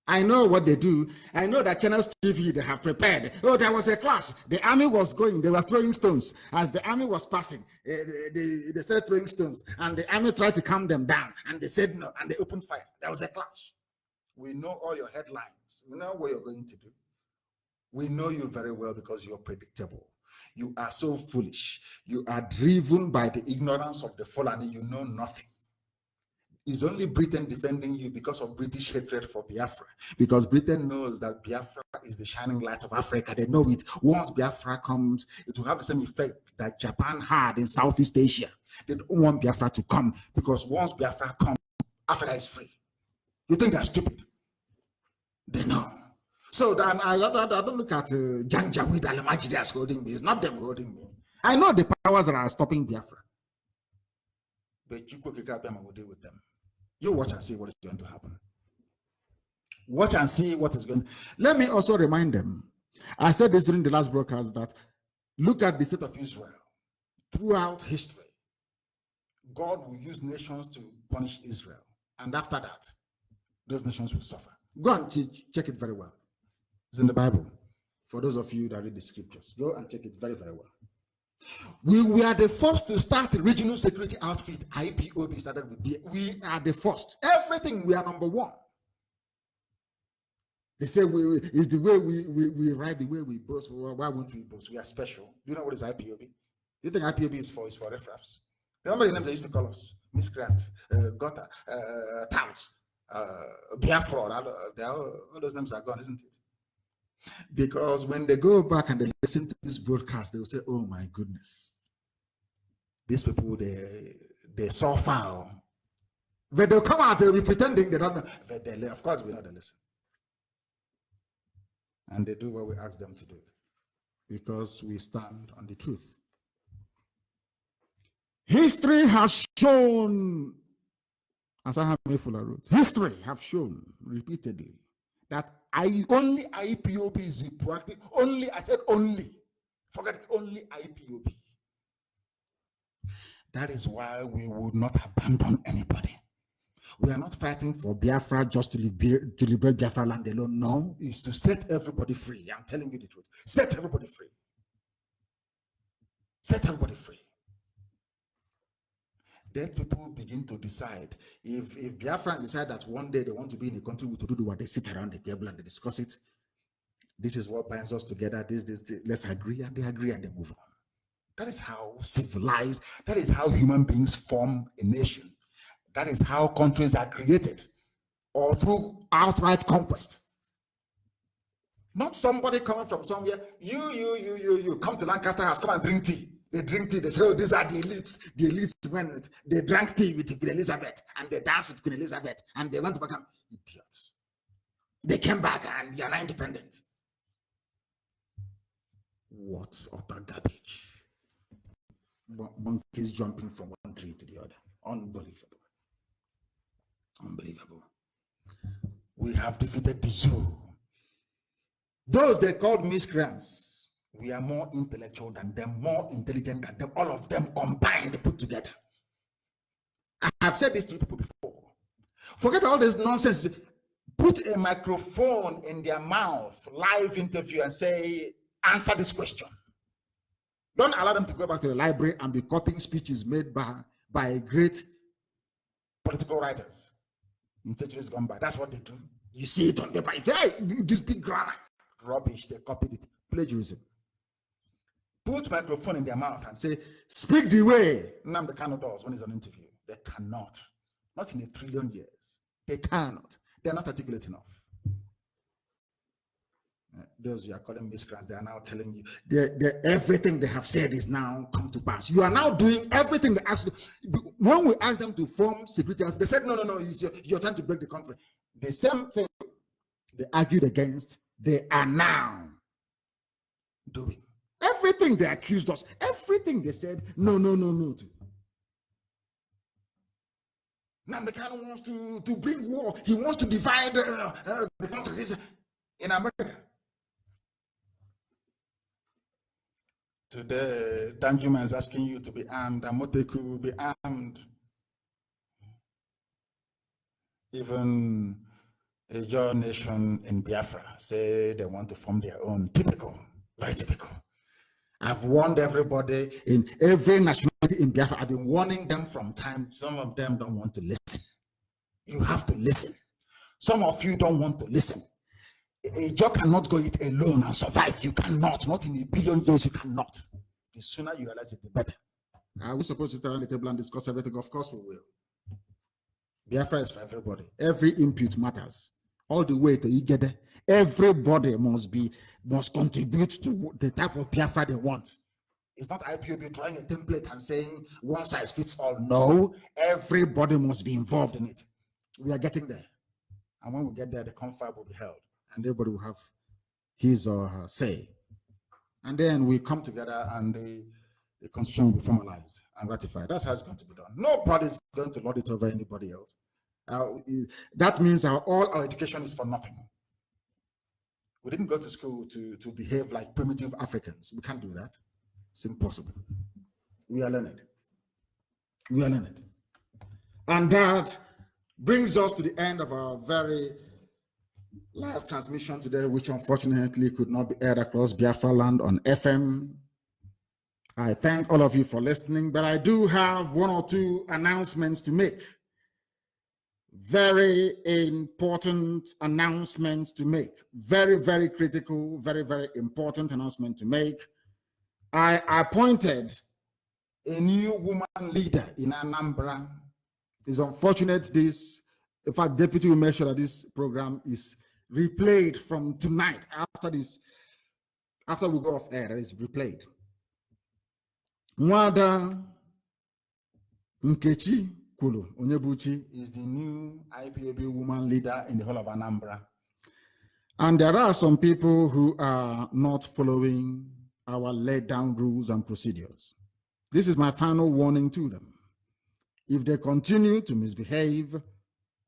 I know what they do. I know that channels TV, they have prepared. Oh, there was a clash. The army was going. They were throwing stones. As the army was passing, they started throwing stones. And the army tried to calm them down. And they said no. And they opened fire. There was a clash. We know all your headlines. We know what you're going to do. We know you very well because you're predictable. You are so foolish. You are driven by the ignorance of the fallen. You know nothing. It's only Britain defending you because of British hatred for Biafra. Because Britain knows that Biafra is the shining light of Africa. They know it. Once Biafra comes, it will have the same effect that Japan had in Southeast Asia. They don't want Biafra to come because once Biafra comes, Africa is free. You think they're stupid? They know. So then I don't look at Janjaweed Alamajidi as holding me. It's not them holding me. I know the powers that are stopping Biafra. But you will deal with them. You watch and see what is going to happen. Watch and see what is going to. Let me also remind them. I said this during the last broadcast that look at the state of Israel. Throughout history, God will use nations to punish Israel. And after that, those nations will suffer. Go and check it very well. It's in the Bible. For those of you that read the scriptures, go and check it very, very well. We were the first to start the regional security outfit. IPOB started with we are the first. Everything we are number one. They say it's the way we ride, the way we boast. Why won't we boast? We are special. Do you know what is IPOB? Do you think IPOB is for riffraffs? Remember the names they used to call us? Miscreant, Gota, Tout, Biafra. All those names are gone, isn't it? Because when they go back and they listen to this broadcast, they will say, oh my goodness, these people, they saw foul. But they'll come out, they'll be pretending they don't know. But of course, we know they listen. And they do what we ask them to do. Because we stand on the truth. History has shown, as I have made full of history have shown repeatedly that only IPOB is proactive. Only, I said only. Forget only IPOB. That is why we would not abandon anybody. We are not fighting for Biafra just to liberate Biafra land alone. No, it's to set everybody free. I'm telling you the truth. Set everybody free. Set everybody free. Let people begin to decide. If Biafrans decide that one day they want to be in a country with Oduduwa, they sit around the table and they discuss it. This is what binds us together. This, let's agree, and they agree and they move on. That is how civilized, that is how human beings form a nation. That is how countries are created, or through outright conquest. Not somebody coming from somewhere. You come to Lancaster House, come and drink tea. They drink tea. They say, oh, these are the elites. The elites when they drank tea with Queen Elizabeth and they danced with Queen Elizabeth and they went to become idiots. They came back and they are now independent. What utter garbage. Monkeys jumping from one tree to the other. Unbelievable. Unbelievable. We have defeated the zoo. Those they called miscreants. We are more intellectual than them, more intelligent than them, all of them combined, put together. I have said this to people before. Forget all this nonsense. Put a microphone in their mouth, live interview, and say, answer this question. Don't allow them to go back to the library and be copying speeches made by great political writers in centuries gone by. That's what they do. You see it on paper. It's, hey, this big grammar. Rubbish. They copied it. Plagiarism. Put microphone in their mouth and say, speak the way NNAMD1 KANU does when he's on interview. They cannot. Not in a trillion years. They cannot. They're not articulate enough. Those you are calling miscreants, they are now telling you everything they have said is now come to pass. You are now doing everything they asked you. When we asked them to form security, they said, no, you're trying to break the country. The same thing they argued against, they are now doing. Everything they accused us, everything they said, no to. Now the kind wants to bring war. He wants to divide the countries in America. Today, Danjuma is asking you to be armed, and Moteku will be armed. Even a Jaw nation in Biafra say they want to form their own. Typical, very typical. I've warned everybody in every nationality in Biafra. I've been warning them from time. Some of them don't want to listen. You have to listen. Some of you don't want to listen. A Jaw cannot go it alone and survive. You cannot. Not in a billion years, you cannot. The sooner you realize it, the better. Are we supposed to stand on the table and discuss everything? Of course we will. Biafra is for everybody. Every input matters. All the way to Igede. Everybody must contribute to the type of Biafra they want. It's not IPOB drawing a template and saying one size fits all. No, everybody must be involved in it. We are getting there. And when we get there, the confab will be held and everybody will have his or her say. And then we come together and the constitution will be formalized and ratified. That's how it's going to be done. Nobody's going to lord it over anybody else. That means all our education is for nothing. We didn't go to school to behave like primitive Africans. We can't do that. It's impossible. We are learned. We are learned. And that brings us to the end of our very live transmission today, which unfortunately could not be aired across Biafra land on FM. I thank all of you for listening, but I do have one or two announcements to make. Very important announcements to make. Very, very critical, very, very important announcement to make. I appointed a new woman leader in Anambra. It's unfortunate this, in fact, Deputy will make sure that this program is replayed from tonight after this, after we go off air, that is replayed. Nwada Nkechi Kulu Onyebuchi is the new IPOB woman leader in the whole of Anambra. And there are some people who are not following our laid down rules and procedures. This is my final warning to them. If they continue to misbehave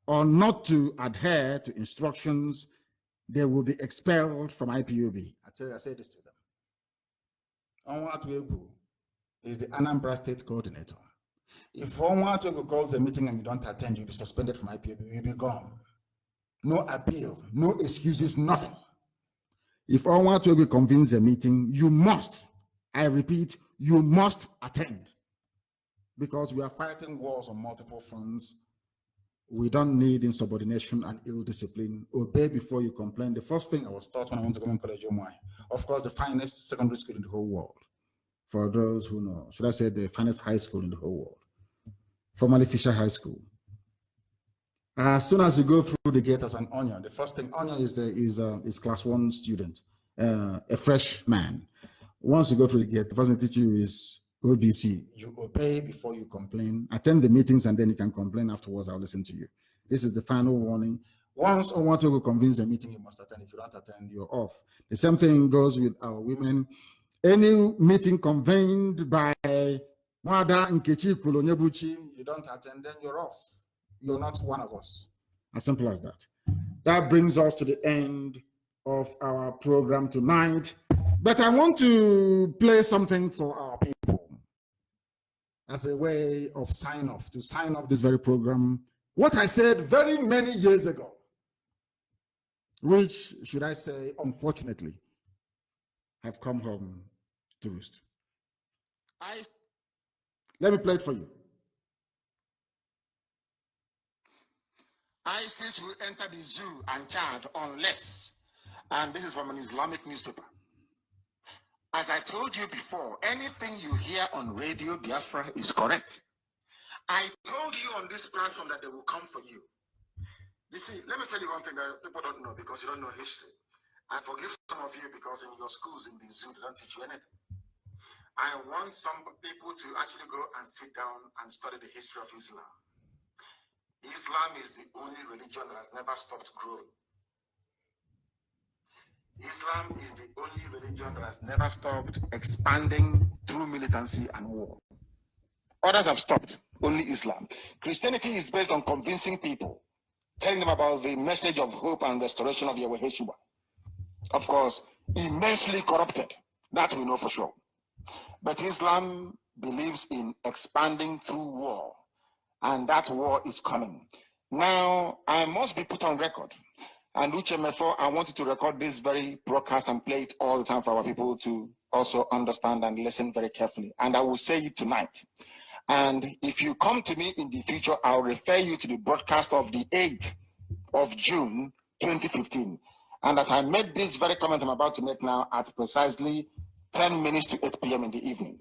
or not to adhere to instructions, they will be expelled from IPOB. I say this to them. Onwatuegu is the Anambra State Coordinator. If Onwatuegu calls a meeting and you don't attend, you'll be suspended from IPOB, you'll be gone. No appeal, no excuses, nothing. If Onwatuegu convenes a meeting, you must, I repeat, you must attend. Because we are fighting wars on multiple fronts. We don't need insubordination and ill discipline. Obey before you complain. The first thing I was taught when I went to Government College Omai, of course, the finest secondary school in the whole world. For those who know, should I say the finest high school in the whole world, formerly Fisher High School. As soon as you go through the gate as an onion, the first thing, onion is class 1 student, a freshman. Once you go through the gate, the first thing they teach you is OBC. You obey before you complain. Attend the meetings and then you can complain afterwards. I'll listen to you. This is the final warning. Once I want to convince a meeting, you must attend. If you don't attend, you're off. The same thing goes with our women. Any meeting convened by Mwada Nkechi Kulonyebuchi, you don't attend, then you're off. You're not one of us. As simple as that. That brings us to the end of our program tonight. But I want to play something for our people as a way of sign off, to sign off this very program. What I said very many years ago, which, should I say, unfortunately, have come home to roost. Let me play it for you. ISIS will enter the zoo and Chad unless, and this is from an Islamic newspaper. As I told you before, anything you hear on Radio Biafra is correct. I told you on this platform that they will come for you. You see, let me tell you one thing that people don't know because you don't know history. I forgive some of you because in your schools in the zoo, they don't teach you anything. I want some people to actually go and sit down and study the history of Islam. Islam is the only religion that has never stopped growing. Islam is the only religion that has never stopped expanding through militancy and war. Others have stopped, only Islam. Christianity is based on convincing people, telling them about the message of hope and restoration of Yahweh Yeshua. Of course, immensely corrupted, that we know for sure. But Islam believes in expanding through war, and that war is coming. Now, I must be put on record And Uchemefo, I want you to record this very broadcast and play it all the time for our people to also understand and listen very carefully. And I will say it tonight. And if you come to me in the future, I'll refer you to the broadcast of the 8th of June, 2015. And that I made this very comment I'm about to make now at precisely 10 minutes to 8 p.m. in the evening.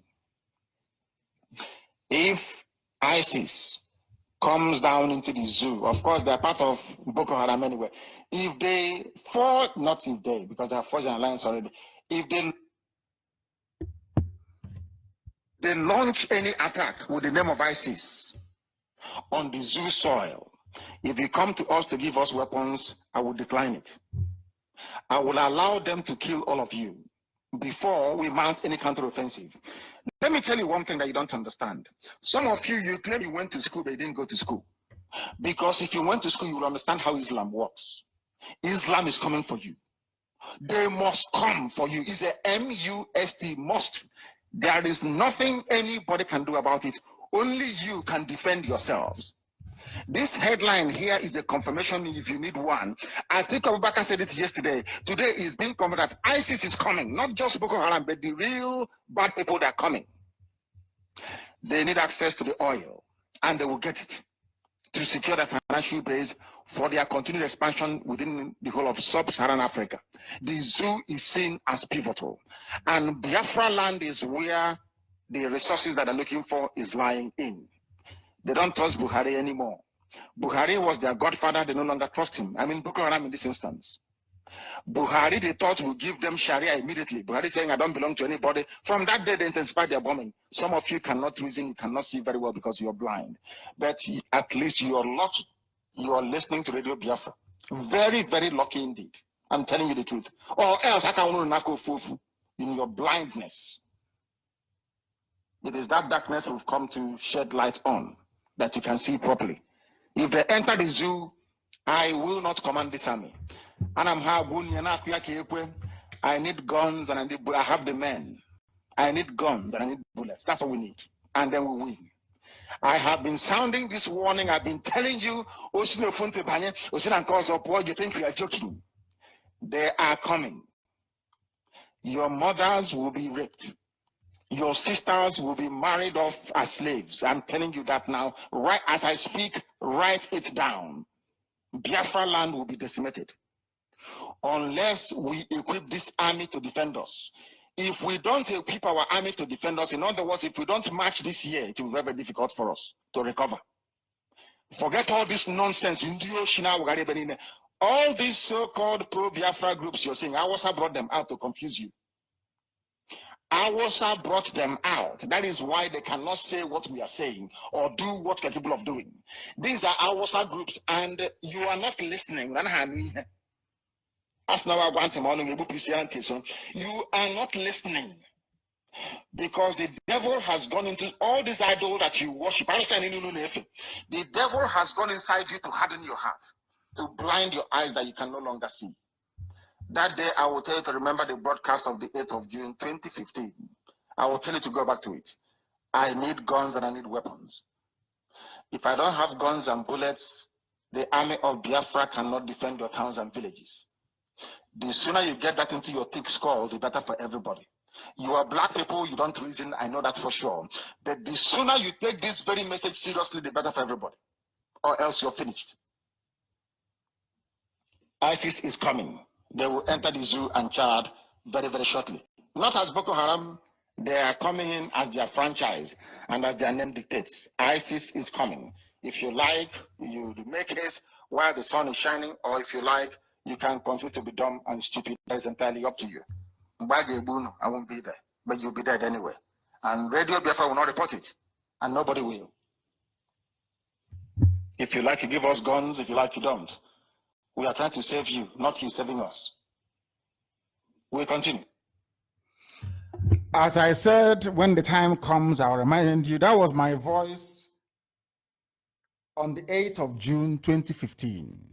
If ISIS comes down into the zoo, of course, they're part of Boko Haram anyway. If they fall, not if they, because they are forged an alliance already, if they launch any attack with the name of ISIS on the zoo soil, if you come to us to give us weapons, I will decline it. I will allow them to kill all of you before we mount any counteroffensive. Let me tell you one thing that you don't understand. Some of you, you claim you went to school, but you didn't go to school. Because if you went to school, you will understand how Islam works. Islam is coming for you. They must come for you. It's a M-U-S-T, must. There is nothing anybody can do about it. Only you can defend yourselves. This headline here is a confirmation if you need one. I think Abubakar said it yesterday. Today is being confirmed that ISIS is coming. Not just Boko Haram, but the real bad people that are coming. They need access to the oil, and they will get it to secure their financial base for their continued expansion within the whole of sub-Saharan Africa. The zoo is seen as pivotal, and Biafra land is where the resources that they're looking for is lying in. They don't trust Buhari anymore. Buhari was their godfather, they no longer trust him. I mean, Boko Haram in this instance. Buhari, they thought would give them Sharia immediately. Buhari saying, I don't belong to anybody. From that day, they intensified their bombing. Some of you cannot reason, you cannot see very well because you're blind. But at least you're lucky. You are listening to Radio Biafra. Very, very lucky indeed. I'm telling you the truth. Or else, I can in your blindness. It is that darkness we've come to shed light on that you can see properly. If they enter the zoo, I will not command this army. And I need guns and I have the men. I need guns and I need bullets. That's all we need. And then we win. I have been sounding this warning. I've been telling you, you think we are joking. They are coming. Your mothers will be raped. Your sisters will be married off as slaves. I'm telling you that now. Right as I speak, write it down. Biafra land will be decimated unless we equip this army to defend us. If we don't equip our army to defend us, in other words, if we don't march this year, it will be very difficult for us to recover. Forget all this nonsense. All these so-called pro-Biafra groups you're seeing, Awasa brought them out to confuse you. Awasa brought them out. That is why they cannot say what we are saying or do what we're capable of doing. These are Awasa groups, and you are not listening. You are not listening because the devil has gone into all these idols that you worship. The devil has gone inside you to harden your heart, to blind your eyes that you can no longer see. That day, I will tell you to remember the broadcast of the 8th of June, 2015. I will tell you to go back to it. I need guns and I need weapons. If I don't have guns and bullets, the army of Biafra cannot defend your towns and villages. The sooner you get that into your thick skull, the better for everybody. You are black people, you don't reason, I know that for sure. But the sooner you take this very message seriously, the better for everybody. Or else you're finished. ISIS is coming. They will enter the zoo and Chad very, very shortly. Not as Boko Haram, they are coming in as their franchise and as their name dictates. ISIS is coming. If you like, you make this while the sun is shining, or if you like, you can continue to be dumb and stupid. That is entirely up to you. I won't be there, but you'll be dead anyway. And Radio Biafra will not report it, and nobody will. If you like, you give us guns. If you like, you don't. We are trying to save you, not you saving us. We'll continue. As I said, when the time comes, I'll remind you, that was my voice on the 8th of June, 2015.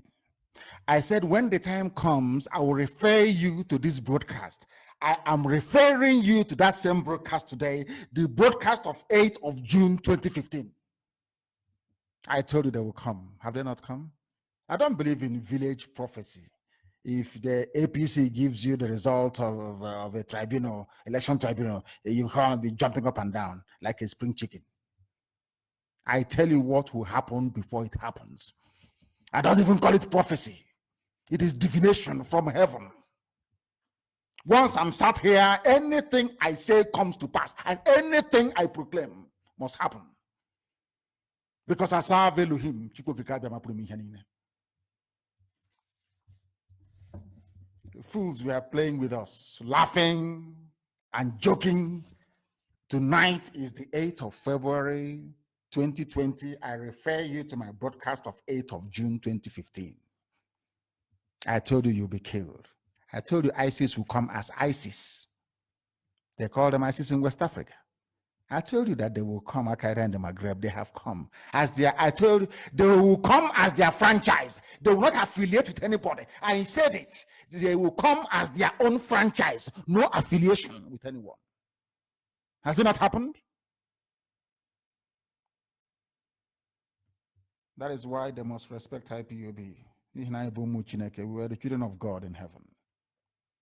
I said, when the time comes, I will refer you to this broadcast. I am referring you to that same broadcast today, the broadcast of 8th of June, 2015. I told you they will come. Have they not come? I don't believe in village prophecy. if the APC gives you the result of a tribunal, election tribunal, you can't be jumping up and down like a spring chicken. I tell you what will happen before it happens. I don't even call it prophecy. It is divination from heaven. Once I'm sat here, anything I say comes to pass, and anything I proclaim must happen. Because I serve Elohim. The fools were playing with us, laughing and joking. Tonight is the 8th of February, 2020. I refer you to my broadcast of 8th of June, 2015. I told you you'll be killed. I told you ISIS will come as ISIS. They call them ISIS in West Africa. I told you that they will come, Al-Qaeda and the Maghreb, they have come. I told you, they will come as their franchise. They will not affiliate with anybody. I said it. They will come as their own franchise. No affiliation with anyone. Has it not happened? That is why they must respect IPOB. We are the children of God in heaven.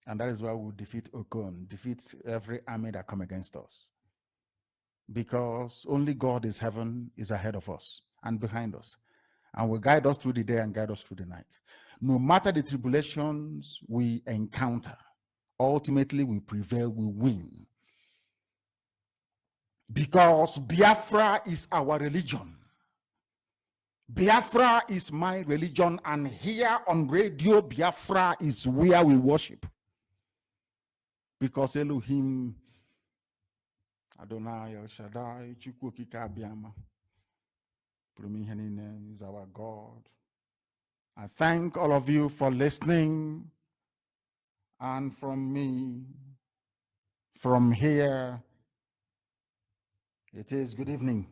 And that is why we will defeat Okon, defeat every army that come against us. Because only God is heaven, is ahead of us and behind us, and will guide us through the day and guide us through the night. No matter the tribulations we encounter, ultimately we prevail, we win. Because Biafra is our religion. Biafra is my religion, and here on Radio Biafra is where we worship. Because Elohim, Adonai, El Shaddai, Chukwu Okike Abiama, is our God. I thank all of you for listening. And from me, from here, it is good evening.